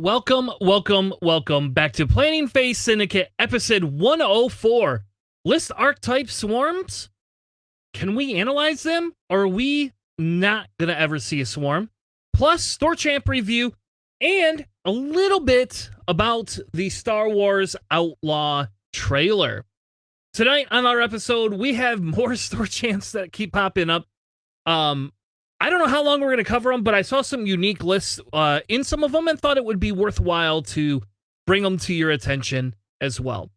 Welcome back to Planning Phase Syndicate, episode 104. List Archetype Swarms? Can we analyze them? Or are we not going to ever see a swarm? Plus, Store Champ review, and a little bit about the Star Wars Outlaw trailer. Tonight on our episode, we have more Store Champs that keep popping up. I don't know how long we're going to cover them, but I saw some unique lists in some of them and thought it would be worthwhile to bring them to your attention as well.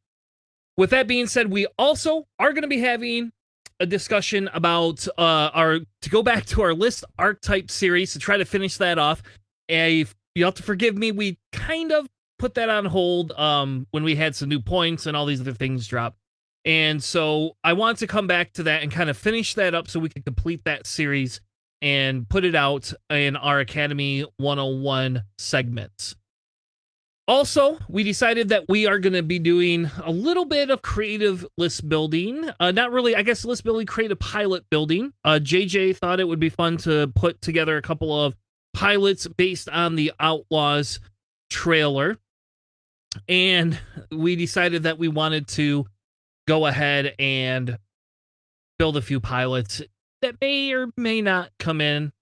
With that being said, we also are going to be having a discussion about to go back to our List Archetype series to try to finish that off. And you have to forgive me, we kind of put that on hold when we had some new points and all these other things drop. And so I want to come back to that and kind of finish that up so we can complete that series and put it out in our Academy 101 segments. Also, we decided that we are going to be doing a little bit of creative list building. Not really, I guess, list building, creative pilot building. JJ thought it would be fun to put together a couple of pilots based on the Outlaws trailer. And we decided that we wanted to go ahead and build a few pilots that may or may not come in.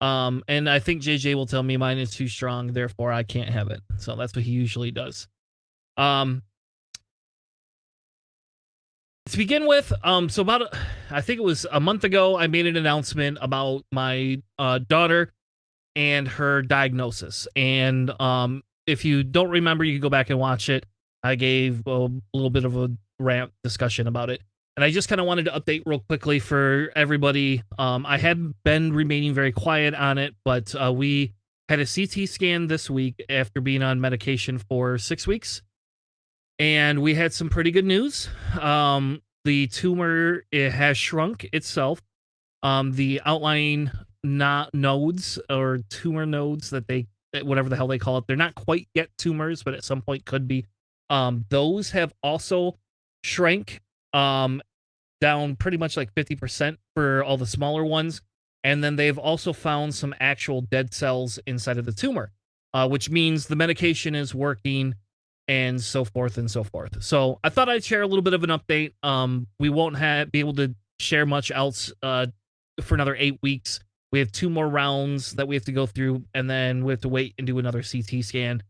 And I think JJ will tell me mine is too strong, therefore I can't have it. So that's what he usually does. To begin with, so about, I think it was a month ago, I made an announcement about my daughter and her diagnosis. And if you don't remember, you can go back and watch it. I gave a little bit of a rant discussion about it. And I just kind of wanted to update real quickly for everybody. I had been remaining very quiet on it, but we had a CT scan this week after being on medication for 6 weeks. And we had some pretty good news. The tumor, it has shrunk itself. The outlying nodes or tumor nodes that whatever the hell they call it, they're not quite yet tumors, but at some point could be. Those have also shrank. Down pretty much like 50% for all the smaller ones. And then they've also found some actual dead cells inside of the tumor, which means the medication is working and so forth and so forth. So I thought I'd share a little bit of an update. We won't be able to share much else for another 8 weeks. We have 2 more rounds that we have to go through, and then we have to wait and do another CT scan.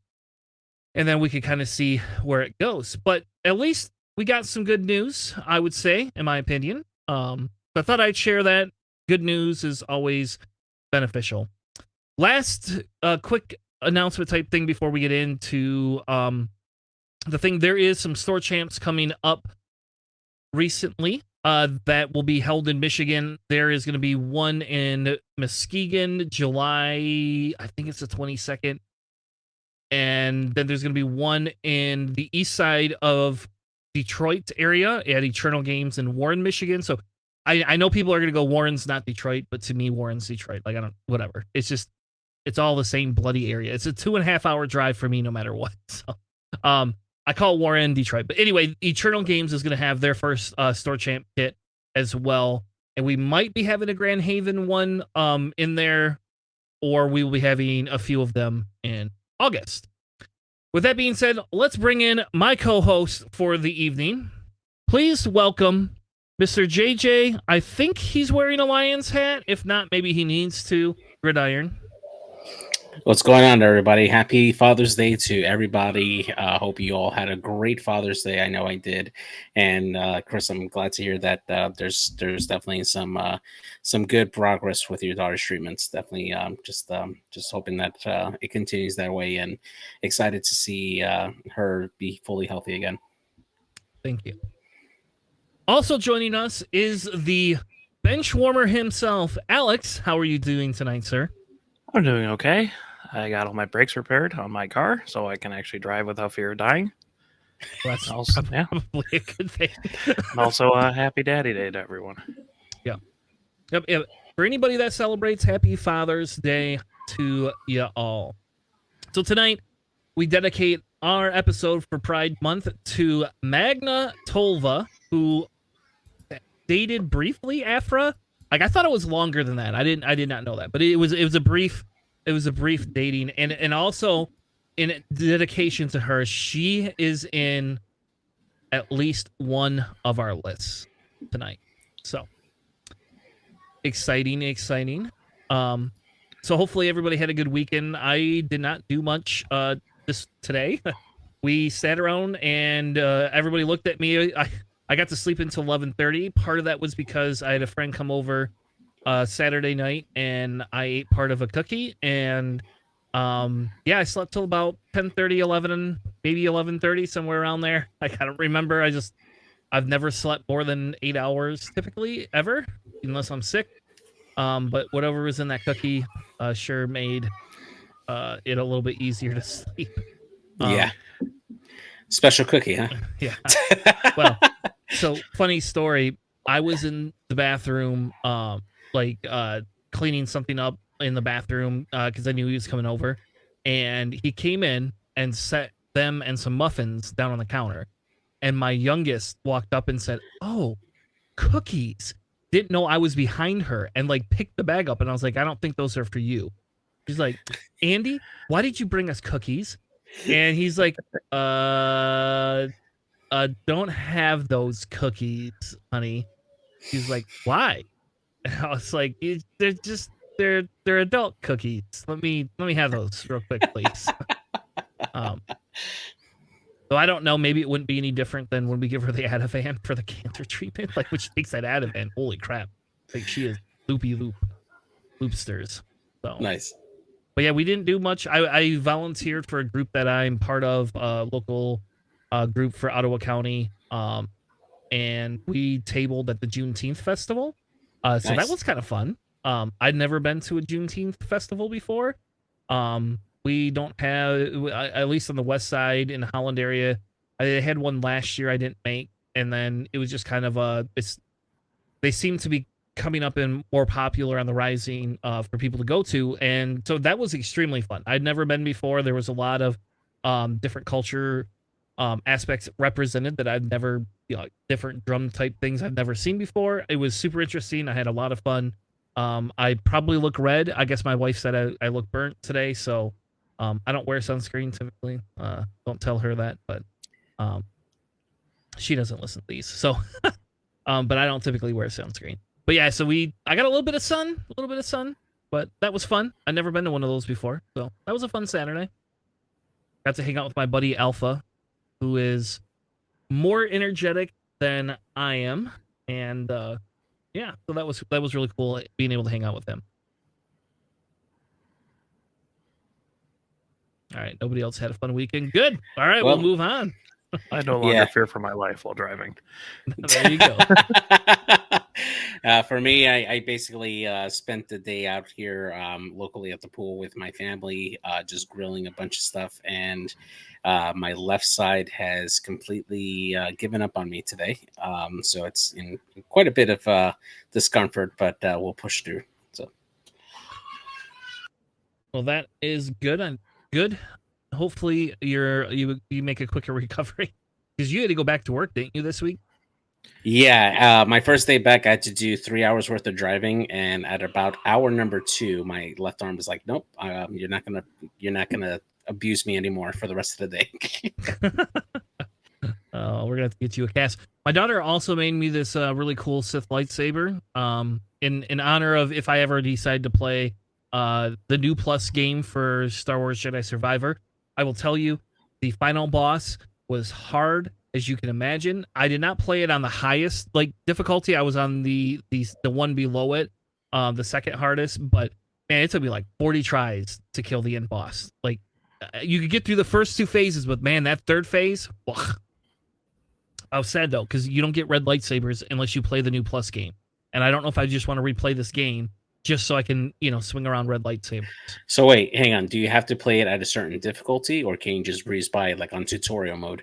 And then we can kind of see where it goes. But at least we got some good news, I would say, in my opinion. I thought I'd share that. Good news is always beneficial. Last quick announcement type thing before we get into the thing. There is some store champs coming up recently that will be held in Michigan. There is going to be one in Muskegon, July, I think it's the 22nd. And then there's going to be one in the east side of Detroit area at Eternal Games in Warren, Michigan. So I know people are going to go Warren's not Detroit, but to me, Warren's Detroit. Like, whatever. It's all the same bloody area. It's a 2.5 hour drive for me, no matter what. So, I call Warren Detroit. But anyway, Eternal Games is going to have their first store champ kit as well. And we might be having a Grand Haven one in there, or we will be having a few of them in August. With that being said, let's bring in my co-host for the evening. Please welcome Mr. JJ. I think he's wearing a Lions hat. If not, maybe he needs to. Gridiron. What's going on, everybody? Happy Father's Day to everybody. Hope you all had a great Father's Day. I know I did. And Chris, I'm glad to hear that there's definitely some good progress with your daughter's treatments. Definitely just hoping that it continues that way, and excited to see her be fully healthy again. Thank you. Also joining us is the bench warmer himself, Alex. How are you doing tonight, sir? I'm doing okay. I got all my brakes repaired on my car, so I can actually drive without fear of dying. Well, that's also, probably a good thing. And also, happy Daddy Day to everyone. Yeah. Yep. For anybody that celebrates, happy Father's Day to you all. So tonight, we dedicate our episode for Pride Month to Magna Tolva, who dated briefly Afra. Like, I thought it was longer than that. I did not know that, but it was a brief dating, and also in dedication to her, she is in at least one of our lists tonight. So exciting. So hopefully everybody had a good weekend. I did not do much this today. We sat around and everybody looked at me. I got to sleep until 11:30. Part of that was because I had a friend come over Saturday night and I ate part of a cookie, and I slept till about 10:30, 11, maybe 11:30, somewhere around there. I don't remember. I've never slept more than 8 hours typically ever, unless I'm sick. But whatever was in that cookie sure made it a little bit easier to sleep. Yeah. Special cookie, huh? Yeah. Well, so funny story. I was in the bathroom, cleaning something up in the bathroom because I knew he was coming over, and he came in and set them and some muffins down on the counter. And my youngest walked up and said, "Oh, cookies." Didn't know I was behind her, and like picked the bag up, and I was like, "I don't think those are for you." She's like, "Andy, why did you bring us cookies?" And he's like, don't have those cookies, honey." He's like, "Why?" And I was like, they're adult cookies. Let me have those real quick, please." So I don't know. Maybe it wouldn't be any different than when we give her the Ativan for the cancer treatment. Like when she takes that Ativan, holy crap! Like she is loopsters. So Nice. But yeah, we didn't do much. I volunteered for a group that I'm part of, local group for Ottawa County, and we tabled at the Juneteenth festival. So that was kind of fun. I'd never been to a Juneteenth festival before. We don't have, at least on the west side in the Holland area, I had one last year I didn't make, and then it was just kind of they seem to be coming up and more popular on the rising for people to go to, and so that was extremely fun. I'd never been before. There was a lot of different culture aspects represented that I've never, different drum type things I've never seen before. It was super interesting. I had a lot of fun. I probably look red. I guess my wife said I look burnt today, so I don't wear sunscreen typically. Don't tell her that, but she doesn't listen to these, so but I don't typically wear sunscreen. But yeah, so I got a little bit of sun, but that was fun. I've never been to one of those before, so that was a fun Saturday. Got to hang out with my buddy Alpha, who is more energetic than I am, and so that was really cool being able to hang out with him. All right, nobody else had a fun weekend. Good. All right, we'll move on. I no longer fear for my life while driving. There you go. For me, I basically spent the day out here locally at the pool with my family, just grilling a bunch of stuff. And my left side has completely given up on me today. So it's in quite a bit of discomfort, but we'll push through. So, well, that is good. Good. Hopefully you make a quicker recovery, because you had to go back to work, didn't you, this week? Yeah, my first day back, I had to do 3 hours worth of driving, and at about hour number 2, my left arm was like, "Nope, you're not gonna abuse me anymore for the rest of the day." We're gonna have to get you a cast. My daughter also made me this really cool Sith lightsaber, in honor of if I ever decide to play the new Plus game for Star Wars Jedi Survivor. I will tell you, the final boss was hard as you can imagine. I did not play it on the highest difficulty. I was on the one below it, the second hardest. But man, it took me like 40 tries to kill the end boss. Like you could get through the first 2 phases, but man, that third phase, ugh. I was sad though, because you don't get red lightsabers unless you play the new Plus game, and I don't know if I just want to replay this game just so I can, swing around red lightsabers. So wait, hang on. Do you have to play it at a certain difficulty, or can you just breeze by it like on tutorial mode?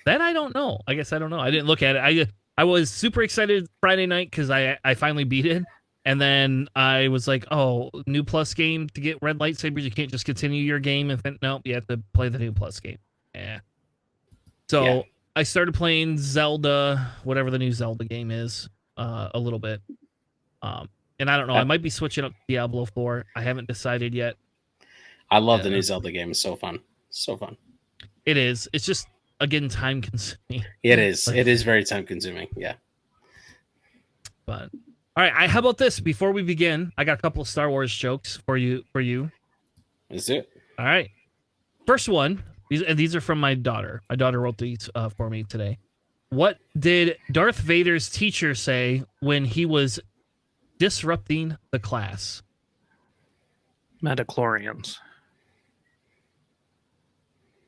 That I don't know. I guess I don't know. I didn't look at it. I was super excited Friday night because I finally beat it. And then I was like, oh, new Plus game to get red lightsabers. You can't just continue your game. And then, nope, you have to play the new Plus game. Yeah. So I started playing Zelda, whatever the new Zelda game is, a little bit. And I don't know. I might be switching up to Diablo 4. I haven't decided yet. I love the new Zelda game. It's so fun. So fun. It is. It's just, again, time consuming. It is. It is very time consuming. Yeah. But all right, how about this? Before we begin, I got a couple of Star Wars jokes for you. Is it? All right. First one. These are from my daughter. My daughter wrote these for me today. What did Darth Vader's teacher say when he was disrupting the class? Metachlorians.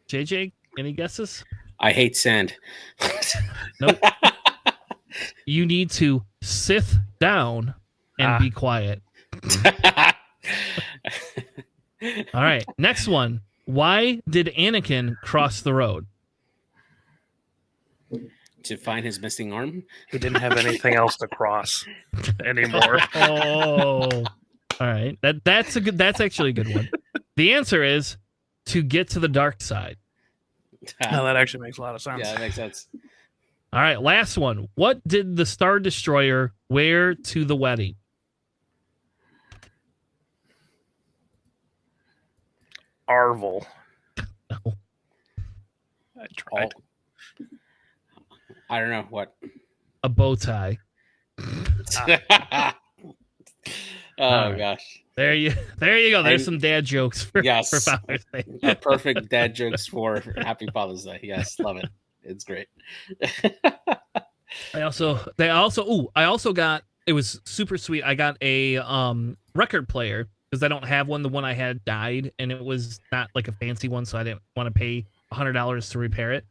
JJ, any guesses? I hate sand. Nope. You need to sit down and be quiet. All right. Next one. Why did Anakin cross the road? To find his missing arm. He didn't have anything else to cross anymore. Oh. All right. That's actually a good one. The answer is to get to the dark side. No, that actually makes a lot of sense. Yeah, that makes sense. All right, last one. What did the Star Destroyer wear to the wedding? Arvel. No. I tried. I don't know what. A bow tie. Oh gosh. There you go. There's some dad jokes for Father's Day. Perfect dad jokes for Happy Father's Day. Yes, love it. It's great. I also got, it was super sweet. I got a record player because I don't have one. The one I had died and it was not like a fancy one, so I didn't want to pay $100 to repair it.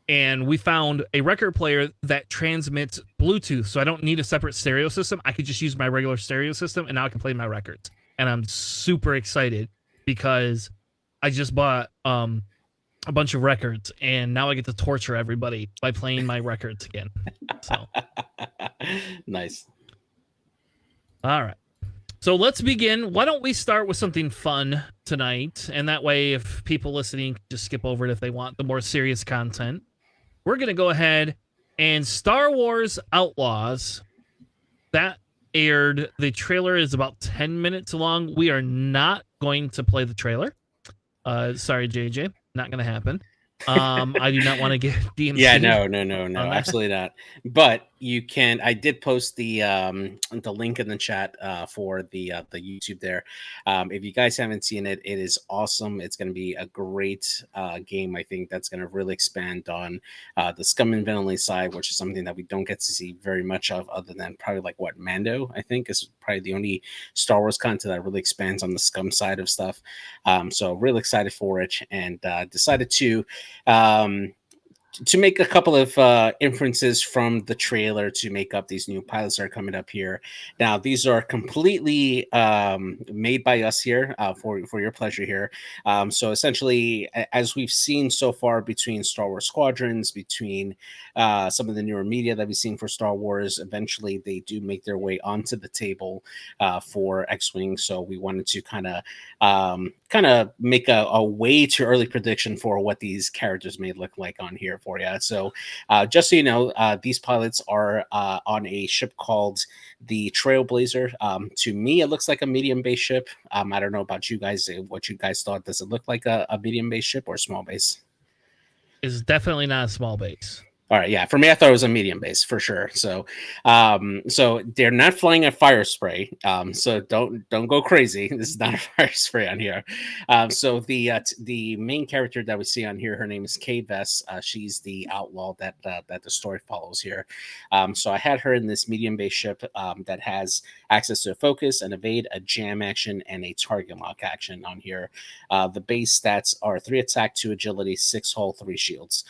And we found a record player that transmits Bluetooth, so I don't need a separate stereo system. I could just use my regular stereo system, and now I can play my records. And I'm super excited because I just bought a bunch of records, and now I get to torture everybody by playing my records again. So nice. All right. So let's begin. Why don't we start with something fun tonight? And that way, if people listening can just skip over it if they want the more serious content. We're going to go ahead and Star Wars Outlaws. That aired. The trailer is about 10 minutes long. We are not going to play the trailer. Sorry, JJ. Not going to happen. I do not want to get DMC. Yeah, no, absolutely not. But you can. I did post the link in the chat for the YouTube there. If you guys haven't seen it, it is awesome. It's going to be a great game. I think that's going to really expand on the Scum and Villainy side, which is something that we don't get to see very much of, other than probably like what Mando. I think is probably the only Star Wars content that really expands on the Scum side of stuff. So really excited for it, and decided to make a couple of inferences from the trailer to make up these new pilots that are coming up here. Now, these are completely made by us here for your pleasure here. So essentially, as we've seen so far between Star Wars Squadrons, between some of the newer media that we've seen for Star Wars, eventually they do make their way onto the table for X-Wing. So we wanted to kind of make a way too early prediction for what these characters may look like on here for you. So just so you know, these pilots are on a ship called the Trailblazer. To me, it looks like a medium base ship. I don't know about you guys, what you guys thought. Does it look like a medium base ship or small base? It's definitely not a small base. All right, yeah. For me, I thought it was a medium base for sure. So, so they're not flying a fire spray. So don't go crazy. This is not a fire spray on here. So the main character that we see on here, her name is Kay Vess. She's the outlaw that the story follows here. So I had her in this medium base ship that has access to a focus, an evade, a jam action, and a target lock action on here. The base stats are 3 attack, 2 agility, 6 hull, 3 shields.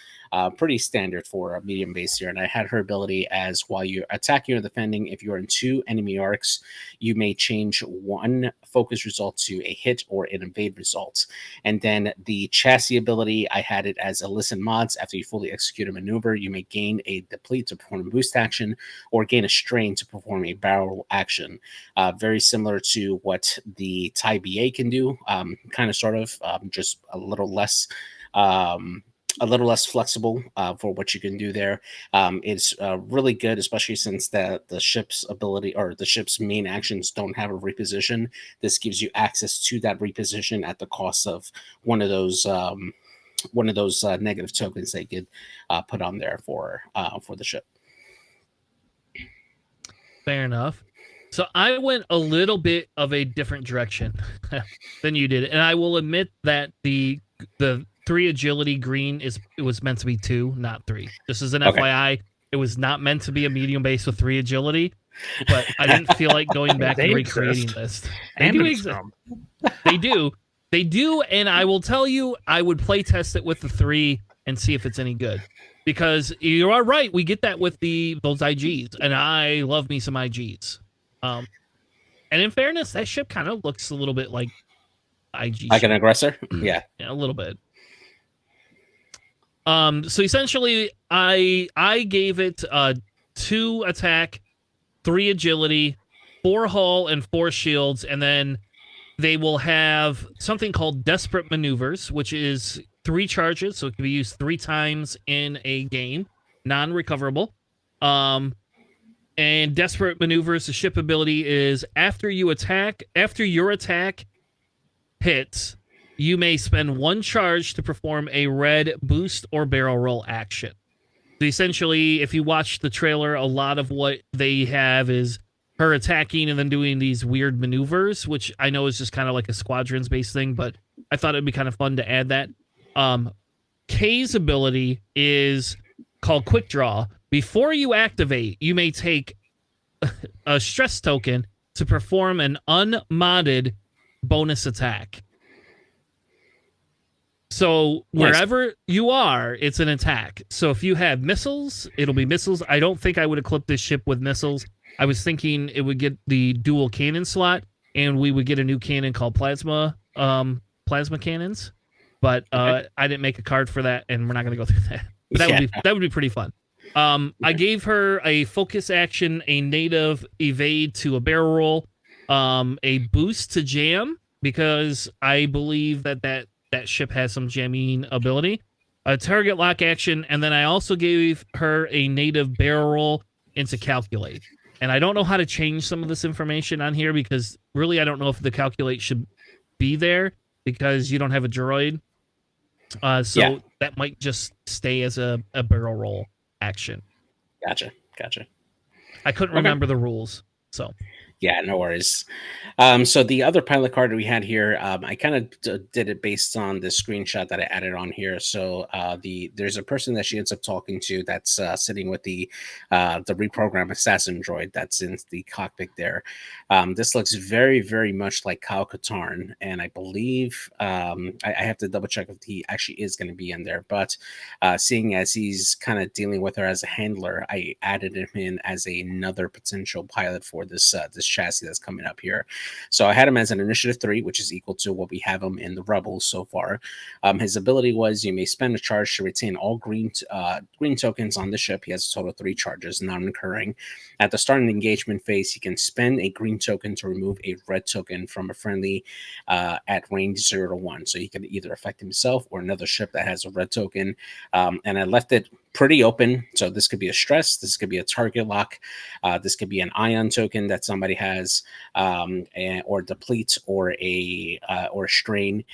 Pretty standard for a medium base here. And I had her ability as while you're attacking or defending, if you're in 2 enemy arcs, you may change 1 focus result to a hit or an evade result. And then the chassis ability, I had it as elicit mods. After you fully execute a maneuver, you may gain a deplete to perform a boost action or gain a strain to perform a barrel action. Very similar to what the TIE BA can do, kind of sort of, just a little less a little less flexible for what you can do there. It's really good, especially since the ship's ability or the ship's main actions don't have a reposition. This gives you access to that reposition at the cost of one of those negative tokens they could put on there for the ship. Fair enough. So I went a little bit of a different direction than you did, and I will admit that the 3 agility green it was meant to be 2, not 3. Just as an FYI, it was not meant to be a medium base with 3 agility, but I didn't feel like going back and recreating this. They do exist. They do, and I will tell you, I would play test it with the 3 and see if it's any good. Because you are right, we get that with those IGs, and I love me some IGs. And in fairness, that ship kind of looks a little bit like IG. Like an aggressor? Yeah, a little bit. So essentially, I gave it 2 attack, 3 agility, 4 hull, and 4 shields, and then they will have something called Desperate Maneuvers, which is 3 charges, so it can be used 3 times in a game, non-recoverable. And Desperate Maneuvers, the ship ability is after your attack hits, you may spend 1 charge to perform a red boost or barrel roll action. So essentially, if you watch the trailer, a lot of what they have is her attacking and then doing these weird maneuvers, which I know is just kind of like a squadrons-based thing, but I thought it'd be kind of fun to add that. K's ability is called Quick Draw. Before you activate, you may take a stress token to perform an unmodded bonus attack. So wherever you are, it's an attack. So if you have missiles, it'll be missiles. I don't think I would equip this ship with missiles. I was thinking it would get the dual cannon slot, and we would get a new cannon called plasma cannons. But I didn't make a card for that, and we're not going to go through that. But that would be pretty fun. I gave her a focus action, a native evade to a barrel roll, a boost to jam, because I believe that ship has some jamming ability, a target lock action, and then I also gave her a native barrel roll into calculate. And I don't know how to change some of this information on here, because really I don't know if the calculate should be there because you don't have a droid. So that might just stay as a barrel roll action. Gotcha. I couldn't remember the rules, so. Yeah, no worries. So the other pilot card we had here, I kind of did it based on the screenshot that I added on here. So there's a person that she ends up talking to that's sitting with the reprogrammed assassin droid that's in the cockpit there. This looks very, very much like Kyle Katarn, and I believe I have to double check if he actually is going to be in there. But seeing as he's kind of dealing with her as a handler, I added him in as another potential pilot for this chassis that's coming up here. So I had him as an initiative 3, which is equal to what we have him in the Rebels so far. His ability was you may spend a charge to retain all green tokens on the ship. He has a total of 3 charges, non-recurring. At the start of the engagement phase, he can spend a green token to remove a red token from a friendly at range 0 to 1. So he can either affect himself or another ship that has a red token. And I left it pretty open. So this could be a stress, this could be a target lock, this could be an ion token that somebody has, or deplete, or a strain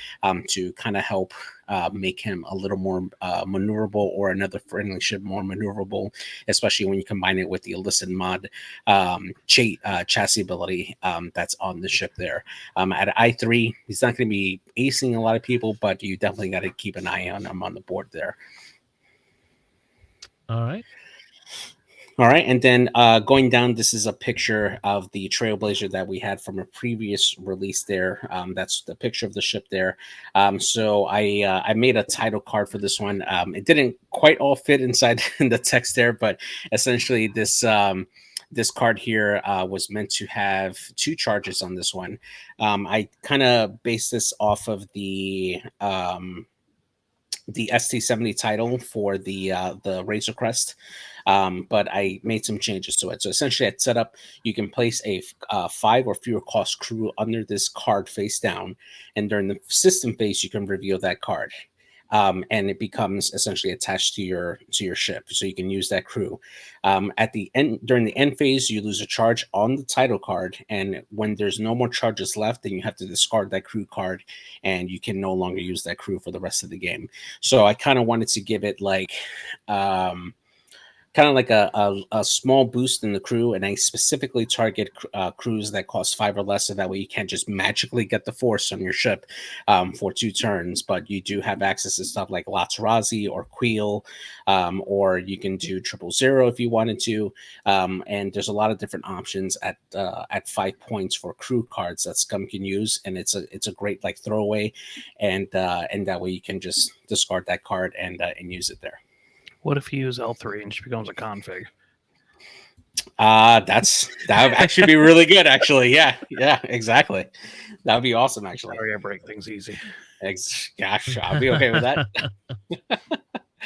to kind of help make him a little more maneuverable, or another friendly ship more maneuverable, especially when you combine it with the illicit mod chassis ability that's on the ship there. At I3, he's not going to be acing a lot of people, but you definitely got to keep an eye on him on the board there. All right. And then going down, this is a picture of the Trailblazer that we had from a previous release there. That's the picture of the ship there. So I made a title card for this one. It didn't quite all fit inside the text there, but essentially this card here was meant to have 2 charges on this one. I kind of based this off of the ST70 title for the Razor Crest, but I made some changes to it. So essentially, at setup, you can place a 5 or fewer cost crew under this card face down, and during the system phase, you can reveal that card. and it becomes essentially attached to your ship, so you can use that crew. At the end, during the end phase, you lose a charge on the title card, and when there's no more charges left, then you have to discard that crew card, and you can no longer use that crew for the rest of the game. So I kind of wanted to give it like kind of like a small boost in the crew, and I specifically target crews that cost 5 or less, so that way you can't just magically get the force on your ship for 2 turns, but you do have access to stuff like Latarazi or Queel, or you can do 000 if you wanted to, and there's a lot of different options at 5 points for crew cards that Scum can use, and it's a great like throwaway, and that way you can just discard that card and use it there. What if you use L3 and she becomes a config? That would actually be really good, actually. Yeah, exactly. That would be awesome, actually. Sorry, I break things easy. Gosh, I'll be okay with that. All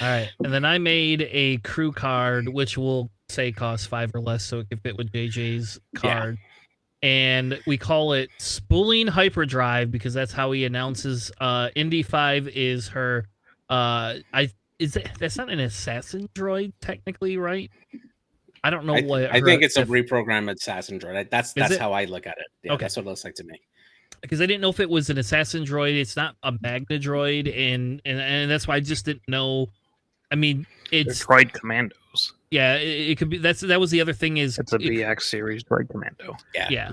right, and then I made a crew card, which will say cost 5 or less, so it can fit with JJ's card. Yeah. And we call it Spooling Hyperdrive because that's how he announces. Indy 5 is her. That's not an assassin droid technically, right? I don't know what. I think it's a reprogrammed assassin droid. That's how I look at it. Yeah, okay. That's what it looks like to me. Because I didn't know if it was an assassin droid. It's not a Magna droid, and that's why I just didn't know. I mean, it's droid commandos. Yeah, it could be. That was the other thing is it's a BX series droid commando. Yeah.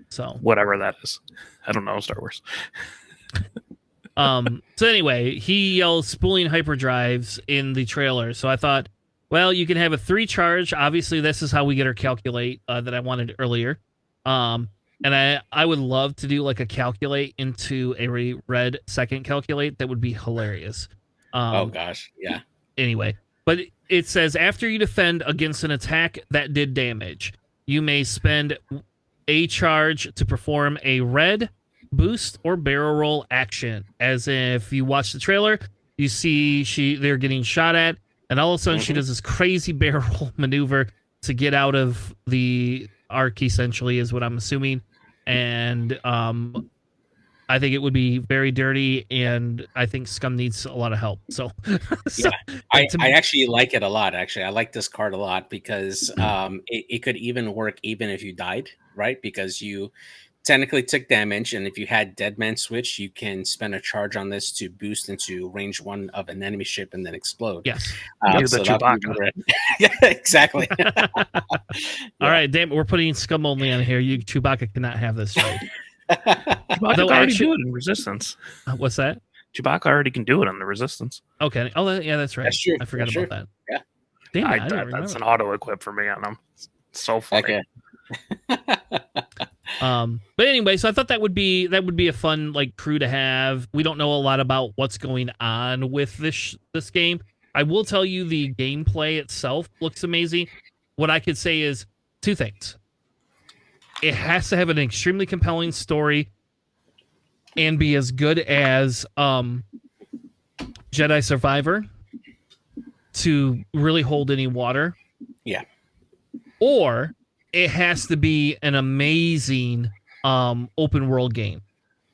So whatever that is, I don't know Star Wars. So anyway, he yells spooling hyperdrives in the trailer. So I thought, well, you can have a 3 charge. Obviously, this is how we get our calculate that I wanted earlier. And I would love to do like a calculate into a red second calculate. That would be hilarious. Oh gosh, yeah. Anyway, but it says after you defend against an attack that did damage, you may spend a charge to perform a red boost or barrel roll action. As if you watch the trailer, you see they're getting shot at, and all of a sudden she does this crazy barrel roll maneuver to get out of the arc, essentially, is what I'm assuming. And I think it would be very dirty, and I think Scum needs a lot of help. So, I actually like it a lot. Actually, I like this card a lot because it could even work even if you died, right? Because you technically took damage, and if you had Dead Man Switch, you can spend a charge on this to boost into range 1 of an enemy ship and then explode. Yes. So Chewbacca. Yeah, exactly. All right, damn it, we're putting Scum only on here. Chewbacca cannot have this trade. Chewbacca already do it in Resistance. What's that? Chewbacca already can do it on the Resistance. Okay. Oh, yeah, that's right. That's true. I forgot about that. Yeah. Damn, that's an auto equip for me on them. It's so funny. Okay. But anyway, so I thought that would be a fun like crew to have. We don't know a lot about what's going on with this game. I will tell you the gameplay itself looks amazing. What I could say is 2 things. It has to have an extremely compelling story and be as good as Jedi Survivor to really hold any water. Yeah. Or it has to be an amazing open world game.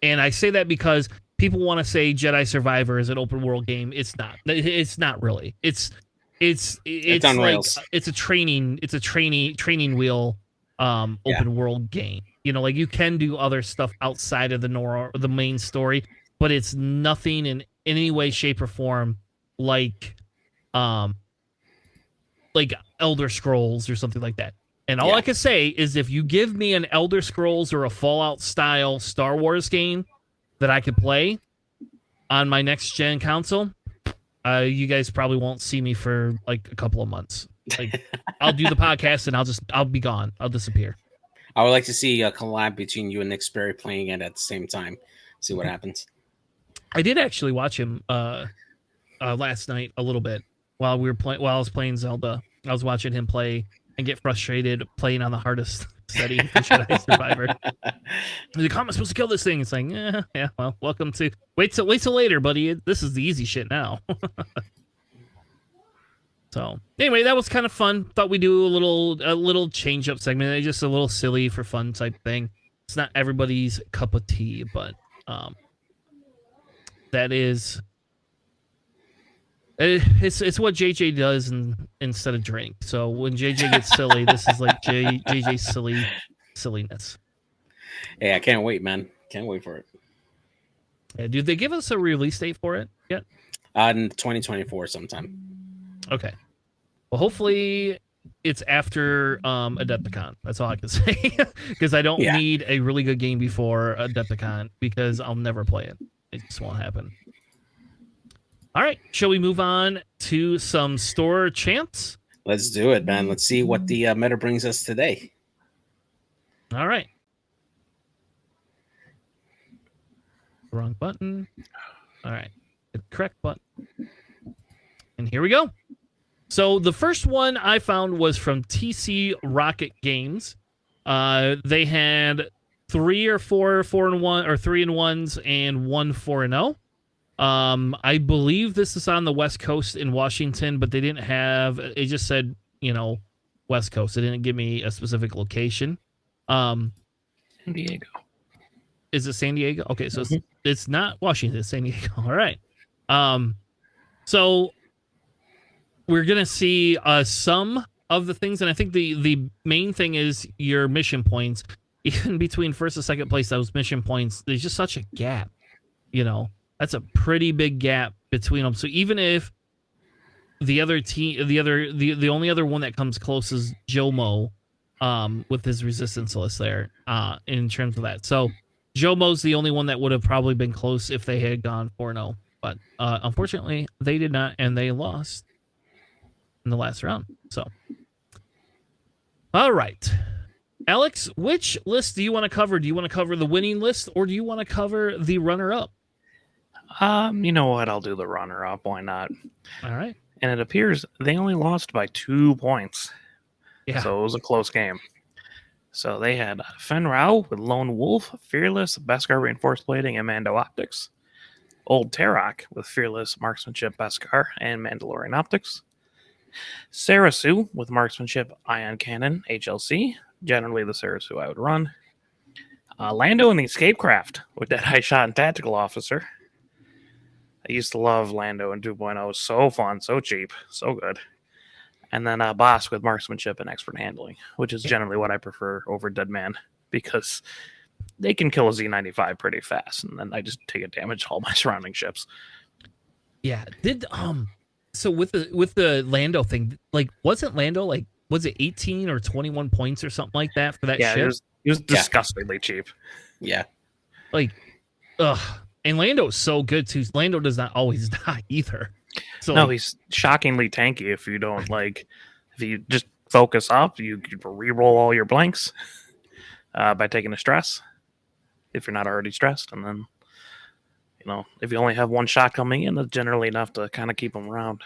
And I say that because people want to say Jedi Survivor is an open world game. It's not. It's not really. It's on like rails. it's a training wheel open world game. You know, like you can do other stuff outside of the main story, but it's nothing in any way, shape, or form like Elder Scrolls or something like that. And all I can say is if you give me an Elder Scrolls or a Fallout style Star Wars game that I could play on my next gen console, you guys probably won't see me for like a couple of months. Like I'll do the podcast and I'll be gone. I'll disappear. I would like to see a collab between you and Nick Sperry playing it at the same time. See what happens. I did actually watch him last night a little bit while I was playing Zelda. I was watching him play and get frustrated playing on the hardest setting for Jedi Survivor. He's like, how am I supposed to kill this thing? It's like, yeah, well, welcome to wait till later, buddy. This is the easy shit now. So anyway, that was kind of fun. Thought we'd do a little change up segment, just a little silly for fun type thing. It's not everybody's cup of tea, but that is It's what JJ does instead of drink. So when JJ gets silly, this is like JJ's silliness. Hey, I can't wait, man. Can't wait for it. Yeah, did they give us a release date for it yet? In 2024 sometime. Okay. Well, hopefully it's after Adepticon. That's all I can say. Because I don't need a really good game before Adepticon because I'll never play it. It just won't happen. All right. Shall we move on to some store champs? Let's do it, man. Let's see what the meta brings us today. All right. Wrong button. All right. Hit the correct button. And here we go. So the first one I found was from TC Rocket Games. They had 3 or 4 4-1 or 3-1s and 1 4-0. I believe this is on the West Coast in Washington, but they didn't have. It just said West Coast. It didn't give me a specific location. San Diego. Is it San Diego? Okay, so it's not Washington. It's San Diego. All right. So we're gonna see some of the things, and I think the main thing is your mission points. Even between first and second place, those mission points, there's just such a gap. That's a pretty big gap between them. So even if the other team, the only other one that comes close is Jomo, with his resistance list there, in terms of that. So Jomo's the only one that would have probably been close if they had gone 4-0, but unfortunately they did not, and they lost in the last round. So, all right, Alex, which list do you want to cover? Do you want to cover the winning list, or do you want to cover the runner-up? You know what? I'll do the runner-up. Why not? All right. And it appears they only lost by 2 points. Yeah. So it was a close game. So they had Fen Rao with Lone Wolf, Fearless, Beskar Reinforced Plating, and Mando Optics. Old Tarok with Fearless, Marksmanship, Beskar, and Mandalorian Optics. Sarasu with Marksmanship, Ion Cannon, HLC. Generally the Sarasu I would run. Lando and the Escapecraft with Deadeye Shot and Tactical Officer. I used to love Lando in 2.0. So fun, so cheap, so good. And then Boss with Marksmanship and Expert Handling, which is generally what I prefer over Dead Man, because they can kill a Z95 pretty fast, and then I just take a damage to all my surrounding ships. Yeah. So with the Lando thing, like, wasn't Lando like, was it 18 or 21 points or something like that for that ship? It was disgustingly cheap. Yeah. Like, ugh. And Lando is so good too. Lando does not always die either. So no, he's shockingly tanky if you don't if you just focus up, you can re-roll all your blanks by taking a stress if you're not already stressed. And then, if you only have one shot coming in, that's generally enough to kind of keep them around.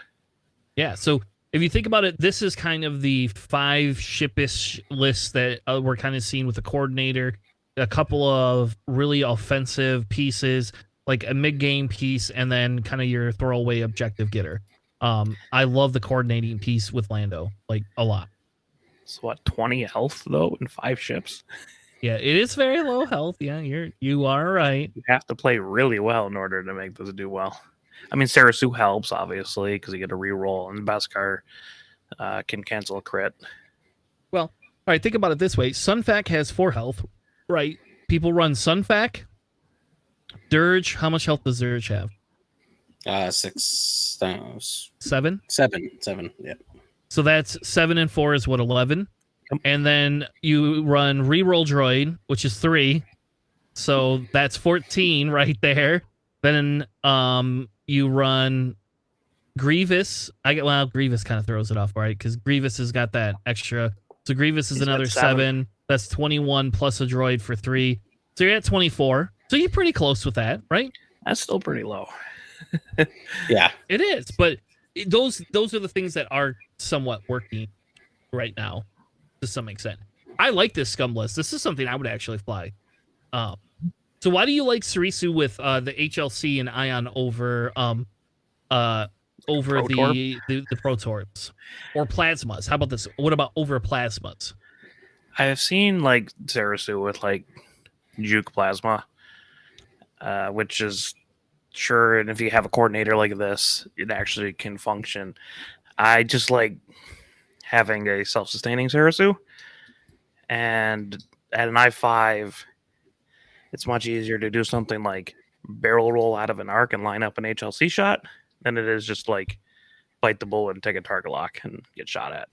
Yeah, so if you think about it, this is kind of the 5 ship-ish list that we're kind of seeing with the coordinator, a couple of really offensive pieces, like a mid-game piece, and then kind of your throwaway objective getter. I love the coordinating piece with Lando, like, a lot. So what, 20 health, though, in 5 ships? Yeah, it is very low health. Yeah, you are right. You have to play really well in order to make this do well. I mean, Sarasu helps, obviously, because you get a reroll, and Beskar can cancel a crit. Well, all right, think about it this way. Sunfac has 4 health, right? People run Sunfac. Dirge, how much health does Dirge have? 6. 7? 7, yeah. So that's 7 and 4 is what, 11? Yep. And then you run Reroll Droid, which is 3. So that's 14 right there. Then you run Grievous. Grievous kind of throws it off, right? Because Grievous has got that extra. So Grievous is another 7. That's 21 plus a droid for 3. So you're at 24. So you're pretty close with that, right? That's still pretty low. Yeah, it is. But those are the things that are somewhat working right now to some extent. I like this scum list. This is something I would actually fly. So why do you like Sarisu with the HLC and Ion over the Protorbs or Plasmas? How about this? What about over Plasmas? I have seen like Sarasu with like Juke Plasma, which is sure, and if you have a coordinator like this, it actually can function. I just like having a self-sustaining Sarasu, and at an I5, it's much easier to do something like barrel roll out of an arc and line up an HLC shot than it is just like bite the bullet and take a target lock and get shot at.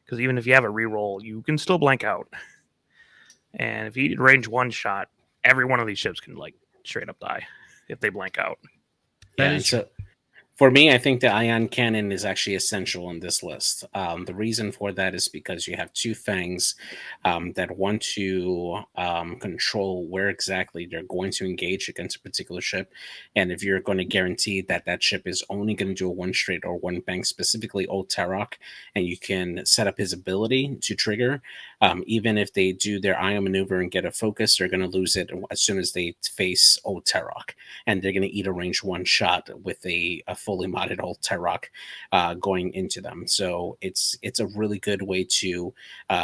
Because even if you have a reroll, you can still blank out. And if you range one shot, every one of these ships can like straight up die if they blank out. That is so for me, I think the ion cannon is actually essential in this list. The reason for that is because you have two fangs that want to control where exactly they're going to engage against a particular ship. And if you're going to guarantee that that ship is only going to do a one straight or one bang, specifically Old Tarok, and you can set up his ability to trigger, even if they do their ion maneuver and get a focus, they're going to lose it as soon as they face Old Tarok. And they're going to eat a range one shot with a fully modded Old Tarok going into them. So it's a really good way to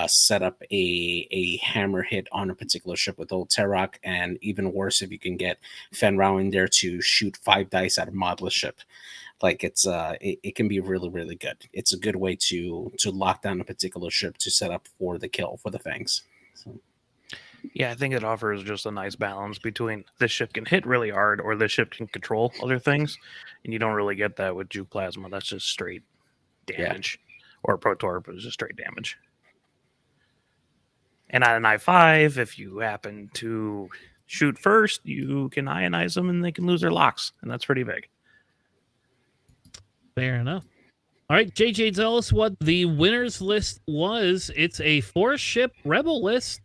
set up a hammer hit on a particular ship with Old Tarok, and even worse if you can get Fen Rao in there to shoot 5 dice at a modless ship. Like it can be really, really good. It's a good way to lock down a particular ship to set up for the kill for the fangs. So. Yeah, I think it offers just a nice balance between this ship can hit really hard or this ship can control other things, and you don't really get that with Juke Plasma. That's just straight damage, or Protorp is just straight damage. And on an I5, if you happen to shoot first, you can ionize them and they can lose their locks, and that's pretty big. Fair enough. All right, JJ, tell us what the winners list was. It's a 4-ship Rebel list.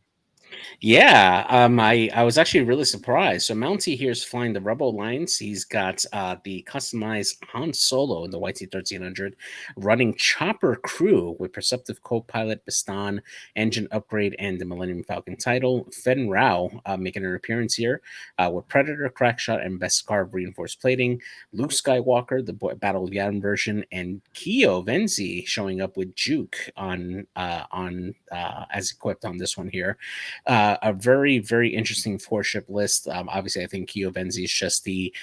Yeah, I was actually really surprised. So Mountie here is flying the Rebel Alliance. He's got the customized Han Solo in the YT-1300, running Chopper Crew with Perceptive Co-Pilot, Bastan, Engine Upgrade, and the Millennium Falcon title. Fen Rao making an appearance here with Predator, Crackshot, and Beskar Reinforced Plating. Luke Skywalker, the Battle of Yavin version, and Keo Venzi showing up with Juke on as equipped on this one here. A very, very interesting 4-ship list. Obviously, I think Keo Venzi is just the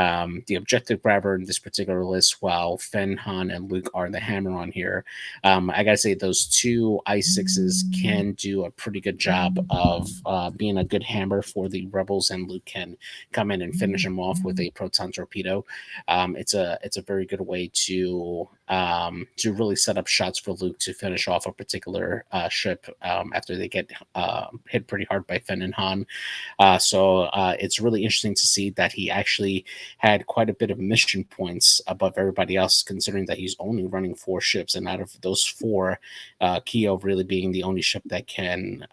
objective grabber in this particular list, while Fen, Han, and Luke are the hammer on here. I gotta say, those two I6s can do a pretty good job of being a good hammer for the Rebels, and Luke can come in and finish them off with a proton torpedo. It's a very good way to really set up shots for Luke to finish off a particular ship after they get hit pretty hard by Fen and Han. So it's really interesting to see that he actually had quite a bit of mission points above everybody else, considering that he's only running 4 ships, and out of those 4, Keo really being the only ship that can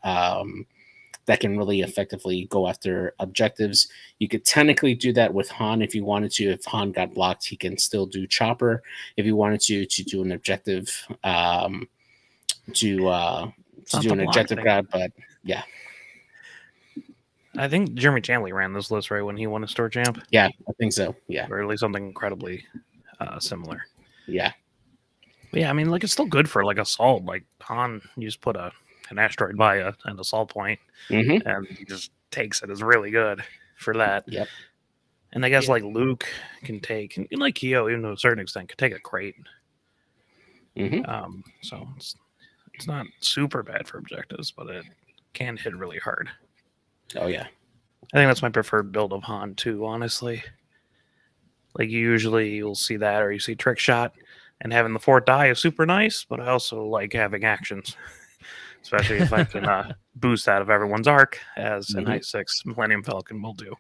really effectively go after objectives. You could technically do that with Han if you wanted to. If Han got blocked, he can still do Chopper if you wanted to do an objective grab. But yeah, I think Jeremy Chamley ran this list right when he won a store champ. Yeah, I think so. Yeah, or at least something incredibly similar. Yeah. But yeah, I mean, like it's still good for like assault. Like Han, you just put an asteroid by an assault point, and he just takes it. Is really good for that. Yep. And I guess like Luke can take, and like Keo, even to a certain extent, can take a crate. So it's not super bad for objectives, but it can hit really hard. Oh yeah. I think that's my preferred build of Han too, honestly. Like usually you'll see that, or you see trick shot, and having the 4th die is super nice, but I also like having actions. Especially if I can boost out of everyone's arc, as an I6 Millennium Falcon will do.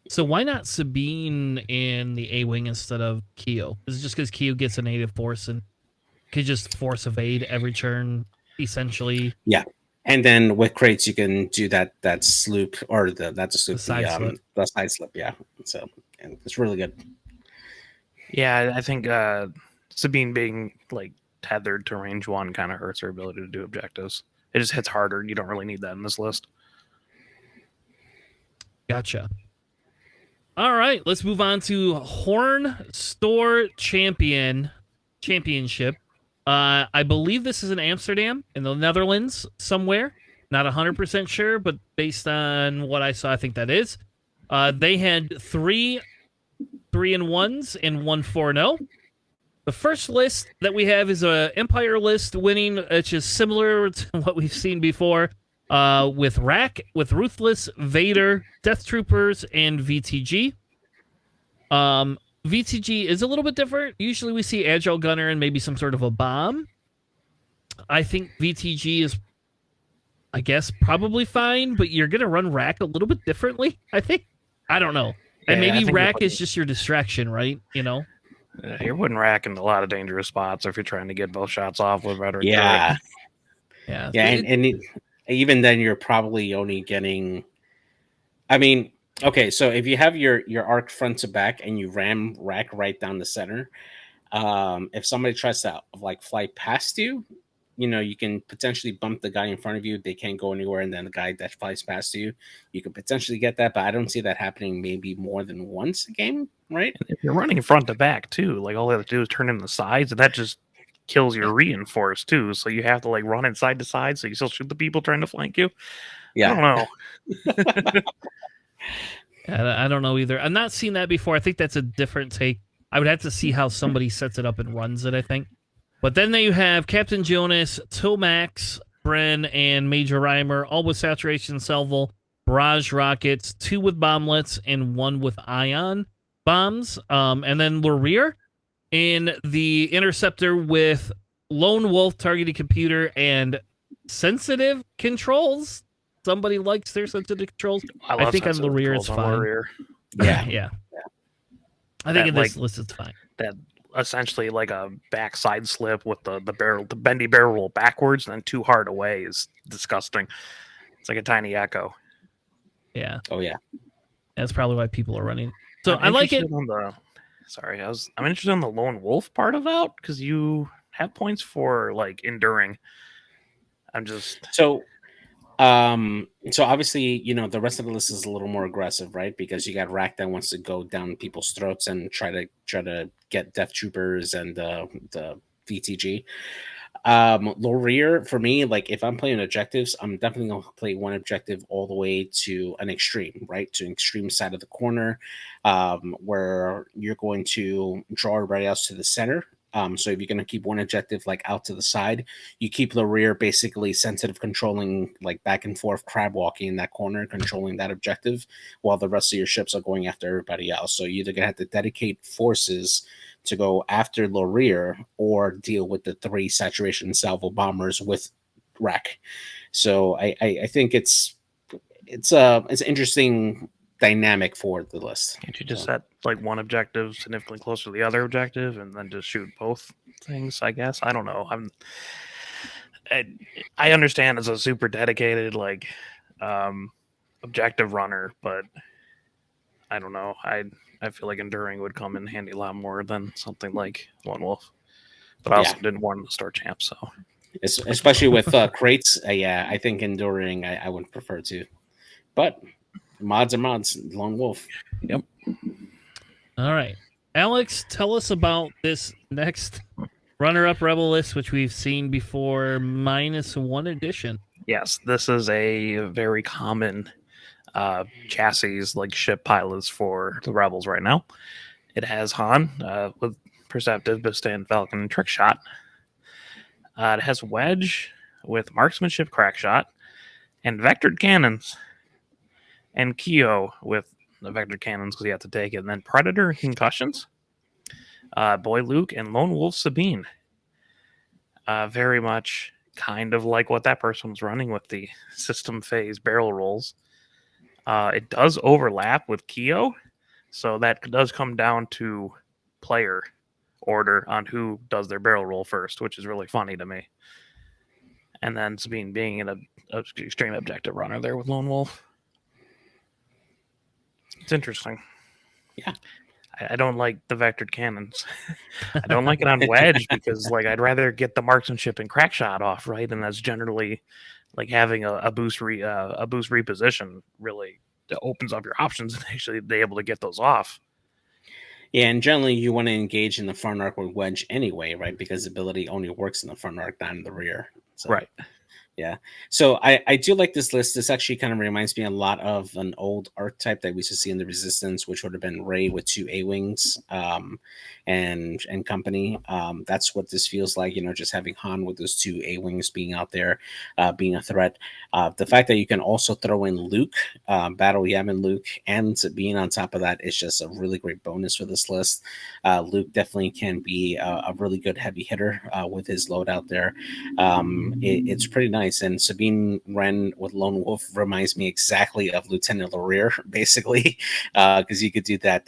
So why not Sabine in the A-Wing instead of Keo? Is it just because Keo gets a native force and could just force evade every turn, essentially? Yeah. And then with crates, you can do that sloop, or the side slip. Yeah. So and it's really good. Yeah, I think Sabine being like tethered to range 1 kind of hurts her ability to do objectives. It just hits harder, and you don't really need that in this list. Gotcha. All right, let's move on to Horn Store Championship. I believe this is in Amsterdam, in the Netherlands, somewhere. Not 100% sure, but based on what I saw, I think that is. They had 3 3-1s and 1 4-0. The first list that we have is a Empire list winning, which is similar to what we've seen before, with Rack, with Ruthless, Vader, Death Troopers, and VTG. VTG is a little bit different. Usually we see Agile Gunner and maybe some sort of a bomb. I think VTG is, I guess, probably fine, but you're going to run Rack a little bit differently, I think. I don't know. And Yeah, I maybe think Rack is just your distraction, right? You know? You're putting Rack in a lot of dangerous spots if you're trying to get both shots off with veteran. Yeah. Yeah. Yeah, and even then, you're probably only getting. I mean, okay, so if you have your arc front to back and you ram Rack right down the center, if somebody tries to like fly past you, you know, you can potentially bump the guy in front of you. They can't go anywhere, and then the guy that flies past you, you could potentially get that. But I don't see that happening maybe more than once a game, right? And if you're running front to back too, like all they have to do is turn in the sides, and that just kills your reinforce too. So you have to like run it side to side, so you still shoot the people trying to flank you. Yeah, I don't know. I don't know either. I've not seen that before. I think that's a different take. I would have to see how somebody sets it up and runs it, I think. But then there you have Captain Jonas, Tomax, Bren, and Major Reimer, all with Saturation Salvo, Barrage Rockets, 2 with Bomblets, and 1 with Ion Bombs. And then Lurir in the Interceptor with Lone Wolf, Targeted Computer, and Sensitive Controls. Somebody likes their sensitive controls. I think on Lurir it's fine. Yeah. Yeah. I think in this list it's fine. That essentially like a backside slip with the bendy barrel roll backwards and then too hard away is disgusting. It's like a tiny echo. Yeah. Oh yeah. That's probably why people are running. So I'm I like it. I'm interested in the lone wolf part of that because you have points for like enduring. So obviously, you know, the rest of the list is a little more aggressive, right? Because you got Rack that wants to go down people's throats and try to get Death Troopers and the VTG. Lurir, for me, like if I'm playing objectives, I'm definitely gonna play one objective all the way to an extreme, right? To an extreme side of the corner, where you're going to draw everybody else to the center. So if you're going to keep one objective like out to the side, you keep the rear basically sensitive, controlling like back and forth, crab walking in that corner, controlling that objective, while the rest of your ships are going after everybody else. So you're either going to have to dedicate forces to go after the rear or deal with the 3 saturation salvo bombers with Rack. So I think it's an interesting dynamic for the list. Can't you just set like one objective significantly closer to the other objective and then just shoot both things? I guess I don't know. I understand as a super dedicated like objective runner, but I don't know. I feel like enduring would come in handy a lot more than something like Lone Wolf. But I also didn't want to start champ, so especially with crates. Yeah, I think enduring I would prefer to, but. Mods are mods. Lone Wolf. Yep. All right. Alex, tell us about this next runner-up Rebel list, which we've seen before, -1 edition. Yes, this is a very common chassis, like ship pilots for the Rebels right now. It has Han with Perceptive, Bistan, Falcon, and Trick Shot. It has Wedge with Marksmanship, Crack Shot, and Vectored Cannons. And Keo with the vector cannons because you have to take it. And then Predator Concussions, Boy Luke, and Lone Wolf Sabine. Very much kind of like what that person was running with the system phase barrel rolls. It does overlap with Keo, so that does come down to player order on who does their barrel roll first, which is really funny to me. And then Sabine being an extreme objective runner there with Lone Wolf. It's interesting. Yeah. I don't like the vectored cannons. I don't like it on Wedge because like I'd rather get the marksmanship and crack shot off, right? And that's generally like having a boost reposition really opens up your options and actually be able to get those off. Yeah, and generally you want to engage in the front arc with Wedge anyway, right? Because ability only works in the front arc, not in the rear. So. Right. Yeah. So I do like this list. This actually kind of reminds me a lot of an old archetype that we used to see in the Resistance, which would have been Ray with two A-wings, and company. That's what this feels like, just having Han with those two A-wings being out there, being a threat. The fact that you can also throw in Luke, Battle Yavin Luke, and being on top of that is just a really great bonus for this list. Luke definitely can be a really good heavy hitter with his load out there. It's pretty nice. And Sabine Wren with Lone Wolf reminds me exactly of Lieutenant Laurier, basically, because you could do that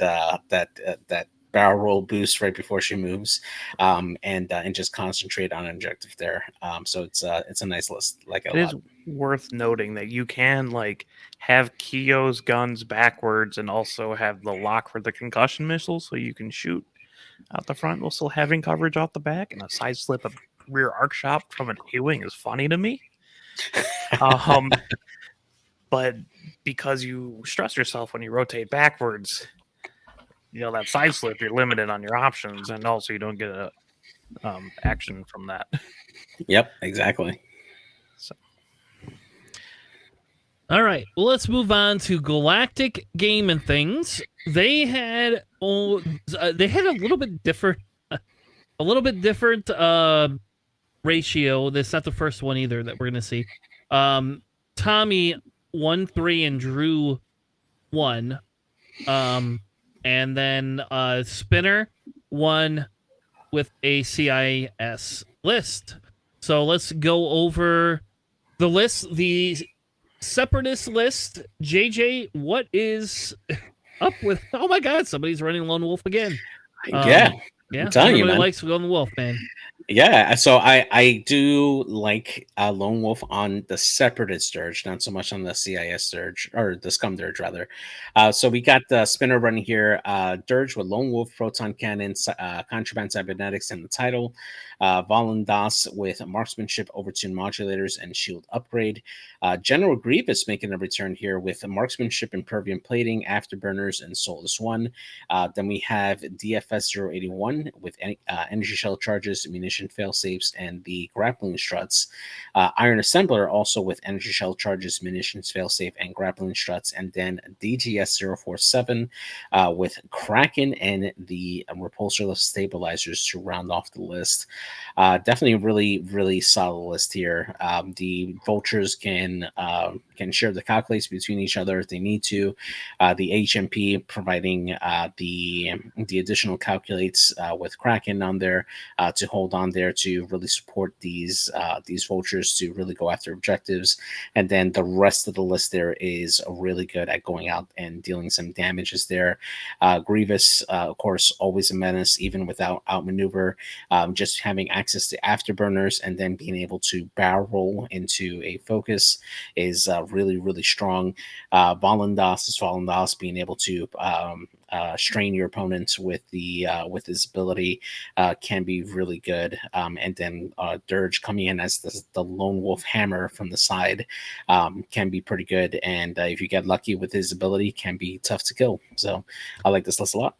barrel roll boost right before she moves, and just concentrate on an objective there. So it's a nice list. Like it is worth noting that you can have Kyo's guns backwards and also have the lock for the concussion missile, so you can shoot out the front while still having coverage off the back. And a side slip of rear arc shot from an A-wing is funny to me. But because you stress yourself when you rotate backwards, that side slip, you're limited on your options, and also you don't get a action from that. Yep, exactly. So. All right, well, let's move on to Galactic Game and Things. They had a little bit different, ratio. That's not the first one either that we're gonna see. Tommy 1-3 and Drew 1, and then Spinner 1 with a CIS list. So let's go over the list. The Separatist list. JJ, what is up with? Oh my God, somebody's running Lone Wolf again. Yeah, everybody likes Lone Wolf, man. Yeah, so I do like Lone Wolf on the Separatist Dirge, not so much on the CIS Dirge, or the Scum Dirge, rather. So we got the Spinner running here, Dirge with Lone Wolf, Proton Cannon, Contraband Cybernetics in the title, Volandas with Marksmanship, Overtune Modulators, and Shield Upgrade. General Grievous making a return here with Marksmanship, Impervium Plating, Afterburners, and Soulless 1. Then we have DFS 081 with Energy Shell Charges, Munition Failsafes, and the Grappling Struts. Iron Assembler also with Energy Shell Charges, Munitions Failsafe, and Grappling Struts. And then DGS 047 with Kraken and the Repulsorless Stabilizers to round off the list. Definitely a really, really solid list here. The Vultures can share the calculates between each other if they need to. The HMP providing the additional calculates with Kraken on there to hold on there to really support these Vultures to really go after objectives. And then the rest of the list there is really good at going out and dealing some damages there. Grievous, of course, always a menace, even without outmaneuver. Just having access to afterburners and then being able to barrel roll into a focus is really, really strong. Volandas, being able to strain your opponents with his ability can be really good. And then Dirge coming in as the Lone Wolf Hammer from the side can be pretty good. And if you get lucky with his ability, can be tough to kill. So I like this list a lot.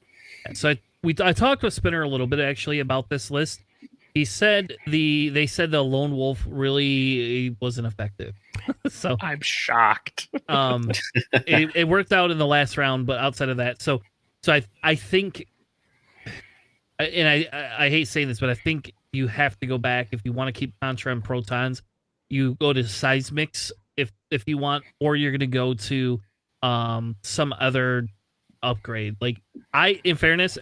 So I talked with Spinner a little bit actually about this list. He said they said the Lone Wolf really wasn't effective. So I'm shocked. It worked out in the last round, but outside of that, so I think, and I hate saying this, but I think you have to go back if you want to keep Contra and Protons. You go to Seismics if you want, or you're going to go to some other upgrade. Like in fairness.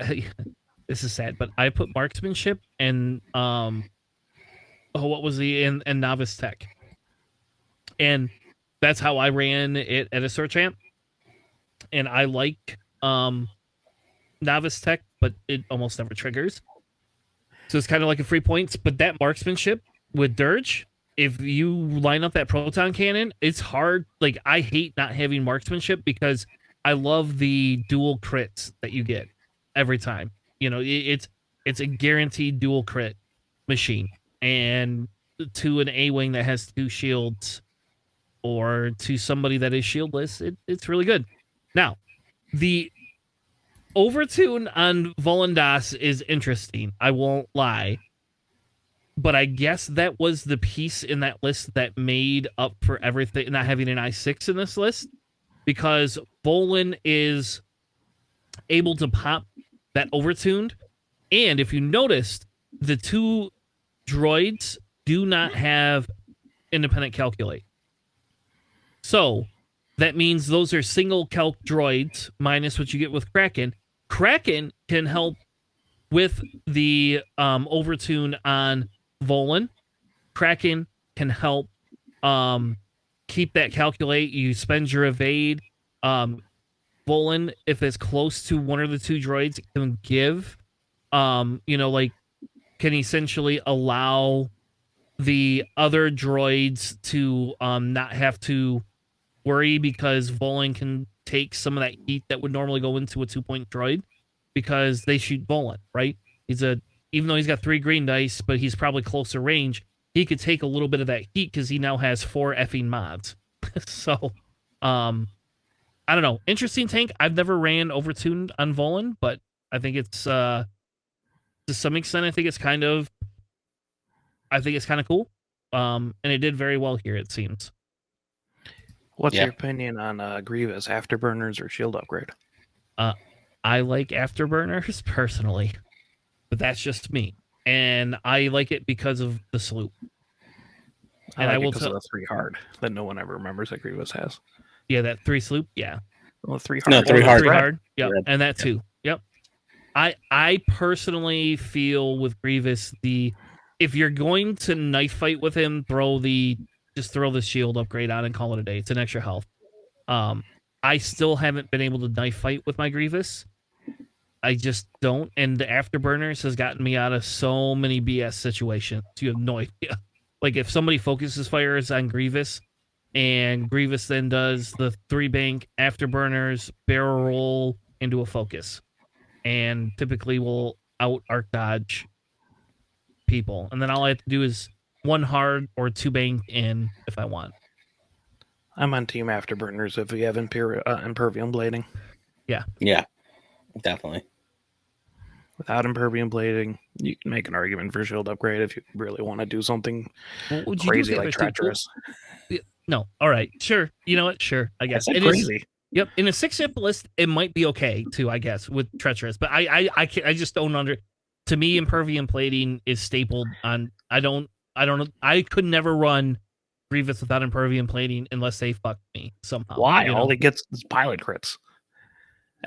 This is sad, but I put Marksmanship and what was and Novice Tech, and that's how I ran it at a search amp. And I like Novice Tech, but it almost never triggers, so it's kind of like a free points. But that Marksmanship with Dirge, if you line up that Proton Cannon, it's hard. Like I hate not having Marksmanship because I love the dual crits that you get every time. It's a guaranteed dual crit machine, and to an A-wing that has 2 shields, or to somebody that is shieldless, it's really good. Now, the overtune on Volandas is interesting. I won't lie. but I guess that was the piece in that list that made up for everything, not having an I6 in this list, because Volin is able to pop that overtuned. And if you noticed, the two droids do not have independent calculate. So that means those are single calc droids minus what you get with Kraken. Kraken can help with the overtune on Volin. Kraken can help keep that calculate. You spend your evade. Volin, if it's close to one of the two droids, it can give. Like can essentially allow the other droids to not have to worry because Volin can take some of that heat that would normally go into a 2-point droid because they shoot Volin, right? Even though he's got 3 green dice, but he's probably closer range, he could take a little bit of that heat because he now has 4 effing mods. So, I don't know. Interesting tank. I've never ran overtuned on Volin, but I think it's to some extent, I think it's kind of cool. And it did very well here, it seems. What's your opinion on Grievous afterburners or shield upgrade? I like afterburners personally, but that's just me. And I like it because of the sloop. And I will tell the 3 hard that no one ever remembers that Grievous has. Yeah, that 3 sloop. Yeah. Well, 3 hard. No, 3 hard. 3 hard. Yep. And that too. Yep. I personally feel with Grievous, if you're going to knife fight with him, just throw the shield upgrade on and call it a day. It's an extra health. I still haven't been able to knife fight with my Grievous. I just don't. And the afterburners has gotten me out of so many BS situations. You have no idea. Like if somebody focuses fires on Grievous and Grievous then does the 3 bank afterburners, barrel roll into a focus. And typically will out arc dodge people. And then all I have to do is 1 hard or 2 bank in if I want. I'm on team afterburners if we have impervium blading. Yeah, definitely. Without impervium blading, you can make an argument for shield upgrade if you really want to do something crazy like treacherous. No, all right, sure. You know what? Sure, I guess it crazy. Yep, in a 6-ship list, it might be okay too, I guess, with treacherous. But I just don't To me, impervium plating is stapled on. I don't know. I could never run Grievous without impervium plating unless they fuck me somehow. Why? All he gets is pilot crits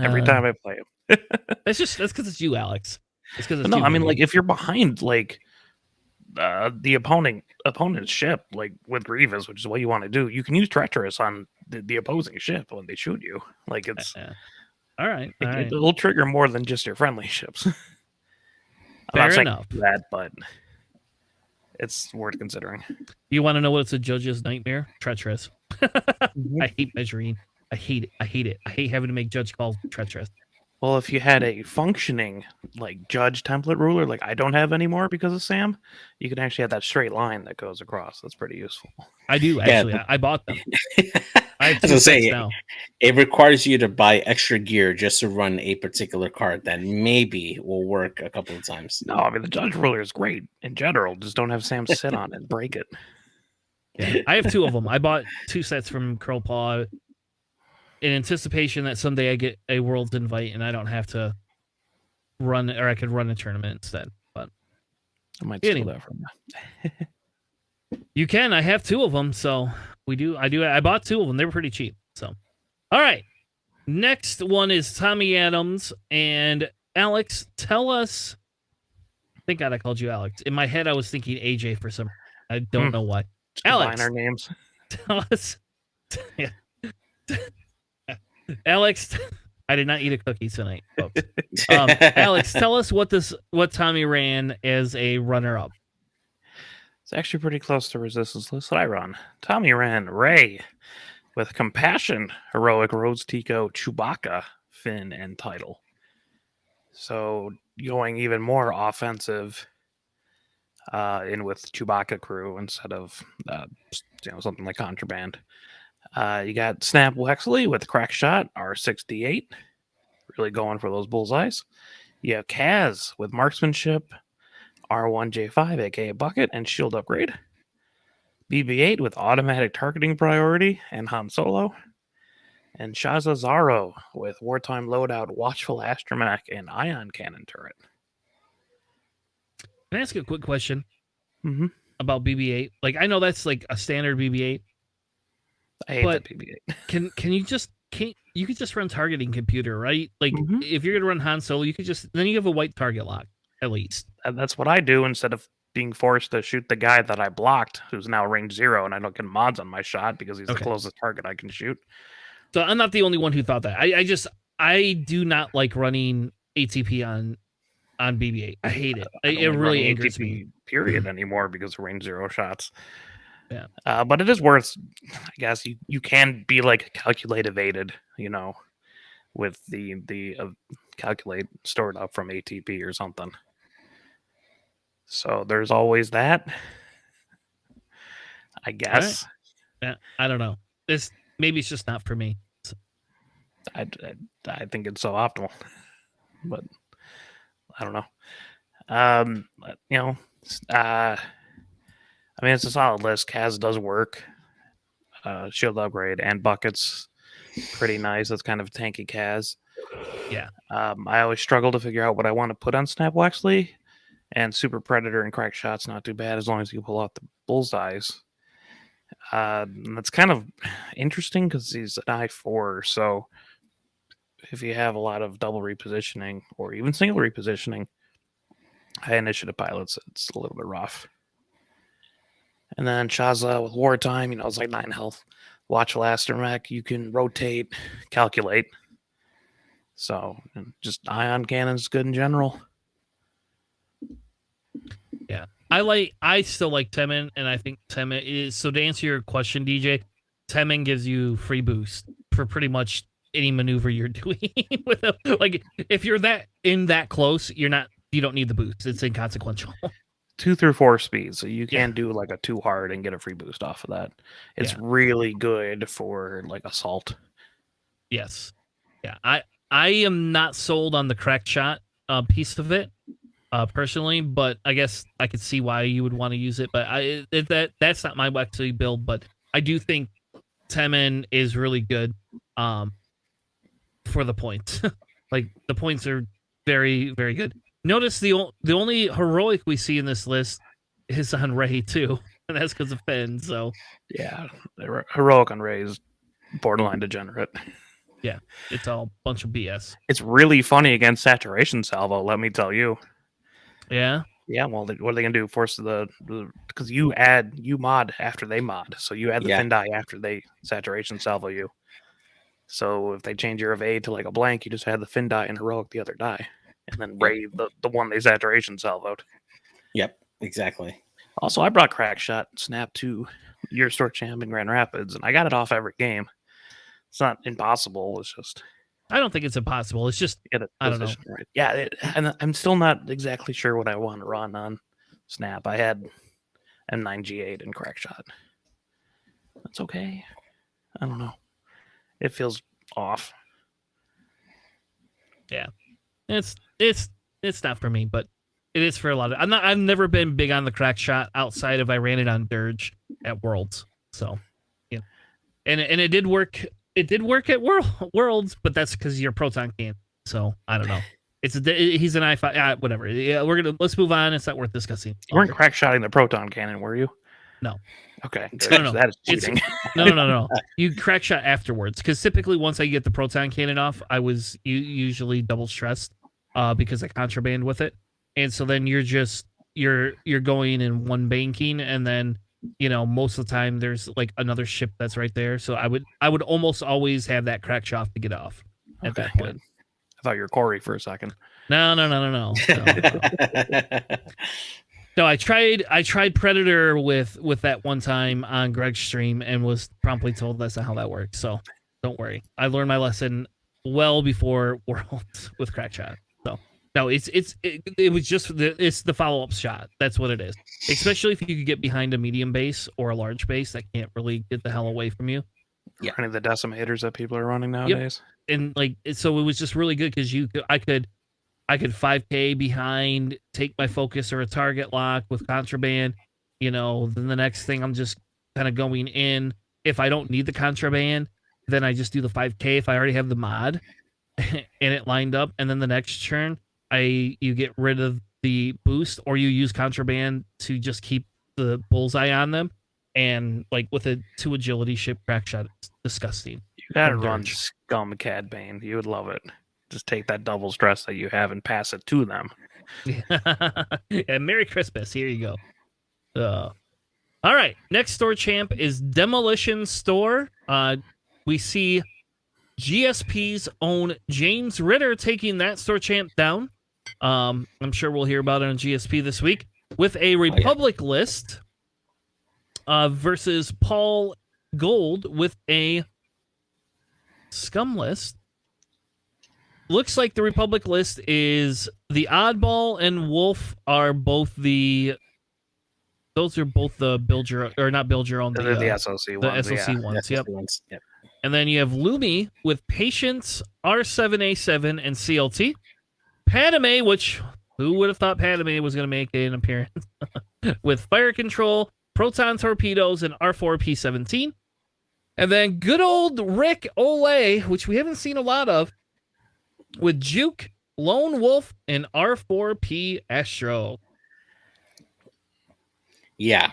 every time I play him. That's because it's you, Alex. It's because it's no. you, I mean, like if you're behind the opponent's ship, like with Grievous, which is what you want to do, you can use treacherous on the opposing ship when they shoot you. Like it's all right. It'll trigger more than just your friendly ships. Fair enough. That, but it's worth considering. You want to know what's a judge's nightmare? Treacherous. I hate measuring. I hate it. I hate having to make judge calls treacherous. Well, if you had a functioning judge template ruler, like I don't have anymore because of Sam, you can actually have that straight line that goes across. That's pretty useful. I do actually. Yeah. I bought them. I have 2 sets now. It requires you to buy extra gear just to run a particular card that maybe will work a couple of times. No, I mean the judge ruler is great in general. Just don't have Sam sit on it and break it. Yeah, I have 2 of them. I bought 2 sets from Curlpaw in anticipation that someday I get a World's Invite and I don't have to run, or I could run a tournament instead. But I might steal that from you. You can. I have 2 of them, so I bought 2 of them. They were pretty cheap. So, all right. Next one is Tommy Adams and Alex. Tell us. Thank God I called you Alex. In my head, I was thinking AJ for some. I don't know why. Just Alex, our names. Tell us. Alex, I did not eat a cookie tonight, folks. Alex, tell us what Tommy ran as a runner-up. It's actually pretty close to Resistance list that I run. Tommy ran Ray with Compassion, Heroic, Rhodes, Tico, Chewbacca, Finn, and Title. So going even more offensive in with Chewbacca crew instead of something like Contraband. You got Snap Wexley with Crack Shot, R6D8. Really going for those bullseyes. You have Kaz with Marksmanship, R1J5, aka Bucket, and Shield Upgrade. BB-8 with automatic targeting priority and Han Solo. And Shaza Zaro with wartime loadout, Watchful Astromech, and Ion Cannon turret. Can I ask you a quick question Mm-hmm. about BB-8? Like, I know that's like a standard BB-8. I hate But that BB-8. Can you just you could just run targeting computer, right? Like Mhm. if you're gonna run Han Solo, you could just then you have a white target lock at least. And that's what I do instead of being forced to shoot the guy that I blocked, who's now range 0, and I don't get mods on my shot because he's Okay. the closest target I can shoot. So I'm not the only one who thought that. I do not like running ATP on BB-8. I hate it. I don't It like really running angers ATP me. period anymore because of range 0 shots. Yeah. But it is worth, I guess, you can be like calculate-evaded, with the calculate stored up from ATP or something. So there's always that, I guess. Yeah, I don't know. Maybe it's just not for me. So. I think it's so optimal, but I don't know. I mean, it's a solid list. Kaz does work. Shield upgrade and buckets, pretty nice. That's kind of a tanky Kaz. Yeah. I always struggle to figure out what I want to put on Snap Wexley, and Super Predator and Crack Shot's not too bad as long as you pull out the bullseyes. That's kind of interesting because he's an I4, so if you have a lot of double repositioning or even single repositioning, high initiative pilots, it's a little bit rough. And then Shaza with wartime, it's like 9 health. Watchful Astromech, you can rotate, calculate. So just ion cannon's good in general. Yeah. I still like Temin, and I think Temin is, so to answer your question, DJ, Temin gives you free boost for pretty much any maneuver you're doing with him. Like if you're that close, you don't need the boost. It's inconsequential. 2 through 4 speed, so you can do like a 2 hard and get a free boost off of that. It's really good for like assault. Yes. Yeah. I am not sold on the crack shot piece of it. Personally, but I guess I could see why you would want to use it. But that's not my Wexley build. But I do think Temin is really good for the points. Like the points are very, very good. Notice the only heroic we see in this list is on Ray too, and that's because of Finn. So yeah, the heroic on Ray is borderline degenerate. Yeah, it's all a bunch of BS. It's really funny against saturation salvo. Let me tell you. Yeah. Yeah. Well, what are they gonna do? Force because you mod after they mod, so you add the fin die after they saturation salvo you. So if they change your evade to like a blank, you just add the fin die and heroic the other die, and then Ray the one they saturation salvoed. Yep, exactly. Also, I brought Crack Shot Snap to your store champ in Grand Rapids, and I got it off every game. It's not impossible. It's just I don't think it's impossible. It's just I don't know. Right. Yeah, and I'm still not exactly sure what I want to run on Snap. I had M9G8 and Crack Shot. That's okay. I don't know. It feels off. Yeah, it's not for me, but it is for a lot of. I've never been big on the Crack Shot outside of I ran it on Dirge at Worlds. So, yeah, and it did work. It did work at Worlds, but that's because you're Proton Cannon. So I don't know. He's an I5. Whatever. Yeah, let's move on. It's not worth discussing. You weren't crack shotting the Proton Cannon, were you? No. Okay. No. That is cheating. No. You crack shot afterwards, because typically once I get the Proton Cannon off, I was usually double stressed because I contraband with it, and so then you're going in one banking, and then most of the time there's like another ship that's right there. So I would almost always have that crack shot to get off at that point. Good. I thought you were Corey for a second. No. No, I tried Predator with that one time on Greg's stream and was promptly told that's not how that works. So don't worry. I learned my lesson well before Worlds with crack shot. So no, it was just it's the follow-up shot. That's what it is. Especially if you could get behind a medium base or a large base that can't really get the hell away from you. Yeah. Any of the decimators that people are running nowadays. And so it was just really good because I could I could 5K behind, take my focus or a target lock with contraband. Then the next thing I'm just kind of going in. If I don't need the contraband, then I just do the 5K if I already have the mod and it lined up. And then the next turn, you get rid of the boost, or you use contraband to just keep the bullseye on them. And like with a 2 agility ship crack shot, it's disgusting. You gotta From run Dirge. Scum Cad Bane. You would love it. Just take that double stress that you have and pass it to them. And Merry Christmas. Here you go. All right. Next store champ is Demolition Store. We see GSP's own James Ritter taking that store champ down. I'm sure we'll hear about it on GSP this week with a Republic list versus Paul Gold with a Scum list. Looks like the Republic list is the Oddball and Wolf are both the. Those are both the build your or not build your own. They're the SOC ones. The SOC ones. Yep. Yep. And then you have Lumi with Patience, R7A7, and CLT. Padme, which who would have thought Padme was going to make an appearance with Fire Control, Proton Torpedoes, and R4P17. And then good old Rick Olay, which we haven't seen a lot of, with Juke, Lone Wolf, and R4P Astro. Yeah,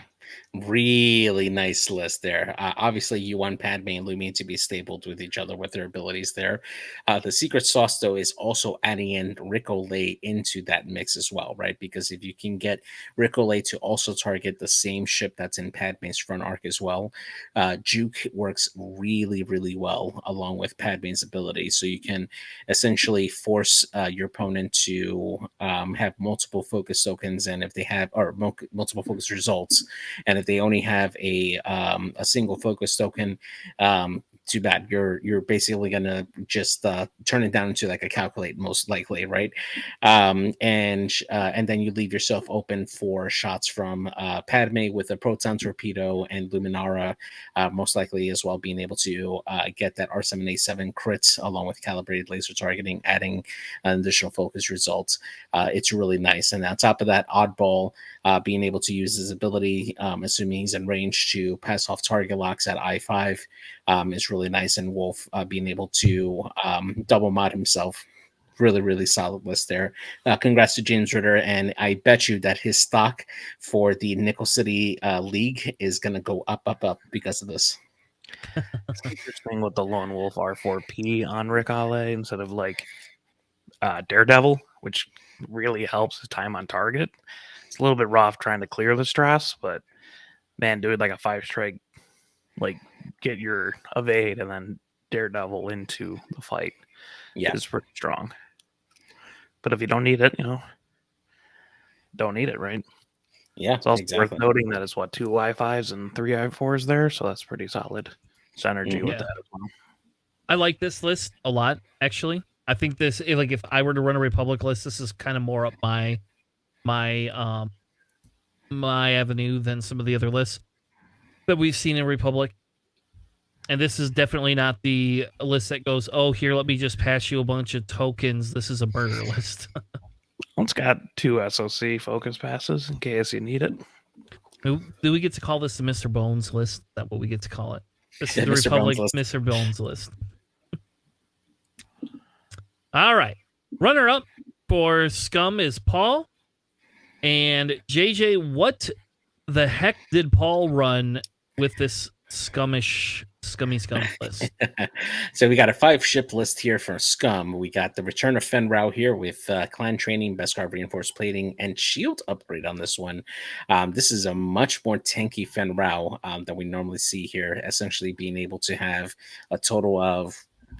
really nice list there. Obviously, you want Padme and Lumi to be stapled with each other with their abilities there. The secret sauce, though, is also adding in Rick Olay into that mix as well, right? Because if you can get Rick Olay to also target the same ship that's in Padme's front arc as well, Juke works really, really well along with Padme's ability. So you can essentially force your opponent to have multiple focus tokens, and if they have multiple focus results, and if they only have a single focus token, too bad. You're basically gonna just turn it down into like a calculate, most likely, right? And then you leave yourself open for shots from Padme with a proton torpedo, and Luminara most likely as well being able to get that R7A7 crits along with calibrated laser targeting, adding an additional focus results. It's really nice. And on top of that, Oddball being able to use his ability, assuming he's in range, to pass off target locks at I5 is really nice. And Wolf being able to double mod himself. Really, really solid list there. Congrats to James Ritter. And I bet you that his stock for the Nickel City League is going to go up because of this. It's interesting with the Lone Wolf R4P on Rick Olay instead of like Daredevil, which really helps his time on target. It's a little bit rough trying to clear the stress, but man, do it like a 5-strike, like get your evade and then Daredevil into the fight. Yeah, it's pretty strong. But if you don't need it, don't need it, right? Yeah, it's also worth noting that it's 2 I5s and 3 I4s there, so that's pretty solid synergy with that as well. I like this list a lot, actually. I think this, like, if I were to run a Republic list, this is kind of more up my avenue than some of the other lists that we've seen in Republic. And this is definitely not the list that goes, oh, here, let me just pass you a bunch of tokens. This is a burger list. It's got 2 SOC focus passes in case you need it. Do we get to call this the Mr. Bones list? Is that what we get to call it? This is the Mr. Republic Bones Mr. Bones list. All right. Runner-up for Scum is Paul. And JJ, what the heck did Paul run with this scummy scum list? So we got a 5-ship list here for Scum. We got the return of Fen Rao here with clan training, Beskar reinforced plating, and shield upgrade on this one. This is a much more tanky Fen Rao than we normally see here, essentially being able to have a total of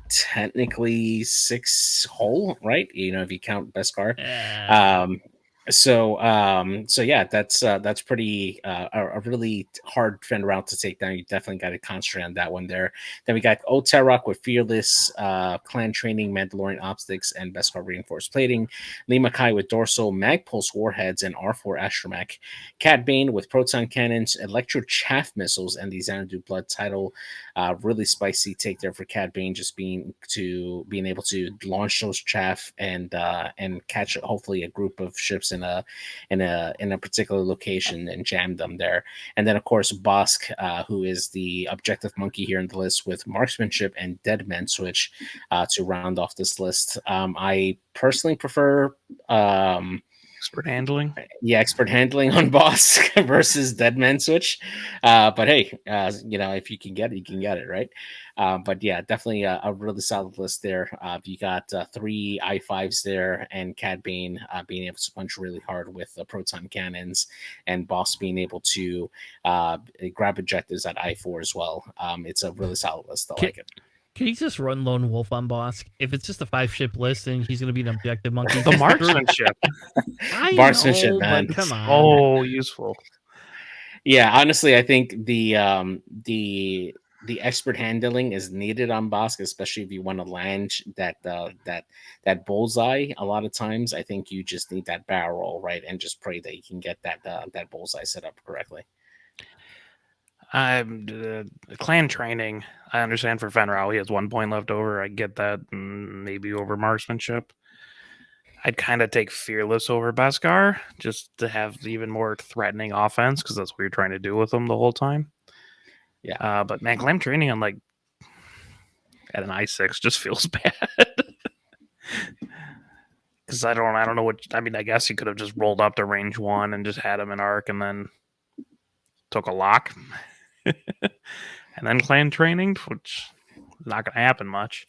technically 6 hull, right? If you count Beskar. So yeah, that's pretty a really hard Fen route to take down. You definitely got to concentrate on that one there. Then we got Oterok with Fearless, Clan Training, Mandalorian Optics, and Beskar Reinforced Plating. Lima Kai with Dorsal, Magpulse Warheads, and R4 Astromech. Cad Bane with Proton Cannons, Electro Chaff Missiles, and the Xanadu Blood Title Really spicy take there for Cad Bane, just being able to launch those chaff and catch hopefully a group of ships in a particular location and jam them there. And then of course Bosk, who is the objective monkey here in the list with marksmanship and dead man switch to round off this list. I personally prefer expert handling. Yeah, expert handling on Bosk versus dead man switch. But hey, if you can get it, you can get it, right? But yeah, definitely a really solid list there. You got 3 I5s there, and Cad Bane being able to punch really hard with proton cannons, and Boss being able to grab objectives at I4 as well. It's a really solid list. I like it. Can you just run Lone Wolf on Bosk? If it's just a 5-ship list and he's going to be an objective monkey. The marksmanship. Marksmanship, man. Come on. Oh, useful. Yeah, honestly, I think the expert handling is needed on Bosk, especially if you want to land that bullseye. A lot of times, I think you just need that barrel roll, right, and just pray that you can get that bullseye set up correctly. Clan training, I understand for Fenrau, he has 1 point left over. I get that, maybe over marksmanship. I'd kind of take Fearless over Beskar just to have even more threatening offense, because that's what you're trying to do with him the whole time. Yeah. But man, clan training on at an I6 just feels bad. Because I don't know what. I mean, I guess he could have just rolled up to range 1 and just had him in arc and then took a lock. And then clan training, which is not going to happen much.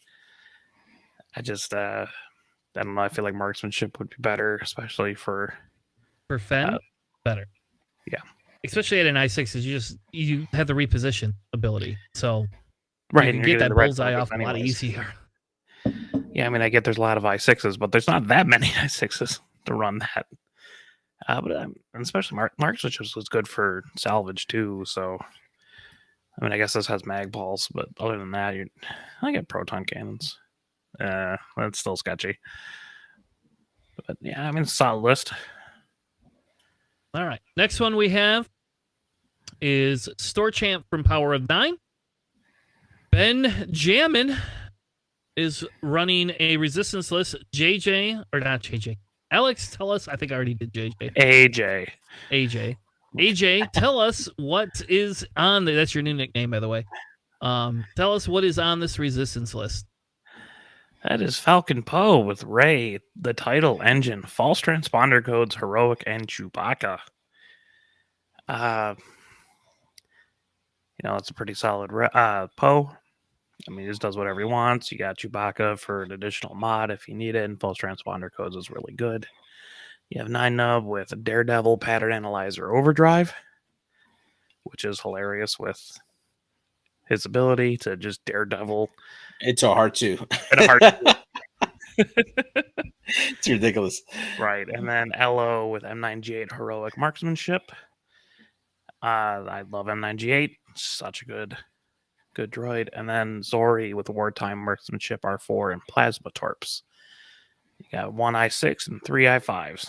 I just, I don't know. I feel like marksmanship would be better, especially for Fen, better. Yeah. Especially at an I6, you have the reposition ability. So right, you can get that bullseye off a lot easier. Yeah, I mean, I get there's a lot of I6s, but there's not that many I6s to run that. But especially marksmanship was good for salvage too, so I mean, I guess this has mag balls, but other than that, I get proton cannons. That's still sketchy. But yeah, I mean, it's a solid list. All right. Next one we have is Store Champ from Power of 9. Benjamin is running a resistance list. Alex, tell us. I think I already did JJ. AJ, tell us what is on that's your new nickname, by the way. Tell us what is on this resistance list. That is Falcon Poe with Ray, the title engine, false transponder codes, heroic, and Chewbacca. It's a pretty solid Poe. I mean, he just does whatever he wants. You got Chewbacca for an additional mod if you need it, and false transponder codes is really good. You have 9-nub with Daredevil, Pattern Analyzer, Overdrive, which is hilarious with his ability to just Daredevil. It's a hard to. It's ridiculous. Right. And then Elo with M9G8 Heroic Marksmanship. I love M9G8. Such a good droid. And then Zori with Wartime Marksmanship R4 and Plasma Torps. You got 1 I6 and 3 I5s.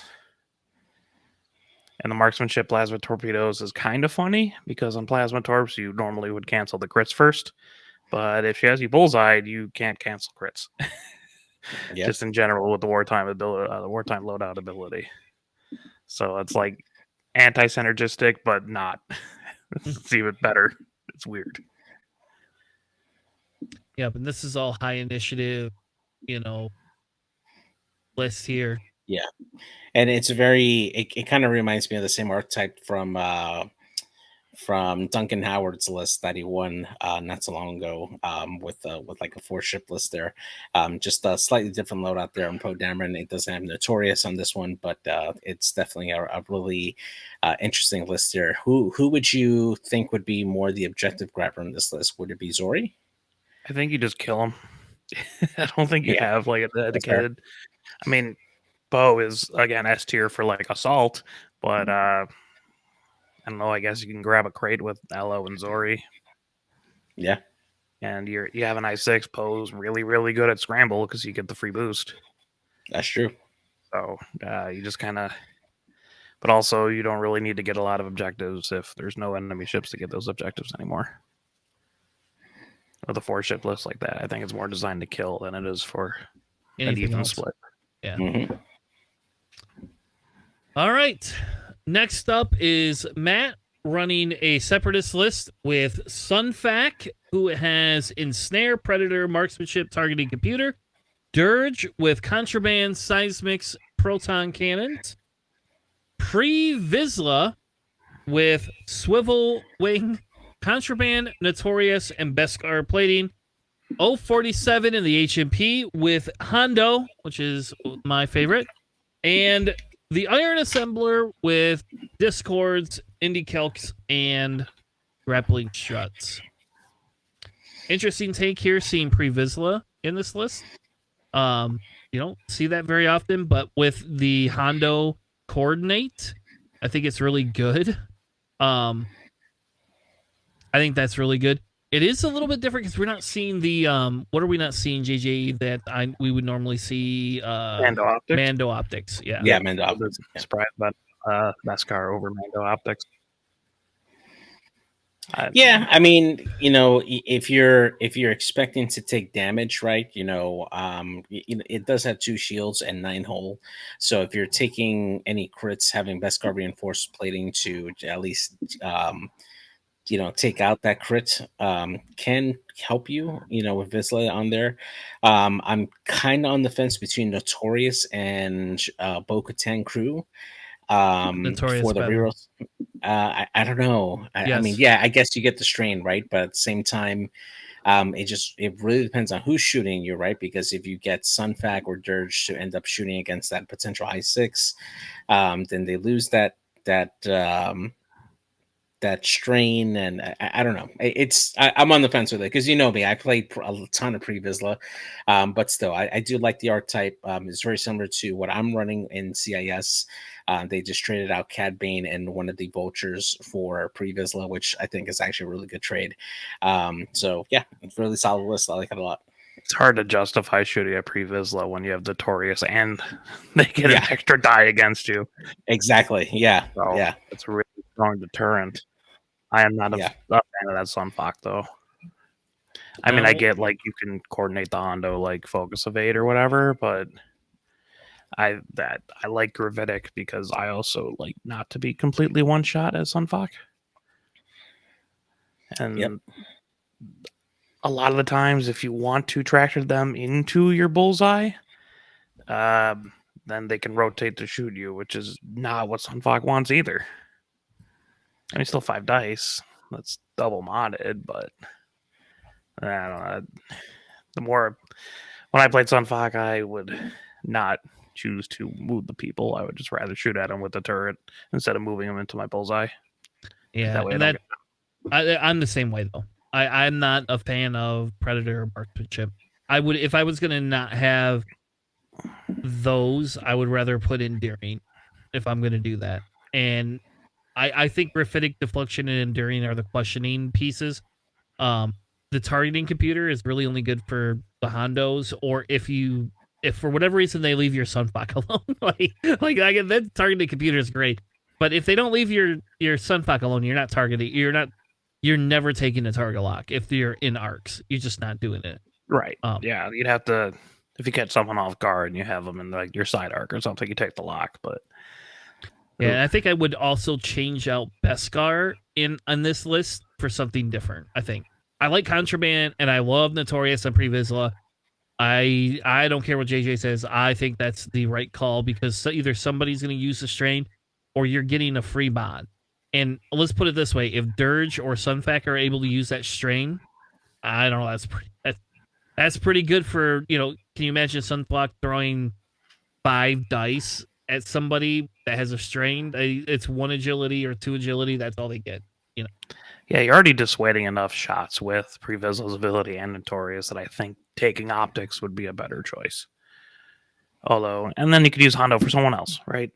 And the marksmanship plasma torpedoes is kind of funny because on plasma torps you normally would cancel the crits first, but if she has you bullseyed, you can't cancel crits. Yep. Just in general with the wartime ability, the wartime loadout ability. So it's like anti-synergistic, but not. It's even better. It's weird. Yeah, but this is all high initiative, list here. Yeah. And it's it kind of reminds me of the same archetype from Duncan Howard's list that he won not so long ago with like a 4-ship list there. Just a slightly different loadout there on Poe Dameron. It doesn't have Notorious on this one, but it's definitely a really interesting list here. Who would you think would be more the objective grabber on this list? Would it be Zori? I think you just kill him. I don't think you have like a dedicated. I mean, Poe is again S tier for like assault, but I don't know. I guess you can grab a crate with Elo and Zori. Yeah, and you have an I6. Poe's really, really good at scramble because you get the free boost. That's true. So you just kind of, but also you don't really need to get a lot of objectives if there's no enemy ships to get those objectives anymore. with a 4-ship list like that. I think it's more designed to kill than it is for an Anything even else? split. Yeah. Mhm. All right. Next up is Matt running a separatist list with Sunfac, who has Ensnare, Predator, Marksmanship, Targeting Computer, Dirge with Contraband, Seismics, Proton Cannons, Pre-Vizsla with Swivel Wing, Contraband, Notorious, and Beskar Plating, 047 in the HMP with Hondo, which is my favorite, and the Iron Assembler with Discords, Indie Calcs, and Grappling Struts. Interesting take here, seeing Pre-Vizsla in this list. You don't see that very often, but with the Hondo coordinate, I think it's really good. I think that's really good. It is a little bit different because we're not seeing the what are we not seeing, JJ, that we would normally see Mando Optics. Mando Optics, yeah. Yeah, Mando I Optics. was surprised about Beskar over Mando Optics. Yeah, I mean, if you're expecting to take damage, right? It does have 2 shields and 9 hull. So if you're taking any crits, having Beskar reinforced plating to at least take out that crit can help you, with Vizsla on there. I'm kind of on the fence between Notorious and Bo-Katan Crew. Notorious For the better. rerolls. I don't know. I mean, Yes. yeah, I guess you get the strain, right? But at the same time, it really depends on who's shooting you, right? Because if you get Sunfac or Dirge to end up shooting against that potential I6, then they lose that strain, and I don't know. I'm on the fence with it because me, I played a ton of Pre-Vizsla, but still, I do like the archetype. It's very similar to what I'm running in CIS. They just traded out Cad Bane and one of the Vultures for Pre-Vizsla, which I think is actually a really good trade. So yeah, it's a really solid list. I like it a lot. It's hard to justify shooting at Pre-Vizsla when you have Notorious and they get an extra die against you. Exactly. Yeah. So yeah. it's a really strong deterrent. I am not a fan of that Sunfox, though. I mean, I get you can coordinate the Hondo Focus Evade or whatever, but I like Gravitic because I also like not to be completely one shot as Sunfox. And a lot of the times, if you want to tractor them into your bullseye, then they can rotate to shoot you, which is not what Sunfox wants either. I mean, still 5 dice. That's double modded, but I don't know. When I played Sunfox, I would not choose to move the people. I would just rather shoot at them with the turret instead of moving them into my bullseye. Yeah, and I'm the same way though. I'm not a fan of Predator or Marksmanship. I would, if I was gonna not have those, I would rather put in Enduring if I'm gonna do that. And I think Graphitic, Deflection, and Enduring are the questioning pieces. The targeting computer is really only good for the Hondos, or if for whatever reason they leave your Sunfox alone. That targeting computer is great. But if they don't leave your Sunfox alone, you're not targeting. You're never taking a target lock if you're in arcs. You're just not doing it. Right. Yeah, you'd have to, if you catch someone off guard and you have them in your side arc or something, you take the lock. But yeah, and I think I would also change out Beskar on this list for something different. I think I like Contraband and I love Notorious and Pre-Vizsla. I don't care what JJ says. I think that's the right call because either somebody's going to use the strain or you're getting a free mod. And let's put it this way: if Dirge or Sunfac are able to use that strain, I don't know. That's pretty good for, can you imagine Sunflock throwing 5 dice at somebody that has a strain? It's 1 agility or 2 agility. That's all they get. Yeah, you're already dissuading enough shots with Pre-Vizsla's ability and Notorious that I think taking Optics would be a better choice. Although, and then you could use Hondo for someone else, right?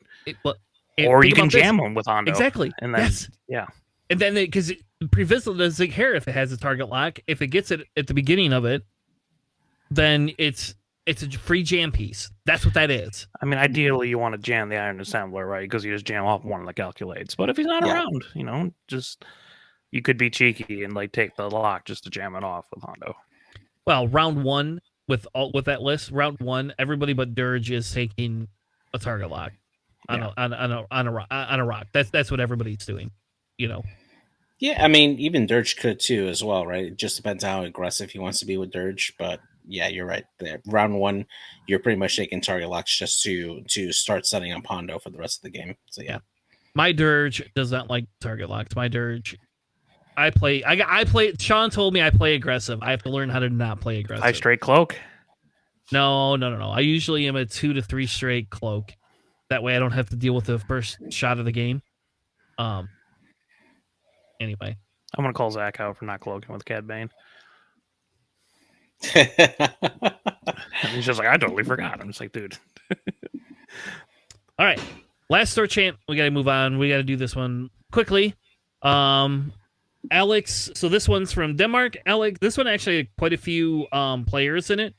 Or you can jam them with Hondo. Exactly. And then, And then, because Pre-Vizsla doesn't care if it has a target lock. If it gets it at the beginning of it, then it's a free jam piece. That's what that is. I mean, ideally, you want to jam the Iron Assembler, right? Because you just jam off one of the calculates. But if he's not around, just you could be cheeky and like take the lock just to jam it off with Hondo. Well, round one with that list, round one, everybody but Dirge is taking a target lock on a rock. That's what everybody's doing, you know. Yeah, I mean, even Dirge could too as well, right? It just depends how aggressive he wants to be with Dirge. But yeah, you're right. There, round one, you're pretty much taking target locks just to start setting up Hondo for the rest of the game. So yeah. My Dirge does not like target locks. My Dirge, I play. Sean told me I play aggressive. I have to learn how to not play aggressive. 5 straight cloak. No. I usually am a 2 to 3 straight cloak. That way, I don't have to deal with the first shot of the game. Anyway, I'm gonna call Zach out for not cloaking with Cad Bane. He's just like, I totally forgot. I'm just like, dude. All right, last store champ. We got to move on. We got to do this one quickly. Alex. So this one's from Denmark. Alex. This one actually had quite a few players in it.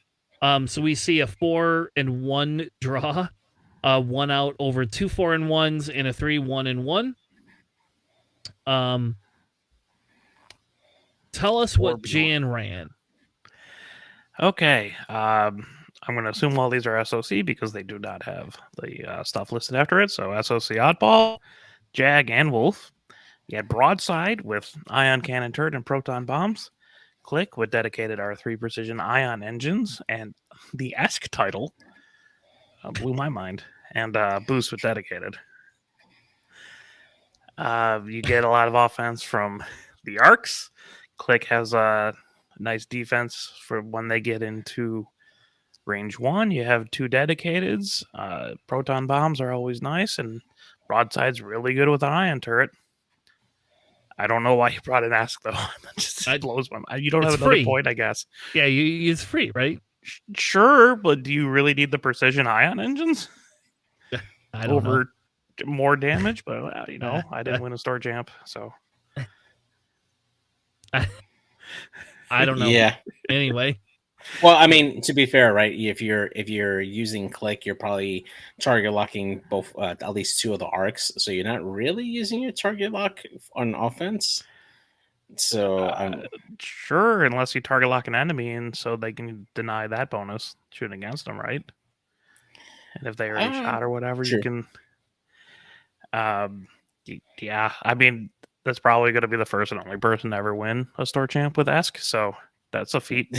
So we see a 4-1 draw. 1 out over 2 4-1s and a 3 1-1. Tell us what Jan ran. Okay. I'm going to assume all these are SOC because they do not have the stuff listed after it. So SOC Oddball, Jag, and Wolf. You had Broadside with Ion Cannon Turret and Proton Bombs. Click with dedicated R3 Precision Ion Engines. And the ESC title blew my mind. And Boost with dedicated. You get a lot of offense from the Arcs. Click has a nice defense for when they get into range 1. You have 2 dedicateds. Proton bombs are always nice, and Broadside's really good with an ion turret. I don't know why you brought an ask though. That just blows my mind. You don't have another point, I guess. Yeah, it's free, right? Sure, but do you really need the precision ion engines? I don't know. More damage, but I didn't win a store champ, so I don't know. Yeah. Anyway. Well, I mean, to be fair, right? If you're using Click, you're probably target locking both at least 2 of the arcs, so you're not really using your target lock on offense. So sure, unless you target lock an enemy, and so they can deny that bonus shooting against them, right? And if they already shot or whatever, true. you can. Yeah, I mean, that's probably going to be the first and only person to ever win a store champ with ESC, so that's a feat.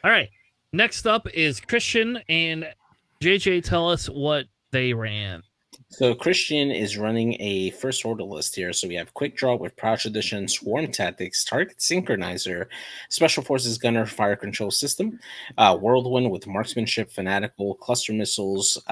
All right. Next up is Christian and JJ. Tell us what they ran. So Christian is running a first order list here. So we have Quick Draw with Proud Tradition, Swarm Tactics, Target Synchronizer, Special Forces Gunner Fire Control System, Whirlwind with Marksmanship, Fanatical, Cluster Missiles,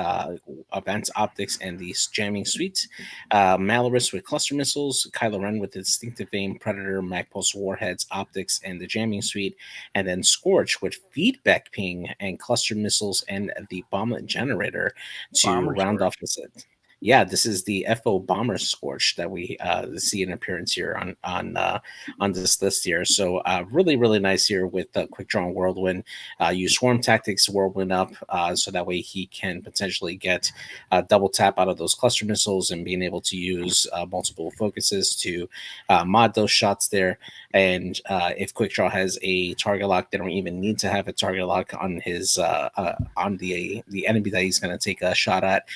Advanced Optics, and the Jamming Suite, Malorus with Cluster Missiles, Kylo Ren with Instinctive Aim, Predator, Magpulse Warheads, Optics, and the Jamming Suite, and then Scorch with Feedback Ping and Cluster Missiles and the Bomb Generator to round off the set. Yeah, this is the FO Bomber Scorch that we see an appearance here on this list here. So really, really nice here with Quick Draw and Whirlwind. Use Swarm Tactics, Whirlwind up, so that way he can potentially get double tap out of those cluster missiles and being able to use multiple focuses to mod those shots there. And if Quick Draw has a target lock, they don't even need to have a target lock on his on the enemy that he's going to take a shot at.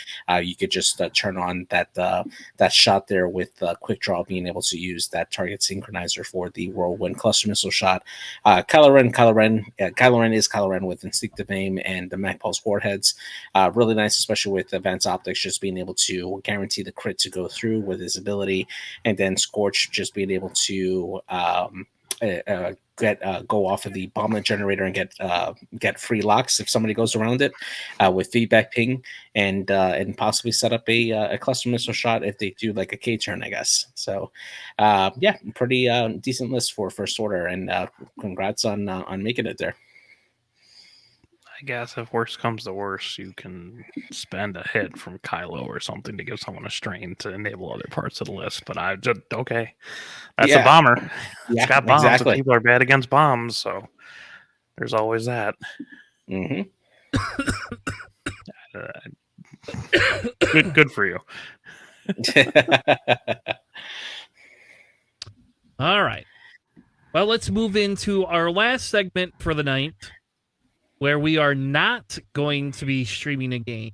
You could just turn on that shot there with Quick Draw being able to use that target synchronizer for the Whirlwind cluster missile shot. Kylo Ren is Kylo Ren with Instinctive Aim and the Magpulse Warheads. Really nice, especially with Advanced Optics, just being able to guarantee the crit to go through with his ability, and then Scorch just being able to go off of the bomb generator and get free locks if somebody goes around it with feedback ping, and possibly set up a cluster missile shot if they do like a K turn, I guess. So yeah, pretty decent list for first order, and congrats on making it there. I guess if worse comes to worse, you can spend a hit from Kylo or something to give someone a strain to enable other parts of the list. But I just okay, that's a bomber. Yeah, it's got bombs. Exactly. And people are bad against bombs, so there's always that. Mm-hmm. Good for you. All right. Well, let's move into our last segment for the night, where we are not going to be streaming a game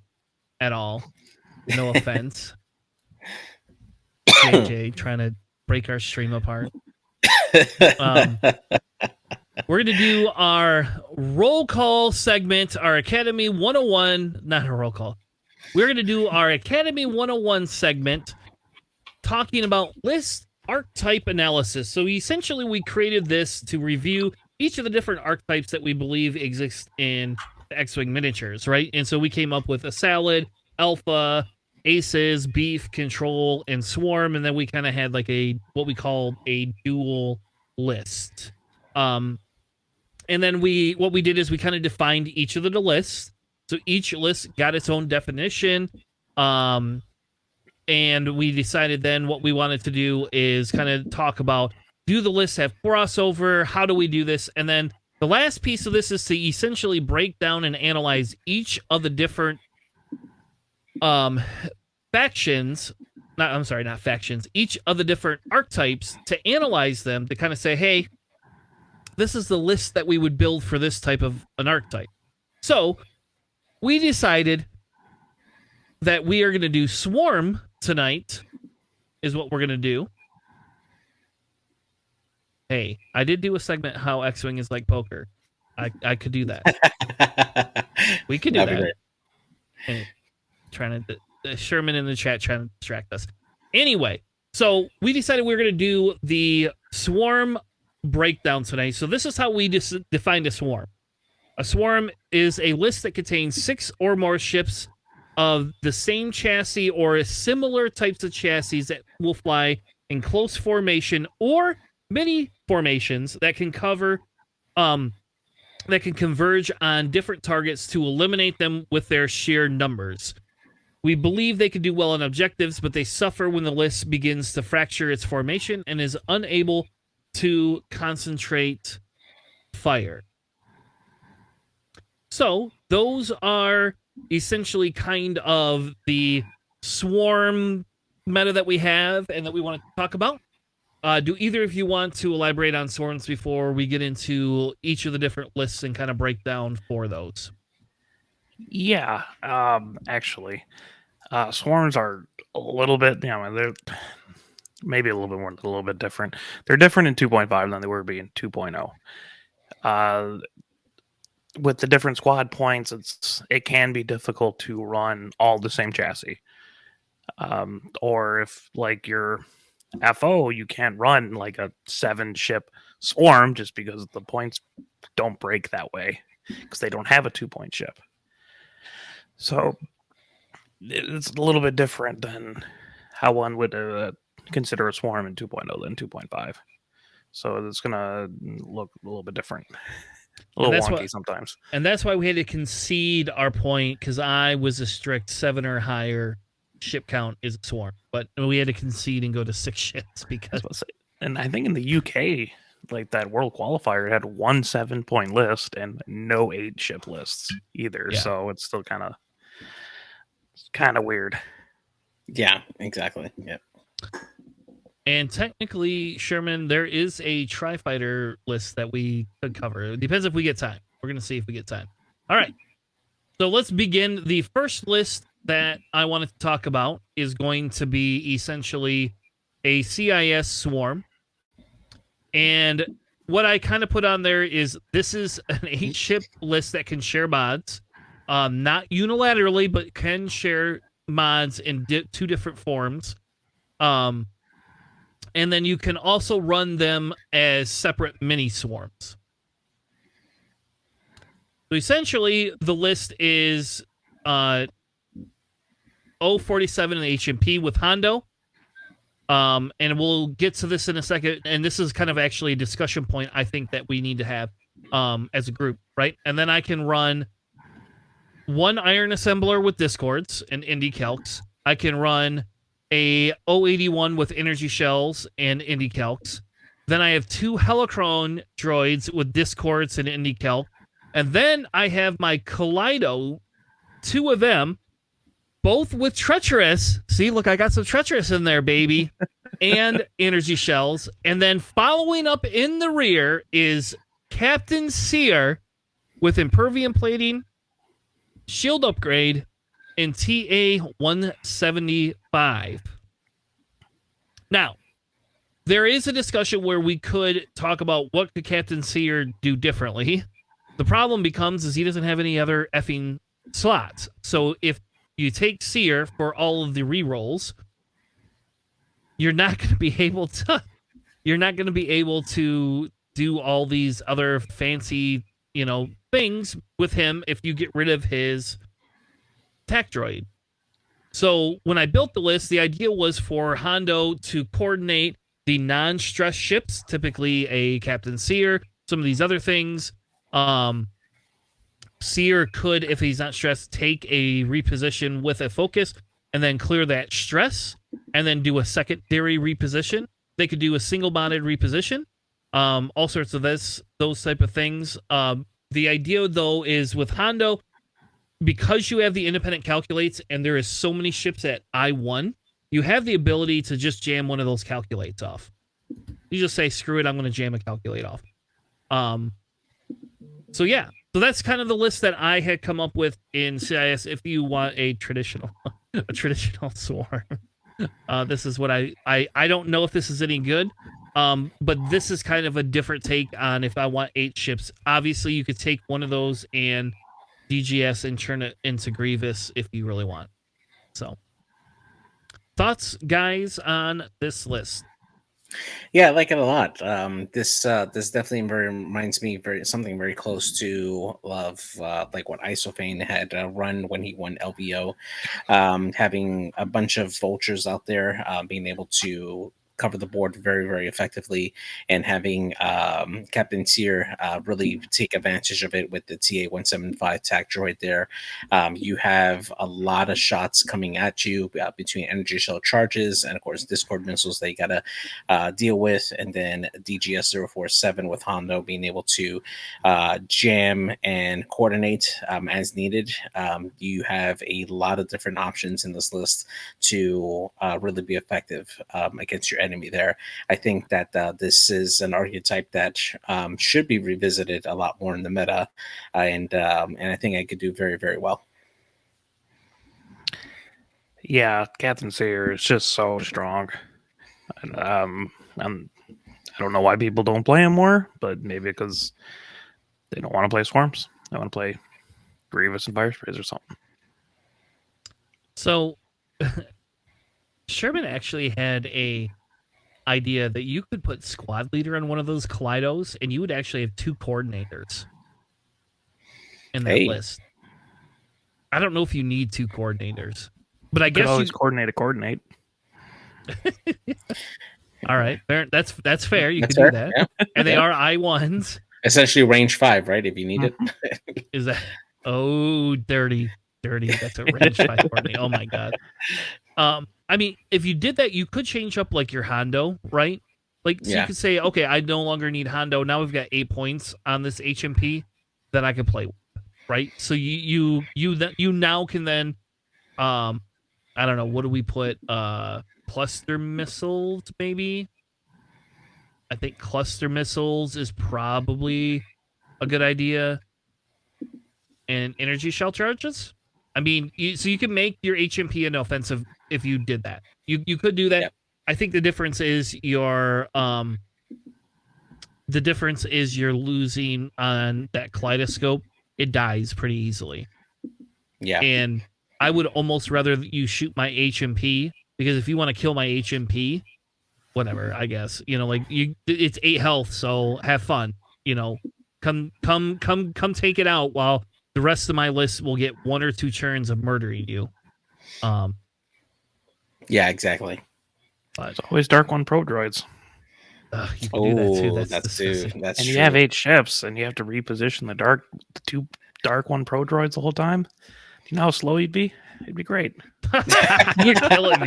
at all. No offense. JJ trying to break our stream apart. We're going to do our roll call segment, our Academy 101, not a roll call. We're going to do our Academy 101 segment talking about List Archetype Analysis. So essentially we created this to review each of the different archetypes that we believe exist in the X-Wing miniatures, right? And so we came up with a Salad, Alpha, Aces, Beef, Control, and Swarm, and then we kind of had like what we called a dual list. And then what we did is we kind of defined each of the lists. So each list got its own definition. And we decided then what we wanted to do is kind of talk about, do the lists have crossover? How do we do this? And then the last piece of this is to essentially break down and analyze each of the different factions. Not factions. Each of the different archetypes, to analyze them, to kind of say, hey, this is the list that we would build for this type of an archetype. So we decided that we are going to do Swarm tonight, is what we're going to do. Hey, I did do a segment how X-Wing is like poker. I could do that. We could do that. And trying to Sherman in the chat trying to distract us. Anyway, so we decided we were going to do the Swarm breakdown tonight. So this is how we defined a Swarm. A Swarm is a list that contains 6 or more ships of the same chassis or similar types of chassis that will fly in close formation or mini formations that can cover that can converge on different targets to eliminate them with their sheer numbers. We believe they can do well on objectives, but they suffer when the list begins to fracture its formation and is unable to concentrate fire. So those are essentially kind of the Swarm meta that we have and that we want to talk about. Do either of you want to elaborate on Swarms before we get into each of the different lists and kind of break down for those? Yeah, actually, Swarms are a little bit, they're maybe a little bit different. They're different in 2.5 than they were in 2.0. With the different squad points, it can be difficult to run all the same chassis. Or if like your FO, you can't run like a 7-ship Swarm just because the points don't break that way because they don't have a 2-point ship. So it's a little bit different than how one would consider a Swarm in 2.0 than 2.5. So it's going to look a little bit different. A little wonky sometimes. And that's why we had to concede our point, because I was a strict 7 or higher ship count is a Swarm. But we had to concede and go to 6 ships because... And I think in the UK, like that World Qualifier, it had 1 7-point list and no 8-ship lists either. Yeah. So it's still kind of weird. Yeah, exactly. Yeah. And technically, Sherman, there is a Tri-Fighter list that we could cover. It depends if we get time. We're going to see if we get time. All right. So let's begin. The first list that I wanted to talk about is going to be essentially a CIS Swarm. And what I kind of put on there is this is an 8-ship list that can share mods. Not unilaterally, but can share mods in 2 different forms. And then you can also run them as separate mini Swarms. So essentially, the list is 047 and HMP with Hondo. And we'll get to this in a second. And this is kind of actually a discussion point I think that we need to have as a group, right? And then I can run 1 Iron Assembler with Discords and Indie Calcs. I can run a 081 with Energy Shells and Indie Calcs. Then I have 2 Helicron droids with Discords and Indie Calc. And then I have my Kaleido, 2 of them, both with treacherous. See, look, I got some treacherous in there, baby. And energy shells. And then following up in the rear is Captain Seer with impervium plating, shield upgrade, and TA 175. Now, there is a discussion where we could talk about what could Captain Seer do differently. The problem becomes is he doesn't have any other effing slots. So if you take Seer for all of the rerolls, you're not going to be able to. You're not going to be able to do all these other fancy, things with him if you get rid of his attack droid. So when I built the list, the idea was for Hondo to coordinate the non-stress ships, typically a Captain Seer, some of these other things. Seer could, if he's not stressed, take a reposition with a focus and then clear that stress and then do a secondary reposition. They could do a single bonded reposition, all sorts of those type of things. The idea, though, is with Hondo, because you have the independent calculates and there is so many ships at I1, you have the ability to just jam one of those calculates off. You just say, screw it, I'm going to jam a calculate off. So that's kind of the list that I had come up with in CIS. If you want a traditional swarm, this is what I don't know if this is any good. But this is kind of a different take on if I want 8 ships. Obviously, you could take one of those and DGS and turn it into Grievous if you really want. So, thoughts, guys, on this list? Yeah, I like it a lot. This definitely reminds me something very close to like what Isofane had run when he won LVO, having a bunch of vultures out there, being able to cover the board very, very effectively, and having Captain Seer really take advantage of it with the TA-175 TAC droid there. You have a lot of shots coming at you between energy shell charges and, of course, Discord missiles that you got to deal with, and then DGS-047 with Hondo being able to jam and coordinate as needed. You have a lot of different options in this list to really be effective against your enemy there. I think that this is an archetype that should be revisited a lot more in the meta, and I think I could do very, very well. Yeah, Captain Seer is just so strong. I don't know why people don't play him more, but maybe because they don't want to play Swarms. They want to play Grievous and Fire Sprays or something. So Sherman actually had a idea that you could put squad leader on one of those Kaleidos and you would actually have 2 coordinators in that list. I don't know if you need 2 coordinators, but I guess always coordinate. All right, fair. That's fair. You can do that, yeah. And they are I1s. Essentially, range 5, right? If you need it. Is that? Oh, dirty. That's a range 5 coordinate. Oh my god. I mean, if you did that, you could change up like your Hondo, right? Like, so you could say, okay, I no longer need Hondo. Now we've got 8 points on this HMP that I can play with, right? So you now can then, I don't know, what do we put? Cluster missiles, maybe. I think cluster missiles is probably a good idea, and energy shell charges. I mean, so you can make your HMP an offensive if you did that. You could do that. Yeah. I think the difference is you're losing on that kaleidoscope. It dies pretty easily. Yeah. And I would almost rather you shoot my HMP, because if you want to kill my HMP, whatever, I guess, it's 8 health, so have fun. Come take it out while the rest of my list will get 1 or 2 turns of murdering you. Yeah, exactly. But it's always Dark One Pro droids. You can do that too. That's and true. You have 8 ships, and you have to reposition the 2 Dark One Pro droids the whole time. Do you know how slow you'd be? It'd be great. You're killing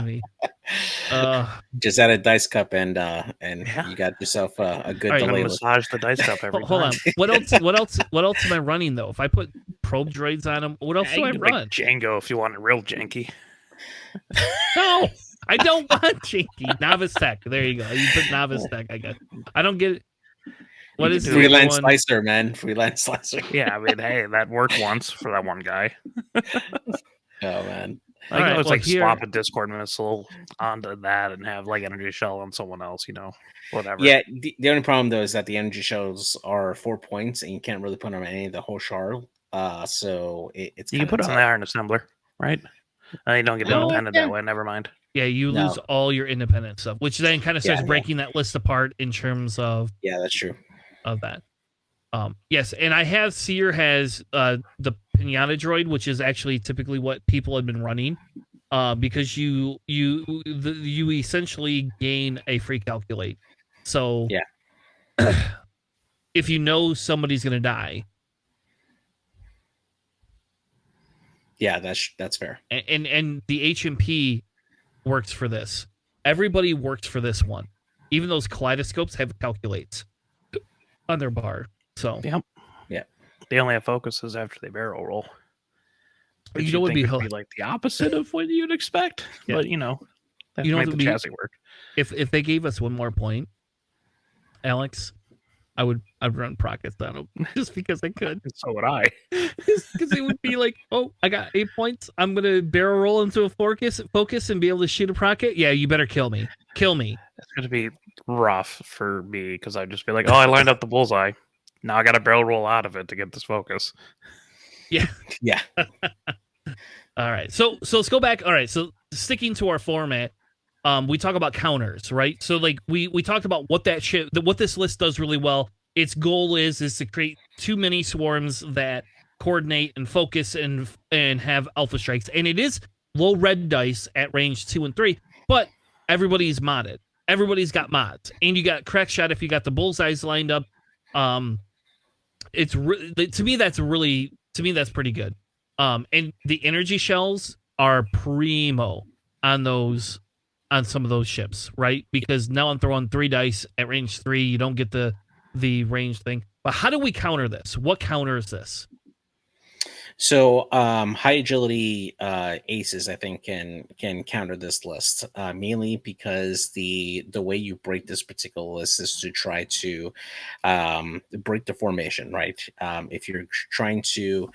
me. Just add a dice cup and you got yourself a good delay. Massage the dice cup every time. Hold on. What else am I running though? If I put probe droids on them. What else Yeah, do you I could make run? Django if you want it real janky. No, I don't want janky. Novice tech. There you go. You put novice tech, I guess. I don't get it. What is the other freelance one? slicer, man? Freelance slicer. Yeah, I mean, hey, that worked once for that one guy. Oh man. I All can right, always well, like here- swap a Discord missile onto that and have like energy shell on someone else, whatever. Yeah, the only problem though is that the energy shells are 4 points, and you can't really put them on any of the whole shard. So it's You can kind put of it on the iron assembler, right? You don't get No, independent yeah. that way. Never mind. Yeah, you No. lose all your independent stuff, which then kind of starts Yeah. breaking that list apart in terms of Yeah, that's true. that. Yes, and I have Seer has the Pinata droid, which is actually typically what people have been running, because you essentially gain a free calculate. So Yeah. if you know somebody's gonna die, Yeah, that's fair. and the HMP works for this. Everybody works for this one. Even those kaleidoscopes have calculates on their bar. So Yep. Yeah. They only have focuses after they barrel roll. Which you know what would be would be like the opposite of what you'd expect. Yeah. But they have You to know make what the would be- chassis work. if they gave us one more point, Alex, I'd run Prockets on them just because I could. So would I. Because it would be like, oh, I got 8 points. I'm gonna barrel roll into a focus and be able to shoot a Procket. Yeah, you better kill me. Kill me. It's going to be rough for me because I'd just be like, oh, I lined up the bullseye. Now I got to barrel roll out of it to get this focus. Yeah. Yeah. All right. So let's go back. All right. So sticking to our format, we talk about counters, right? So like we talked about what what this list does really well. Its goal is to create too many swarms that coordinate and focus and have alpha strikes. And it is low red dice at range 2 and 3, but everybody's modded. Everybody's got mods, and you got crack shot if you got the bullseyes lined up. It's to me that's pretty good. And the energy shells are primo on some of those ships, right? Because now I'm throwing 3 dice at range 3. You don't get the range thing. But how do we counter this? What counters this? So high agility aces, I think, can counter this list, mainly because the way you break this particular list is to try to break the formation, right? If you're trying to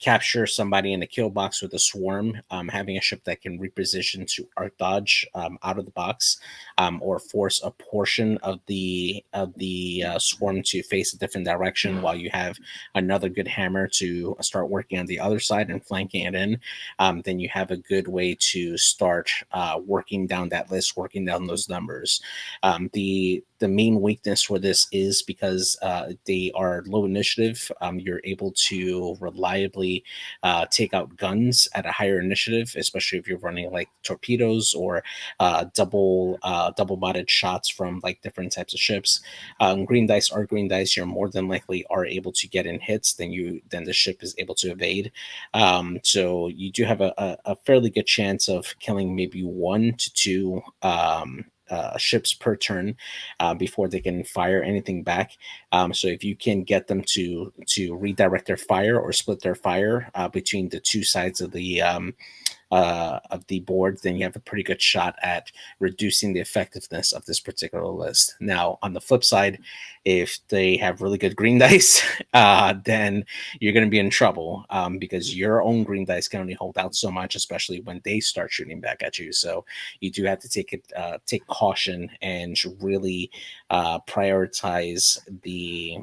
capture somebody in a kill box with a swarm, having a ship that can reposition to arc dodge out of the box, or force a portion of the swarm to face a different direction while you have another good hammer to start working on the other side and flanking it in, then you have a good way to start working down that list, working down those numbers. The main weakness for this is because they are low initiative. You're able to reliably take out guns at a higher initiative, especially if you're running like torpedoes or double botted shots from like different types of ships. Green dice, you're more than likely are able to get in hits than the ship is able to evade. So you do have a fairly good chance of killing maybe 1 to 2 ships per turn before they can fire anything back. So if you can get them to redirect their fire or split their fire between the 2 sides of the board, then you have a pretty good shot at reducing the effectiveness of this particular list. Now, on the flip side, if they have really good green dice, then you're going to be in trouble because your own green dice can only hold out so much, especially when they start shooting back at you. So you do have to take caution and really prioritize the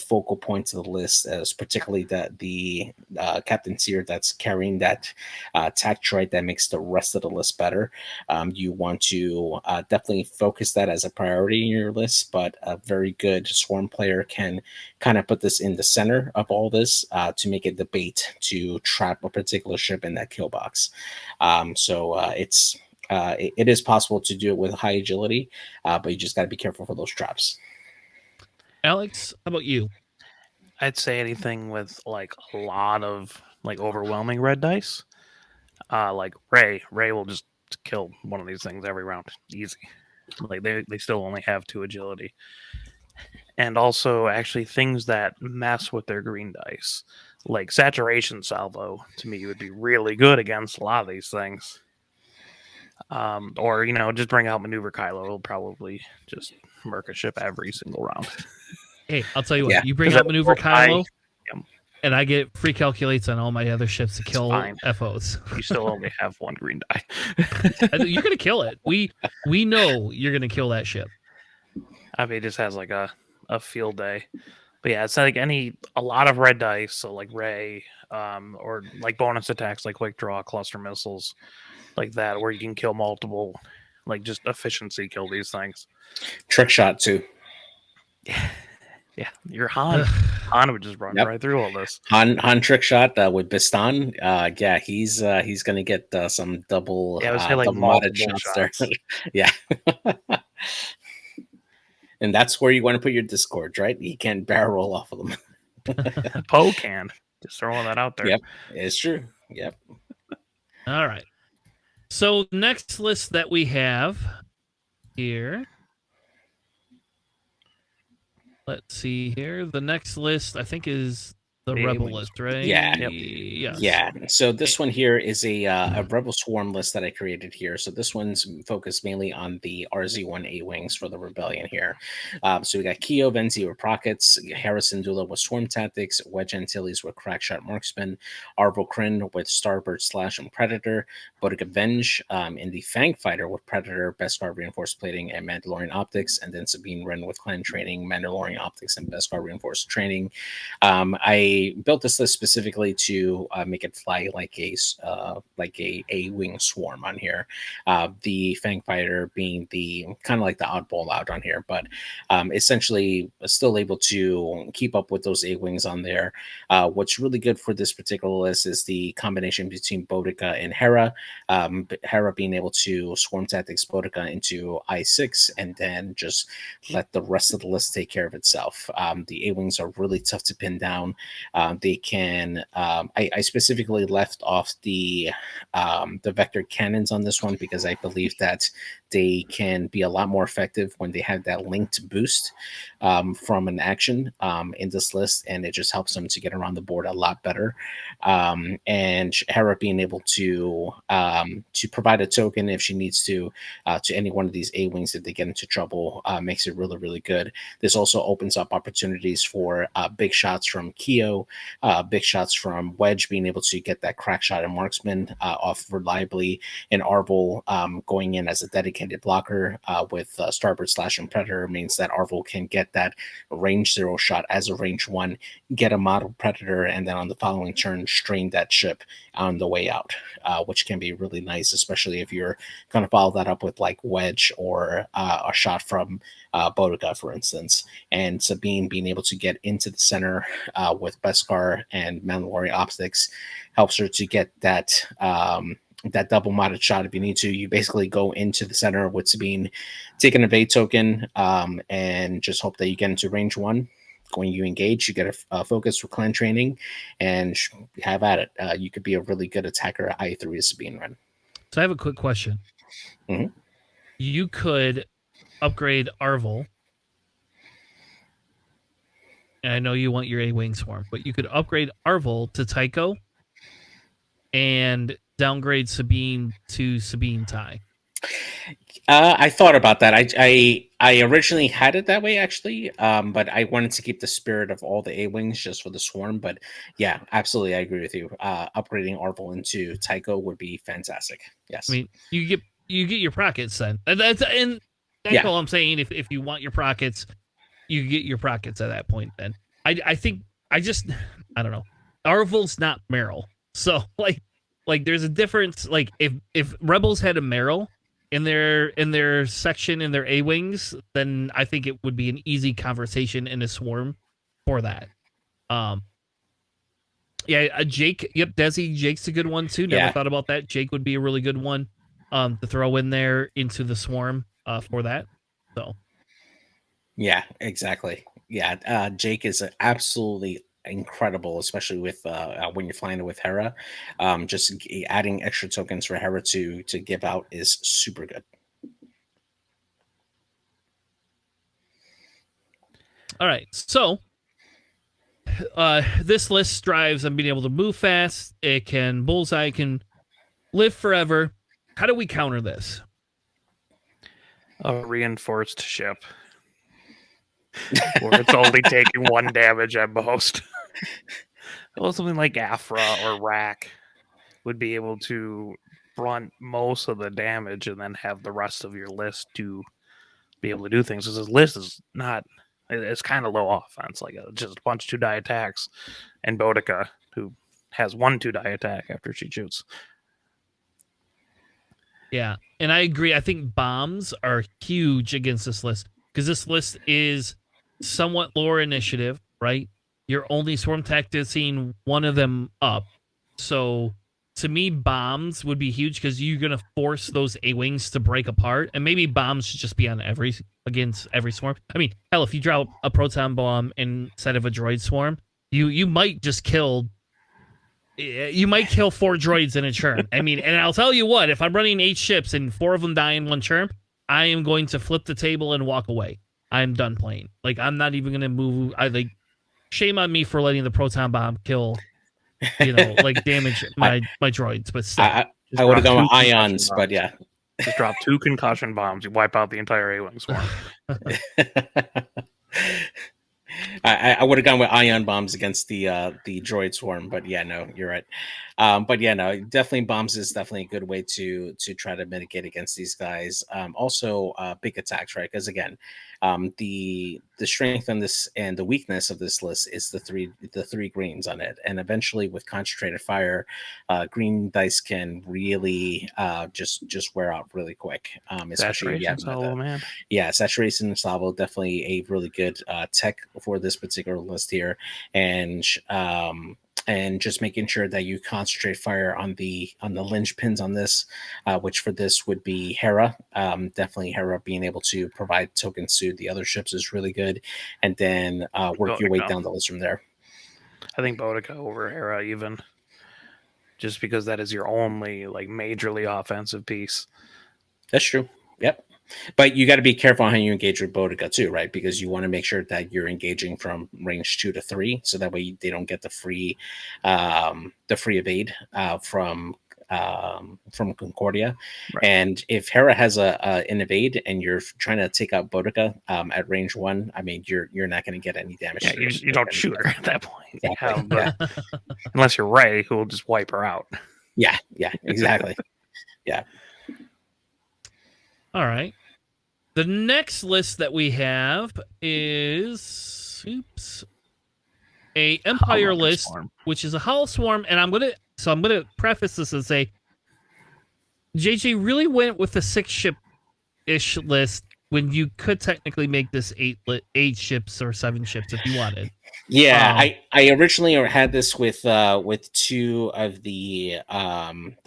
focal points of the list, as particularly the Captain Seer that's carrying that tac droid that makes the rest of the list better. You want to definitely focus that as a priority in your list, but a very good swarm player can kind of put this in the center of all this to make it the bait to trap a particular ship in that kill box. It is possible to do it with high agility, but you just got to be careful for those traps. Alex, how about you? I'd say anything with like a lot of like overwhelming red dice. Like Ray will just kill one of these things every round, easy. Like they still only have 2 agility, and also actually things that mess with their green dice, like saturation salvo to me would be really good against a lot of these things. Or just bring out Maneuver Kylo. It'll probably just murk a ship every single round. Hey, I'll tell you what. Yeah. You bring 'Cause out Maneuver Kylo, Yep. and I get free calculates on all my other ships to kill fine. FOs. You still only have one green die. You're gonna kill it. We know you're gonna kill that ship. I mean, it just has like a field day. But yeah, it's like a lot of red dice, so like Ray, or like bonus attacks like Quick Draw, Cluster Missiles, like that, where you can kill multiple, like just efficiency kill these things. Trick shot too. Yeah, your Han. Han would just run right through all this. Han trick shot with Bistan. Yeah, he's gonna get some double. Yeah, I would say like double modded multiple shots there. shots. Yeah. And that's where you want to put your discords, right? You can't barrel roll off of them. Poe can. Just throwing that out there. Yep, it's true. Yep. All right. So next list that we have here. Let's see here. The next list I think is the Rebel list, right? Yeah. Yep. Yes. Yeah. So this one here is a Rebel Swarm list that I created here. So this one's focused mainly on the RZ-1 A-Wings for the Rebellion here. So we got Keo Venzi with Rockets, Harrison Dula with Swarm Tactics, Wedge Antilles with Crackshot Marksman, Arvo Kryn with Starbird Slash and Predator, Bodica Venge in the Fang Fighter with Predator, Beskar Reinforced Plating, and Mandalorian Optics, and then Sabine Wren with Clan Training, Mandalorian Optics, and Beskar Reinforced Training. I built this list specifically to make it fly like a wing swarm on here. The Fang Fighter being the kind of like the oddball out on here, but essentially still able to keep up with those A-Wings on there. What's really good for this particular list is the combination between Bodica and Hera. Hera being able to Swarm Tactics Bodica into I6 and then just let the rest of the list take care of itself. The A-Wings are really tough to pin down. They can. I specifically left off the vector cannons on this one because I believe that they can be a lot more effective when they have that linked boost from an action in this list, and it just helps them to get around the board a lot better. And Hera being able to provide a token if she needs to any one of these A-Wings if they get into trouble makes it really, really good. This also opens up opportunities for big shots from Keo, big shots from Wedge being able to get that crack shot and marksman off reliably, and Arvel going in as a dedicated blocker with Starbird Slash and Predator means that Arvel can get that range 0 shot as a range 1, get a model Predator, and then on the following turn strain that ship on the way out, which can be really nice, especially if you're going to follow that up with like Wedge or a shot from Bodica, for instance. And Sabine being able to get into the center with Beskar and Mandalorian Optics helps her to get that that double modded shot if you need to. You basically go into the center with Sabine, take an evade token, and just hope that you get into range 1. When you engage, you get a focus for clan training and have at it. You could be a really good attacker at I3 as Sabine run. So I have a quick question. Mm-hmm. You could upgrade Arvel. And I know you want your A-Wing Swarm, but you could upgrade Arvel to Tycho and downgrade Sabine to Sabine Tai. I thought about that. I originally had it that way, actually, but I wanted to keep the spirit of all the A-Wings just for the Swarm. But yeah, absolutely, I agree with you. Upgrading Arvel into Tycho would be fantastic. Yes. I mean, you get your Prockets then. That's all I'm saying. If you want your Prockets, you get your Prockets at that point then. I think I don't know. Arvel's not Merrill. So like there's a difference. Like if Rebels had a Merrill in their section in their A-Wings, then I think it would be an easy conversation in a Swarm for that. Jake, yep, Desi, Jake's a good one too. Never thought about that. Jake would be a really good one to throw in there into the Swarm for that. So yeah, exactly. Yeah, Jake is absolutely incredible, especially with when you're flying with Hera. Just adding extra tokens for Hera to give out is super good. All right, so this list strives on being able to move fast. It can bullseye, it can live forever. How do we counter this? A reinforced ship. Where it's only taking 1 damage at most. Well, something like Afra or Rack would be able to brunt most of the damage and then have the rest of your list to be able to do things. Because this list is not, it's kind of low offense, like just a bunch of 2-die attacks, and Boudica, who has 1 2-die attack after she shoots. Yeah, and I agree. I think bombs are huge against this list because this list is somewhat lower initiative, right? You're only swarm tacticing one of them up. So to me, bombs would be huge because you're going to force those A-Wings to break apart. And maybe bombs should just be on against every swarm. I mean, hell, if you drop a proton bomb instead of a droid swarm, you might just kill... You might kill 4 droids in a churn. I mean, and I'll tell you what, if I'm running 8 ships and 4 of them die in 1 churn, I am going to flip the table and walk away. I'm done playing. Like, I'm not even going to move. Shame on me for letting the proton bomb kill, damage my droids. But still. I would have gone with ions, but yeah. Just drop 2 concussion bombs. You wipe out the entire A-Wing swarm. I would have gone with ion bombs against the droid swarm, but yeah, no, you're right. But yeah, no, definitely bombs is definitely a good way to try to mitigate against these guys. Also, big attacks, right? Because again, the strength on this and the weakness of this list is the three greens on it, and eventually with concentrated fire, green dice can really just wear out really quick. Especially saturation and salvo, definitely a really good tech for this particular list here, and just making sure that you concentrate fire on the linchpins on this, which for this would be Hera. Definitely Hera being able to provide tokens to the other ships is really good, and then work your way down the list from there. I think Boudica over Hera even, just because that is your only majorly offensive piece. That's true. Yep. But you got to be careful how you engage with Boudica too, right? Because you want to make sure that you're engaging from range 2 to 3, so that way they don't get the free evade from Concordia. Right. And if Hera has an evade and you're trying to take out Boudica at range 1, I mean you're not going to get any damage. Yeah, you don't shoot her at that point. Exactly. Unless you're Rey, who will just wipe her out. Yeah, exactly. Yeah. All right. The next list that we have is a Empire list, which is a Hollow Swarm, and I'm gonna preface this and say JJ really went with a 6-ship-ish list when you could technically make this 8 ships or 7 ships if you wanted. Yeah, I originally had this with 2 of the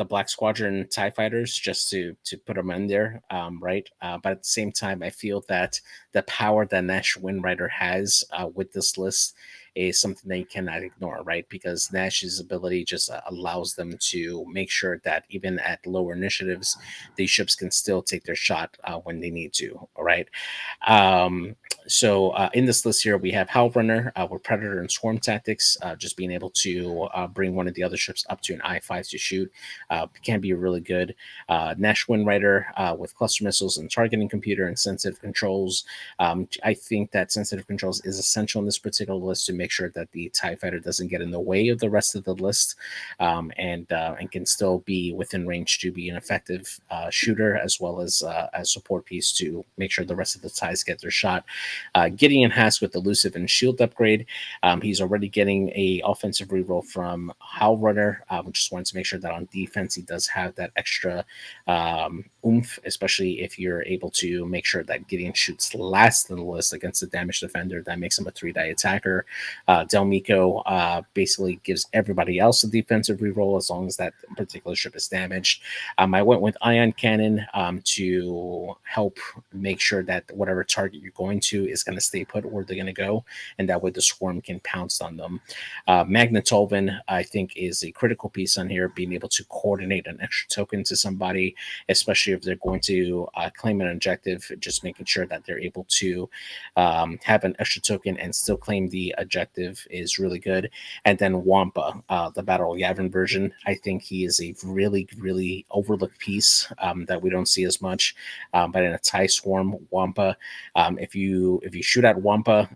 Black Squadron TIE fighters just to put them in there, right? But at the same time, I feel that the power that Nash Windrider has with this list is something that you cannot ignore, right? Because Nash's ability just allows them to make sure that even at lower initiatives, these ships can still take their shot when they need to, all right? So in this list here, we have Howlrunner with Predator and Swarm Tactics, just being able to bring one of the other ships up to an I-5 to shoot can be really good. Nash Windrider with Cluster Missiles and Targeting Computer and Sensitive Controls. I think that Sensitive Controls is essential in this particular list to make sure that the TIE Fighter doesn't get in the way of the rest of the list, and can still be within range to be an effective shooter, as well as a support piece to make sure the rest of the TIEs get their shot. Gideon Haas with Elusive and Shield upgrade. He's already getting a offensive reroll from Howlrunner. Just wanted to make sure that on defense he does have that extra oomph, especially if you're able to make sure that Gideon shoots last in the list against the damage defender. That makes him a 3-die attacker. Del Mico basically gives everybody else a defensive reroll as long as that particular ship is damaged. I went with Ion Cannon to help make sure that whatever target you're going to is going to stay put where they're going to go, and that way the swarm can pounce on them. Magnetolvin, I think, is a critical piece on here, being able to coordinate an extra token to somebody, especially if they're going to claim an objective, just making sure that they're able to have an extra token and still claim the objective objective is really good. And then Wampa, the Battle Yavin version, I think he is a really, really overlooked piece that we don't see as much. But in a TIE Swarm, Wampa, if you shoot at Wampa,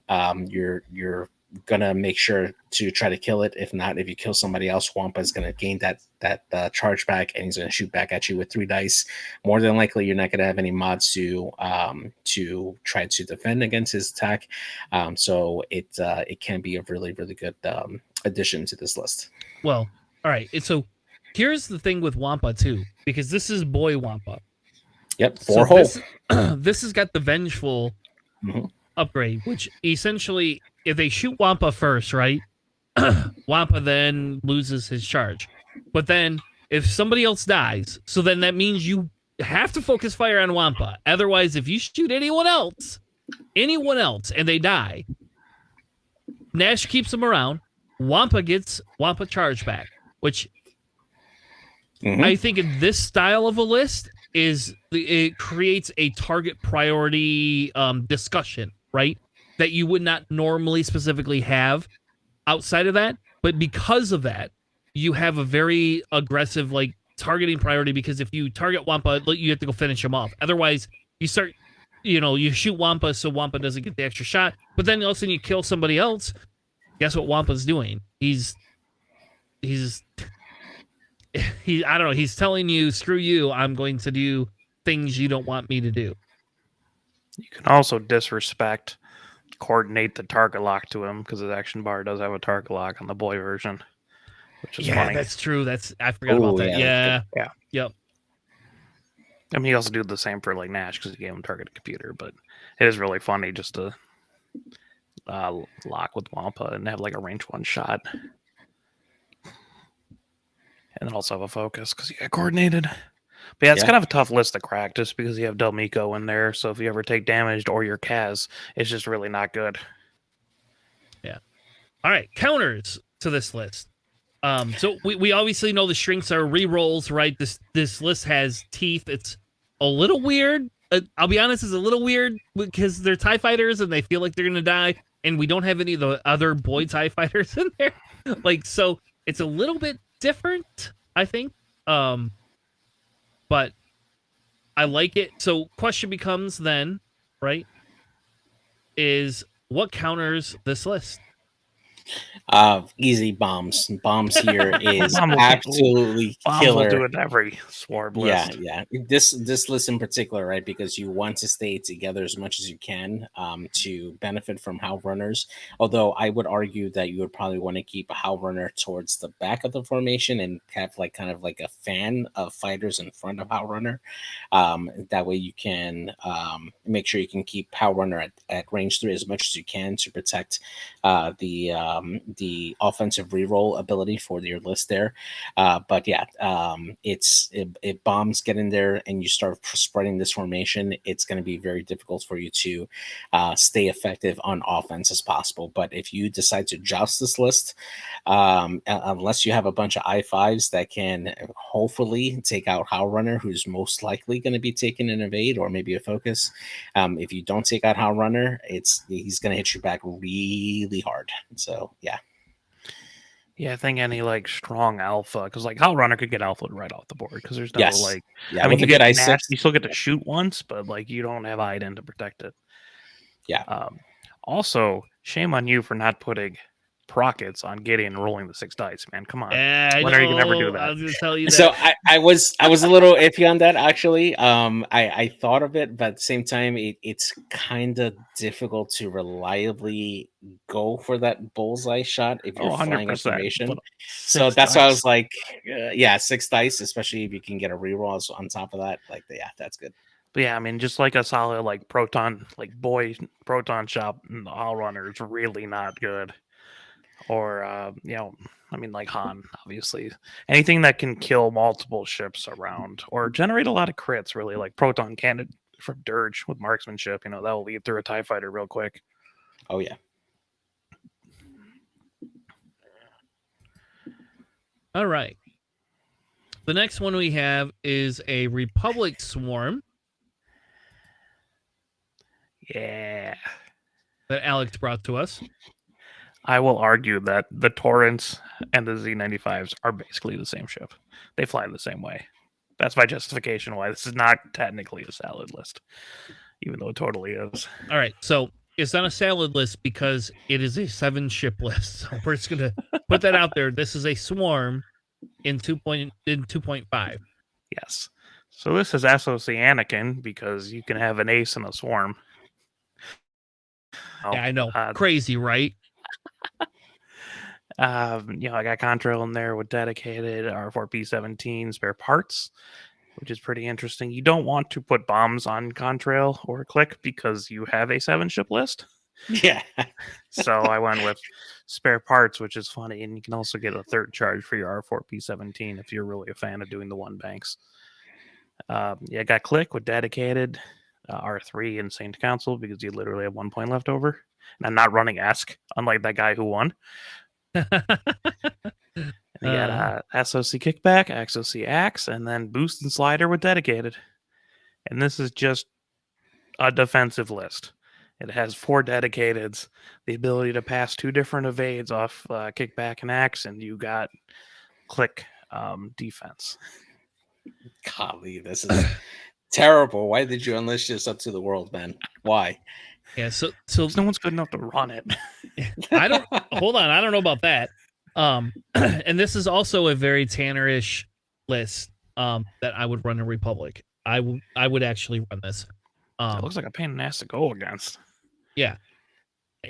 you're gonna make sure to try to kill it. If not, if you kill somebody else, Wampa is gonna gain that charge back, and he's gonna shoot back at you with 3 dice. More than likely, you're not gonna have any mods to try to defend against his attack. So it can be a really, really good addition to this list. Well, all right. So here's the thing with Wampa too, because this is boy Wampa. Yep, 4 hole. This has got the vengeful upgrade, which essentially, if they shoot Wampa first, right? Wampa then loses his charge. But then if somebody else dies, so then that means you have to focus fire on Wampa. Otherwise, if you shoot anyone else, and they die, Nash keeps them around. Wampa gets Wampa charge back, which I think in this style of a list it creates a target priority discussion, right? That you would not normally specifically have outside of that. But because of that, you have a very aggressive like targeting priority, because if you target Wampa, you have to go finish him off. Otherwise, you start, you shoot Wampa so Wampa doesn't get the extra shot, but then all of a sudden you kill somebody else. Guess what Wampa's doing? He's I don't know, he's telling you, screw you, I'm going to do things you don't want me to do. You can also coordinate the target lock to him, because his action bar does have a target lock on the boy version, which is funny. That's true. I forgot about that. Yeah. Yep. I mean, he also do the same for like Nash, because he gave him targeted computer, but it is really funny just to lock with Wampa and have like a range 1 shot. And then also have a focus because you got coordinated. But yeah, it's kind of a tough list to crack just because you have Del Miko in there. So if you ever take damaged or you're Kaz, it's just really not good. Yeah. All right. Counters to this list. So we obviously know the shrinks are re-rolls, right? This list has teeth. It's a little weird. I'll be honest, it's a little weird because they're TIE fighters and they feel like they're going to die. And we don't have any of the other boy TIE fighters in there. So it's a little bit different, I think. But I like it. So question becomes then, right, is what counters this list? Easy bombs. Bombs here is absolutely killer. Will do it every Swarm list. Yeah. This list in particular, right? Because you want to stay together as much as you can to benefit from Howl Runners. Although I would argue that you would probably want to keep a Howl Runner towards the back of the formation and have kind of like a fan of fighters in front of Howl Runner. That way you can make sure you can keep Howl Runner at range 3 as much as you can to protect the offensive reroll ability for your list there. But yeah, if bombs get in there and you start spreading this formation, it's going to be very difficult for you to stay effective on offense as possible. But if you decide to joust this list, unless you have a bunch of I5s that can hopefully take out Howl Runner, who's most likely going to be taking an evade or maybe a focus. If you don't take out Howl Runner, he's going to hit you back really hard. So yeah. Yeah, I think any like strong alpha, because like Howl Runner could get alpha right off the board because there's no I mean, you get Nash, you still get to shoot once, but like you don't have Iden to protect it. Yeah. Also, shame on you for not putting prockets on Gideon and rolling the 6 dice, man. Come on. When are you gonna ever do that? I was gonna tell you that. So I was a little iffy on that actually. I thought of it, but at the same time, it's kind of difficult to reliably go for that bullseye shot if you're flying information. So that's why I was like, 6 dice, especially if you can get a reroll on top of that. Like, yeah, that's good. But yeah, I mean, just like a solid like proton, like boy proton shot in the Howl Runner is really not good. Or, I mean, like Han, obviously. Anything that can kill multiple ships around or generate a lot of crits, really, like Proton Cannon from Dirge with marksmanship, that'll lead through a TIE fighter real quick. Oh, yeah. All right. The next one we have is a Republic Swarm. Yeah. That Alex brought to us. I will argue that the Torrents and the Z95s are basically the same ship. They fly the same way. That's my justification why this is not technically a salad list, even though it totally is. All right, so it's not a salad list because it is a 7-ship list. So we're just gonna put that out there. This is a swarm in 2.5. Yes. So this is SOC Anakin because you can have an ace in a swarm. Yeah, I know. Crazy, right? I got Contrail in there with dedicated R4P17 spare parts, which is pretty interesting. You don't want to put bombs on Contrail or Click because you have a 7-ship list. Yeah. So I went with spare parts, which is funny, and you can also get a third charge for your R4P17 if you're really a fan of doing the 1 banks. I got Click with dedicated R3 and Saint Council because you literally have 1 point left over. And I'm not running Ask, unlike that guy who won. And you got SOC Kickback, XOC Axe, and then Boost and Slider with dedicated. And this is just a defensive list. It has 4 dedicateds, the ability to pass 2 different evades off Kickback and Axe, and you got Click defense. Golly, this is terrible. Why did you unleash this up to the world, man? Why? Yeah, so no one's good enough to run it. I don't hold on, I don't know about that. And this is also a very Tannerish list that I would run in Republic. I would actually run this. It looks like a pain in the ass to go against. Yeah.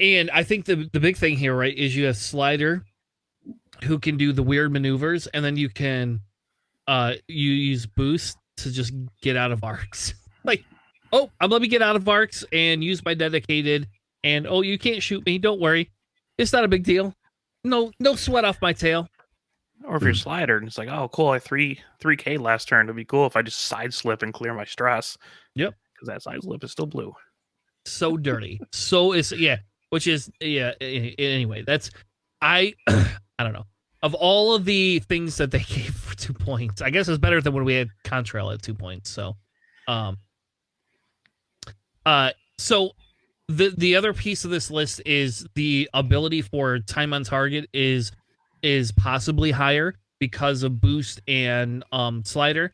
And I think the big thing here, right, is you have Slider who can do the weird maneuvers, and then you can you use Boost to just get out of arcs. Like, oh, let me get out of arcs and use my dedicated, and oh, you can't shoot me, don't worry. It's not a big deal. No sweat off my tail. Or if you're Slider and it's like, oh, cool, I 3K last turn. It'd be cool if I just side slip and clear my stress. Yep. Because that side slip is still blue. So dirty. So is anyway, that's I don't know. Of all of the things that they gave for 2 points, I guess it's better than when we had Contrail at 2 points. So so the other piece of this list is the ability for time on target is possibly higher because of Boost and Slider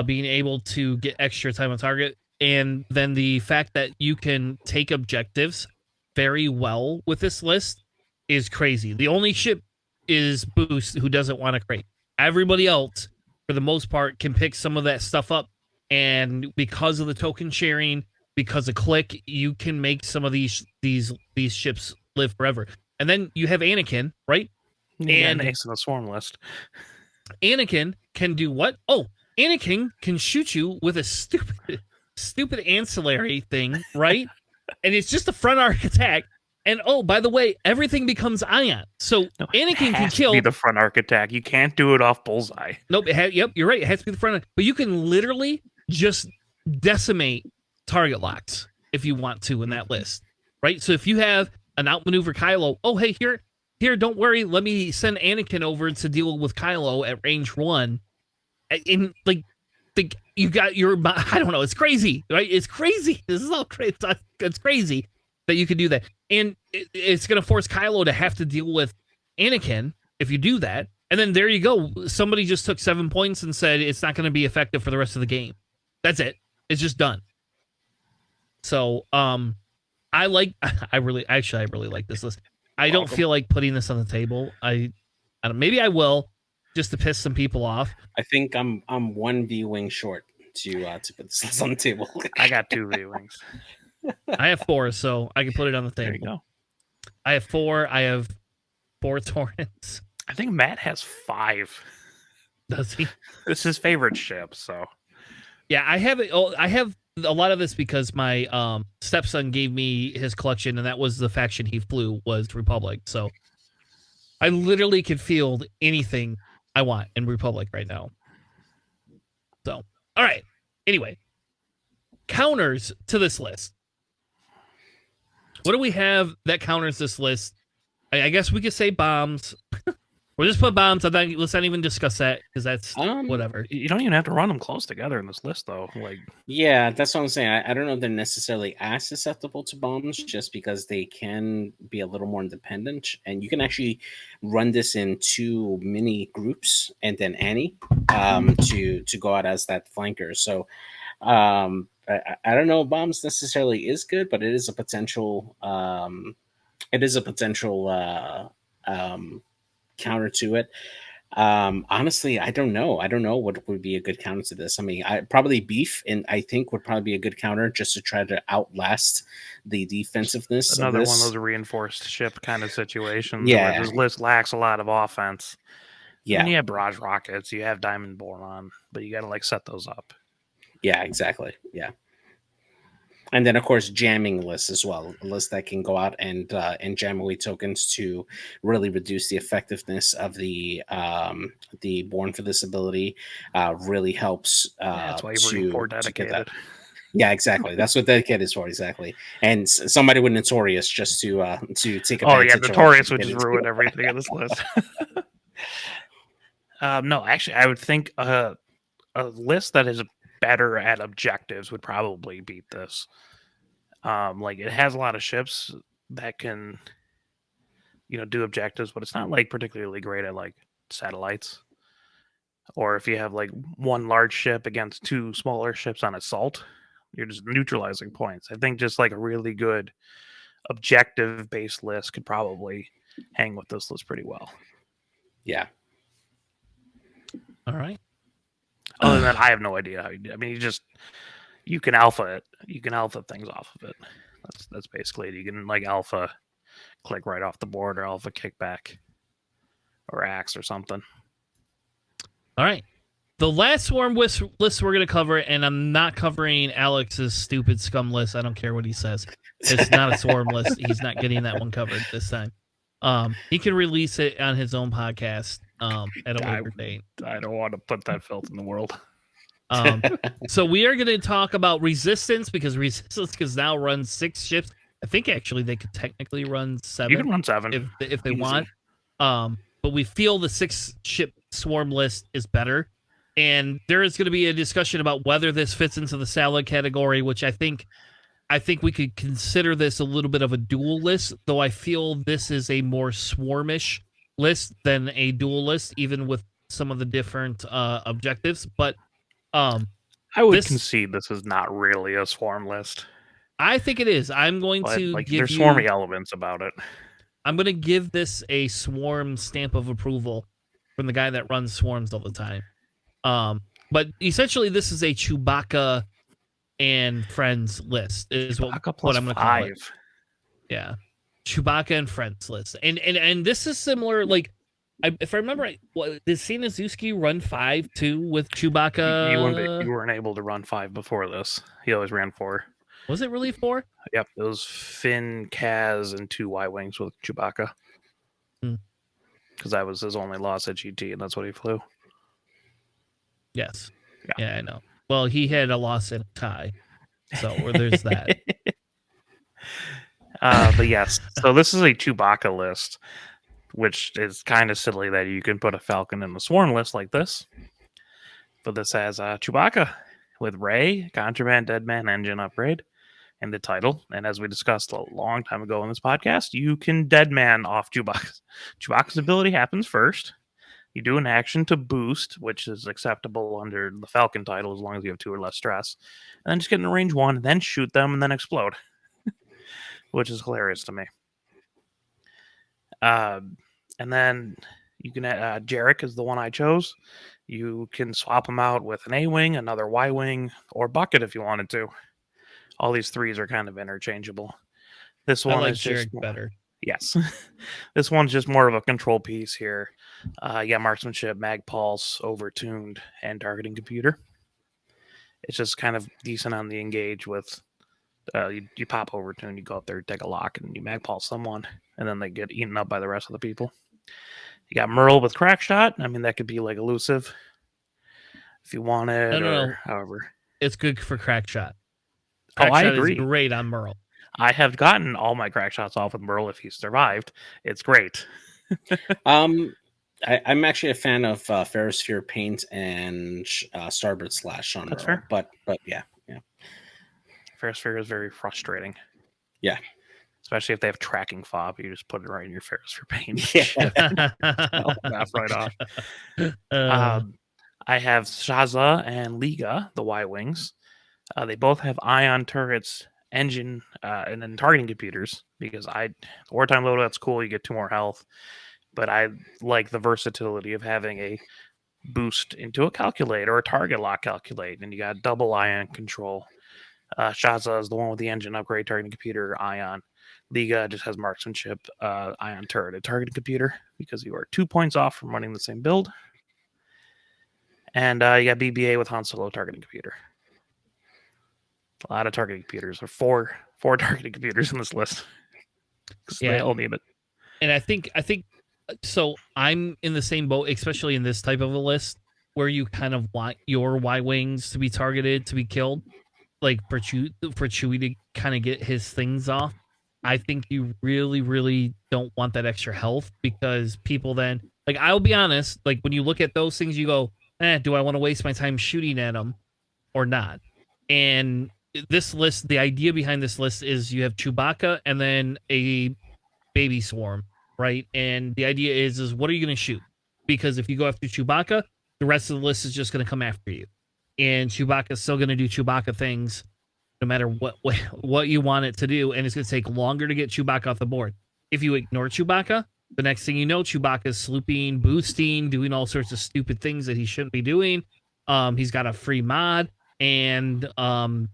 being able to get extra time on target. And then the fact that you can take objectives very well with this list is crazy. The only ship is Boost who doesn't want to crate. Everybody else, for the most part, can pick some of that stuff up. And because of the token sharing, because of Click, you can make some of these ships live forever. And then you have Anakin, right? And ace in the swarm list. Anakin can do what? Oh, Anakin can shoot you with a stupid ancillary thing, right? And it's just a front arc attack. And oh, by the way, everything becomes ion. So Anakin can kill. Be the front arc attack. You can't do it off bullseye. Nope. Yep, you're right. It has to be the front arc. But you can literally just decimate target locks if you want to in that list, right? So if you have an outmaneuver Kylo, oh hey, here, don't worry. Let me send Anakin over to deal with Kylo at range 1. And like you got your, I don't know. It's crazy, right? It's crazy. This is all crazy. It's crazy that you could do that. And it's going to force Kylo to have to deal with Anakin if you do that. And then there you go. Somebody just took 7 points and said it's not going to be effective for the rest of the game. That's it. It's just done. So, I really like this list. I don't feel like putting this on the table. I don't, maybe I will, just to piss some people off. I think I'm 1 V-wing short to put this on the table. I got 2 V-wings. I have 4, so I can put it on the table. There you go. I have 4. I have 4 Torrents. I think Matt has 5. Does he? It's his favorite ship, so. Yeah, I have it. I have a lot of this because my stepson gave me his collection, and that was the faction he flew was Republic. So I literally could field anything I want in Republic right now. So, all right. Anyway, counters to this list. What do we have that counters this list? I guess we could say bombs. We'll just put bombs. Let's not even discuss that because that's Um, whatever. You don't even have to run them close together in this list, though. Like, Yeah, that's what I'm saying. I don't know if they're necessarily as susceptible to bombs just because they can be a little more independent. And you can actually run this in 2 mini groups and then Annie to go out as that flanker. So I don't know if bombs necessarily is good, but it is a potential counter to it. Honestly, I don't know. I don't know what would be a good counter to this. I mean, probably beef, and I think would probably be a good counter just to try to outlast the defensiveness another of one of this. those reinforced ship kind of situations where Yeah, this list lacks a lot of offense. I mean, yeah, you have barrage rockets, you have diamond boron, but you got to like set those up. yeah, exactly. Yeah. And then, of course, jamming lists as well. A list that can go out and jam away tokens to really reduce the effectiveness of the born for this ability. Really helps That's why you're rooting for to get that. dedicated. Yeah, exactly. That's what dedicated is for, exactly. And somebody with Notorious just to take Oh yeah, advantage. Notorious would just Dedicated. ruin everything in this list. No, actually, I would think a list that is better at objectives would probably beat this. Like it has a lot of ships that can, do objectives, but it's not like particularly great at like satellites. Or if you have like one large ship against 2 smaller ships on assault, you're just neutralizing points. I think just like a really good objective based list could probably hang with this list pretty well. Yeah. All right. Other than that, I have no idea how you do. I mean, you can alpha it. You can alpha things off of it. That's basically it. You can like alpha click right off the board or alpha kickback or axe or something. All right. The last swarm list we're going to cover, and I'm not covering Alex's stupid scum list. I don't care what he says. It's not a swarm list. He's not getting that one covered this time. He can release it on his own podcast at a later date. I don't want to put that filth in the world. So we are going to talk about Resistance because Resistance can now run 6 ships. I think actually they could technically run 7. You can run 7 if they Easy. want. But we feel the 6-ship swarm list is better. And there is going to be a discussion about whether this fits into the salad category, which I think we could consider this a little bit of a dual list, though I feel this is a more swarmish list than a dual list, even with some of the different objectives. But I would concede this is not really a swarm list. I think it is. I'm going to give there's swarmy elements about it. I'm going to give this a swarm stamp of approval from the guy that runs swarms all the time. But essentially, this is a Chewbacca and friends list. Is what I'm going to call it. Yeah, Chewbacca and friends list, and this is similar. Like, if I remember right, did Sinazuki run 5 too with Chewbacca? You weren't able to run 5 before this. He always ran 4. Was it really 4? Yep, it was Finn, Kaz, and 2 Y-wings with Chewbacca. Because that was his only loss at GT, and that's what he flew. Yes. Yeah, I know. Well, he had a loss and a tie. So there's that. But yes, so this is a Chewbacca list, which is kind of silly that you can put a Falcon in the Swarm list like this. But this has Chewbacca with Rey, Contraband, Deadman, Engine Upgrade, and the title. And as we discussed a long time ago in this podcast, you can Deadman off Chewbacca. Chewbacca's ability happens first. You do an action to boost, which is acceptable under the Falcon title as long as you have 2 or less stress. And then just get in range 1, then shoot them, and then explode. Which is hilarious to me. And then you can Jarek is the one I chose. You can swap them out with an A-wing, another Y-wing, or Bucket if you wanted to. All these 3s are kind of interchangeable. This one I like is Jarek just better. Yes. This one's just more of a control piece here. Marksmanship, mag pulse, overtuned, and targeting computer. It's just kind of decent on the engage with you pop overtune, you go up there, take a lock, and you mag pulse someone, and then they get eaten up by the rest of the people. You got Merle with crack shot. I mean, that could be like elusive if you want it, or however. It's good for crack shot. I agree. Is great on Merle. I have gotten all my crack shots off with Merle if he survived. It's great. I'm actually a fan of Ferrosphere Paint and Starboard Slash on That's Merle, fair. but yeah. Ferrosphere is very frustrating. Yeah. Especially if they have tracking fob, you just put it right in your Ferrosphere paint. Yeah. Laugh right off. Uh, I have Shaza and Liga, the Y-Wings. They both have ion turrets, engine, and then targeting computers. Because the wartime loadout's cool, you get 2 more health. But I like the versatility of having a boost into a calculate or a target lock calculate, and you got double ion control. Shaza is the one with the engine upgrade, targeting computer, ion. Liga just has marksmanship, ion turret, and targeting computer because you are 2 points off from running the same build. And you got BBA with Han Solo targeting computer. A lot of targeting computers. Or four targeting computers in this list. Yeah. They all need it. And I think so. I'm in the same boat, especially in this type of a list where you kind of want your Y-Wings to be targeted, to be killed, like for Chewie to kind of get his things off. I think you really, really don't want that extra health, because people then, like, I'll be honest, like when you look at those things, you go, do I want to waste my time shooting at them or not? And this list, the idea behind this list is you have Chewbacca and then a baby swarm, right? And the idea is what are you going to shoot? Because if you go after Chewbacca, the rest of the list is just going to come after you, and Chewbacca's still going to do Chewbacca things no matter what you want it to do, and it's going to take longer to get Chewbacca off the board. If you ignore Chewbacca, the next thing you know, Chewbacca's slooping, boosting, doing all sorts of stupid things that he shouldn't be doing. He's got a free mod, and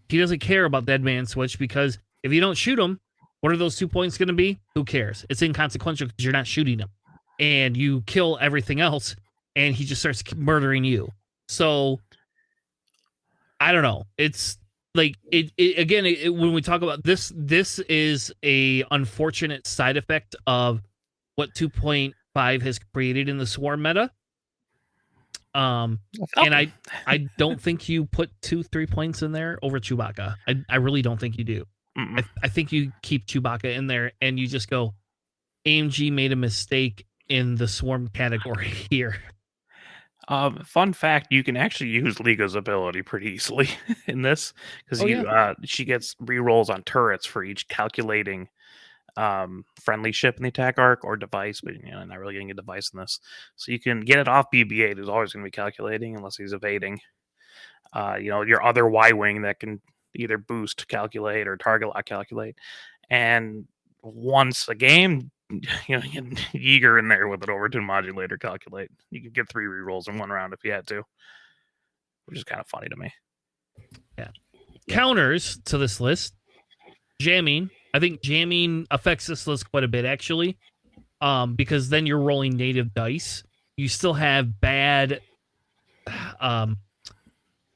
he doesn't care about Dead Man Switch, because if you don't shoot him, what are those 2 points going to be? Who cares? It's inconsequential because you're not shooting him, and you kill everything else, and he just starts murdering you. So I don't know. It's like when we talk about this is a unfortunate side effect of what 2.5 has created in the Swarm meta. And I don't think you put 2-3 points in there over Chewbacca. I really don't think you do. I think you keep Chewbacca in there, and you just go, AMG made a mistake in the Swarm category here. Fun fact: you can actually use Liga's ability pretty easily in this, because she gets rerolls on turrets for each calculating friendly ship in the attack arc or device, but not really getting a device in this. So you can get it off BB-8. Who's always going to be calculating unless he's evading. Your other Y-Wing that can either boost calculate or target lock calculate, and once a game, you get Yeager in there with an overtune modulator calculate. You could get 3 rerolls in 1 round if you had to, which is kind of funny to me. Yeah. Counters to this list: jamming. I think jamming affects this list quite a bit, actually, because then you're rolling native dice. You still have bad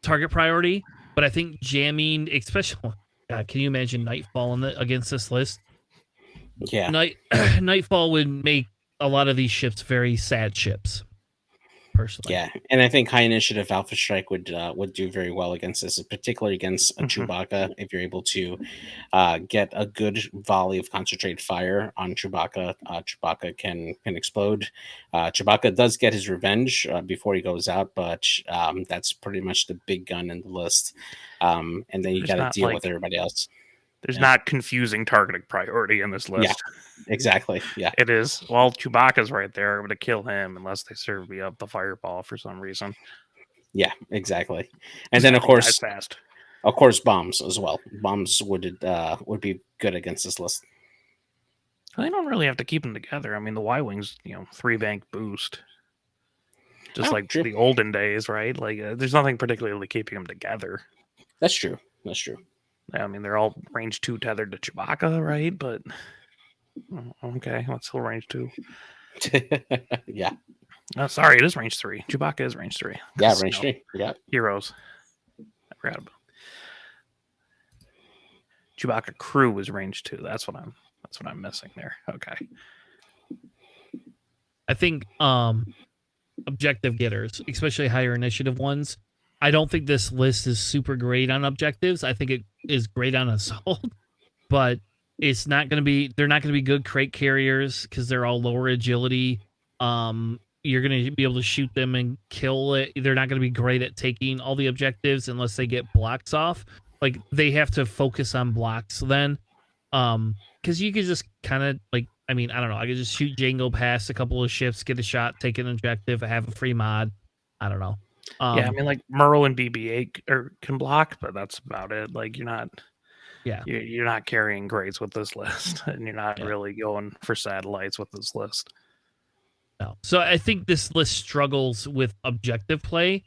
target priority, but I think jamming, especially, can you imagine Nightfall against this list? Yeah. Nightfall would make a lot of these ships very sad ships, personally. Yeah, and I think High Initiative Alpha Strike would do very well against this, particularly against a Chewbacca. If you're able to get a good volley of concentrated fire on Chewbacca, Chewbacca can explode. Chewbacca does get his revenge before he goes out, but that's pretty much the big gun in the list. And then you got to deal with everybody else. There's not confusing targeting priority in this list. Yeah, exactly. Yeah, it is. Well, Chewbacca's right there. I'm going to kill him unless they serve me up the fireball for some reason. Yeah, exactly. And then of course, bombs as well. Bombs would be good against this list. They don't really have to keep them together. I mean, the Y-Wings, 3-bank boost, just like the olden days, right? Like, there's nothing particularly keeping them together. That's true. I mean, they're all range 2 tethered to Chewbacca, right? But okay, what's still range 2? Yeah. Oh, sorry, it is range 3. Chewbacca is range 3. Yeah, range 3. Yeah. Heroes. I forgot about Chewbacca crew is range 2. That's what I'm missing there. Okay. I think objective getters, especially higher initiative ones, I don't think this list is super great on objectives. I think it is great on assault, but it's not going to be. They're not going to be good crate carriers because they're all lower agility. you're going to be able to shoot them and kill it. They're not going to be great at taking all the objectives unless they get blocks off. Like, they have to focus on blocks then. Because you could just kind of, like, I mean, I don't know. I could just shoot Django past a couple of ships, get a shot, take an objective, have a free mod. I don't know. Yeah, I mean, like Merle and BB-8 can block, but that's about it. Like, you're not carrying grades with this list, and you're not really going for satellites with this list. No. So I think this list struggles with objective play,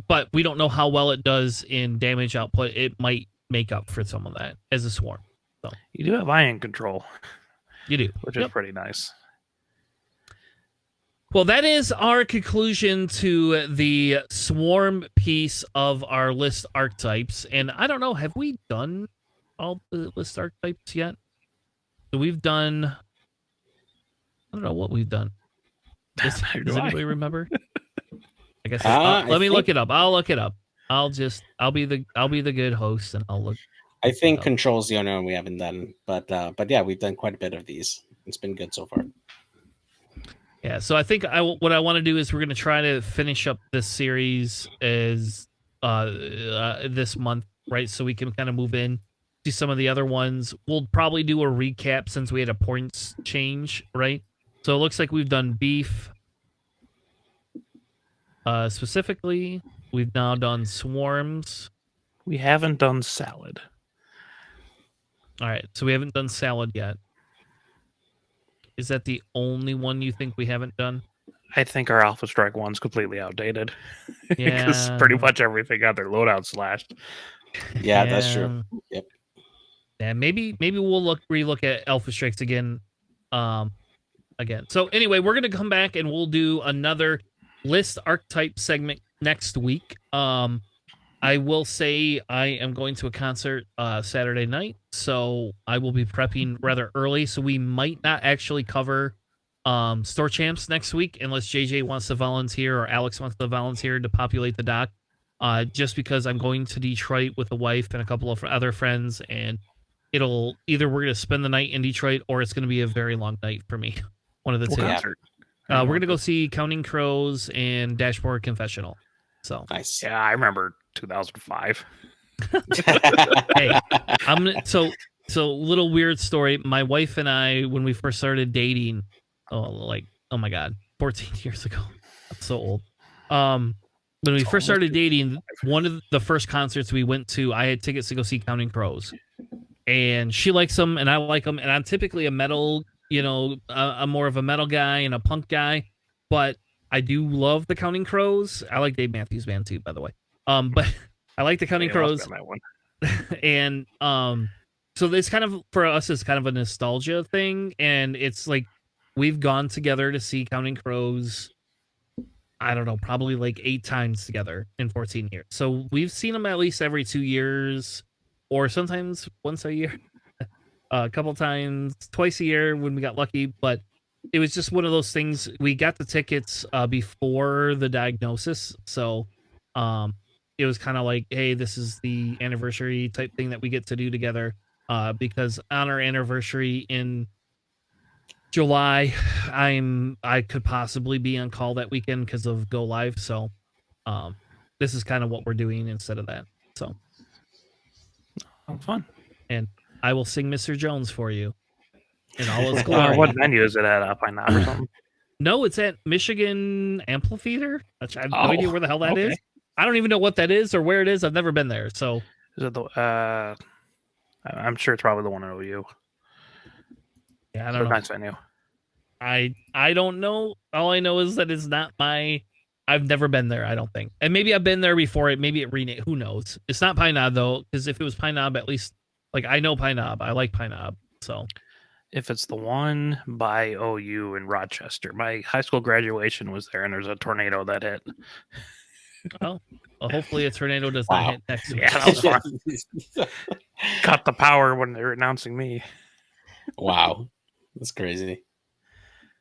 but we don't know how well it does in damage output. It might make up for some of that as a swarm. So you do have ion control. You do, which is pretty nice. Well, that is our conclusion to the swarm piece of our list archetypes. And I don't know, have we done all the list archetypes yet? So we've done, I don't know what we've done. Does anybody remember? I guess let me look it up. I'll look it up. I'll be the good host and I'll look. I think Control's the only one we haven't done, but yeah, we've done quite a bit of these. It's been good so far. Yeah, so I think what I want to do is we're going to try to finish up this series as this month, right? So we can kind of move in to some of the other ones. We'll probably do a recap since we had a points change, right? So it looks like we've done beef. Specifically, we've now done swarms. We haven't done salad. All right, so we haven't done salad yet. Is that the only one you think we haven't done? I think our Alpha Strike one's completely outdated. Yeah. Because pretty much everything got their loadout slashed. Yeah, that's true. Yep. Yeah, maybe we'll relook at Alpha Strikes again. Again. So anyway, we're gonna come back and we'll do another list archetype segment next week. I will say I am going to a concert Saturday night, so I will be prepping rather early. So we might not actually cover Store Champs next week unless JJ wants to volunteer or Alex wants to volunteer to populate the dock. Just because I'm going to Detroit with a wife and a couple of other friends, and it'll either we're going to spend the night in Detroit or it's going to be a very long night for me. One of the two. We're going to go see Counting Crows and Dashboard Confessional. So nice. Yeah, I remember 2005. Hey, so little weird story. My wife and I, when we first started dating, oh my god, 14 years ago. I'm so old. When we first started dating, one of the first concerts we went to, I had tickets to go see Counting Crows, and she likes them and I like them, and I'm typically a metal, I'm more of a metal guy and a punk guy, but I do love the Counting Crows. I like Dave Matthews Band too, by the way. But I like the Counting Crows. And so it's kind of, for us, it's kind of a nostalgia thing. And it's like, we've gone together to see Counting Crows, I don't know, probably like 8 times together in 14 years. So we've seen them at least every 2 years, or sometimes once a year, a couple times, twice a year when we got lucky. But it was just one of those things. We got the tickets before the diagnosis. So it was kind of like, hey, this is the anniversary type thing that we get to do together, because on our anniversary in July, I could possibly be on call that weekend because of Go Live. So this is kind of what we're doing instead of that. So fun. And I will sing Mr. Jones for you in all its glory. What venue is it at? Pine Knob or something? No, it's at Michigan Amphitheater. I have no idea where the hell that is. I don't even know what that is or where it is. I've never been there. So is it the? I'm sure it's probably the one in OU. Yeah, I don't know. Nice venue. I don't know. All I know is that it's not my. I've never been there. I don't think, and maybe I've been there before. Maybe it renamed. Who knows? It's not Pine Knob though, because if it was Pine Knob, at least I know Pine Knob. I like Pine Knob. So if it's the one by OU in Rochester, my high school graduation was there, and there's a tornado that hit. Well, hopefully a tornado does not hit next week. Yeah, that was fun. Cut the power when they were announcing me. Wow. That's crazy.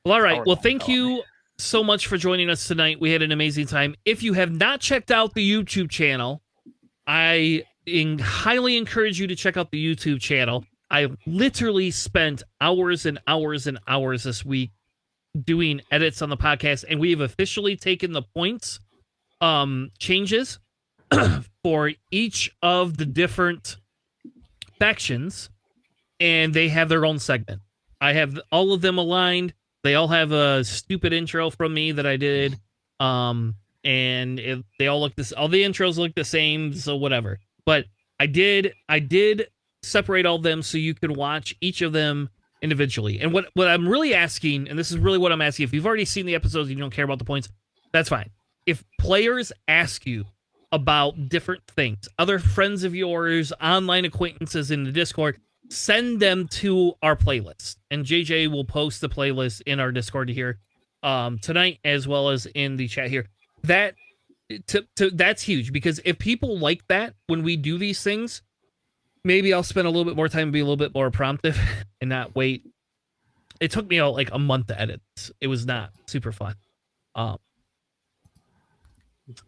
Well, all right. Well, thank you so much for joining us tonight. We had an amazing time. If you have not checked out the YouTube channel, I highly encourage you to check out the YouTube channel. I literally spent hours and hours and hours this week doing edits on the podcast, and we have officially taken the points changes for each of the different factions, and they have their own segment. I have all of them aligned. They all have a stupid intro from me that I did. They all look this. All the intros look the same, so whatever. But I did separate all of them so you could watch each of them individually. And what I'm really asking, and this is really what I'm asking, if you've already seen the episodes and you don't care about the points, that's fine. If players ask you about different things, other friends of yours, online acquaintances in the Discord, send them to our playlist, and JJ will post the playlist in our Discord here tonight, as well as in the chat here. That's huge, because if people like that when we do these things, maybe I'll spend a little bit more time and be a little bit more promptive and not wait. It took me like a month to edit. It was not super fun.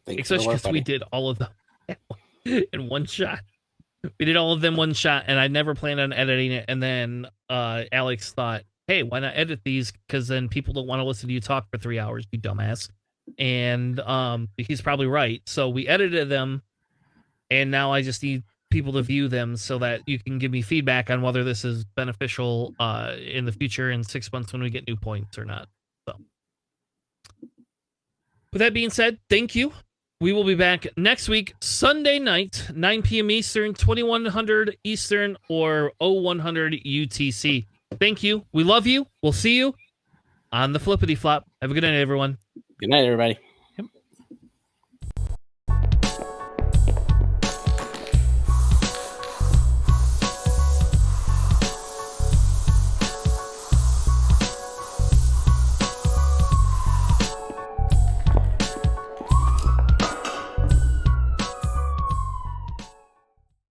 Especially because we did all of them in one shot. We did all of them one shot, and I never planned on editing it. And then Alex thought, hey, why not edit these? Because then people don't want to listen to you talk for 3 hours, you dumbass. And he's probably right. So we edited them, and now I just need people to view them so that you can give me feedback on whether this is beneficial in the future in 6 months when we get new points or not. So, with that being said, thank you. We will be back next week, Sunday night, 9 p.m. Eastern, 2100 Eastern, or 0100 UTC. Thank you. We love you. We'll see you on the flippity flop. Have a good night, everyone. Good night, everybody.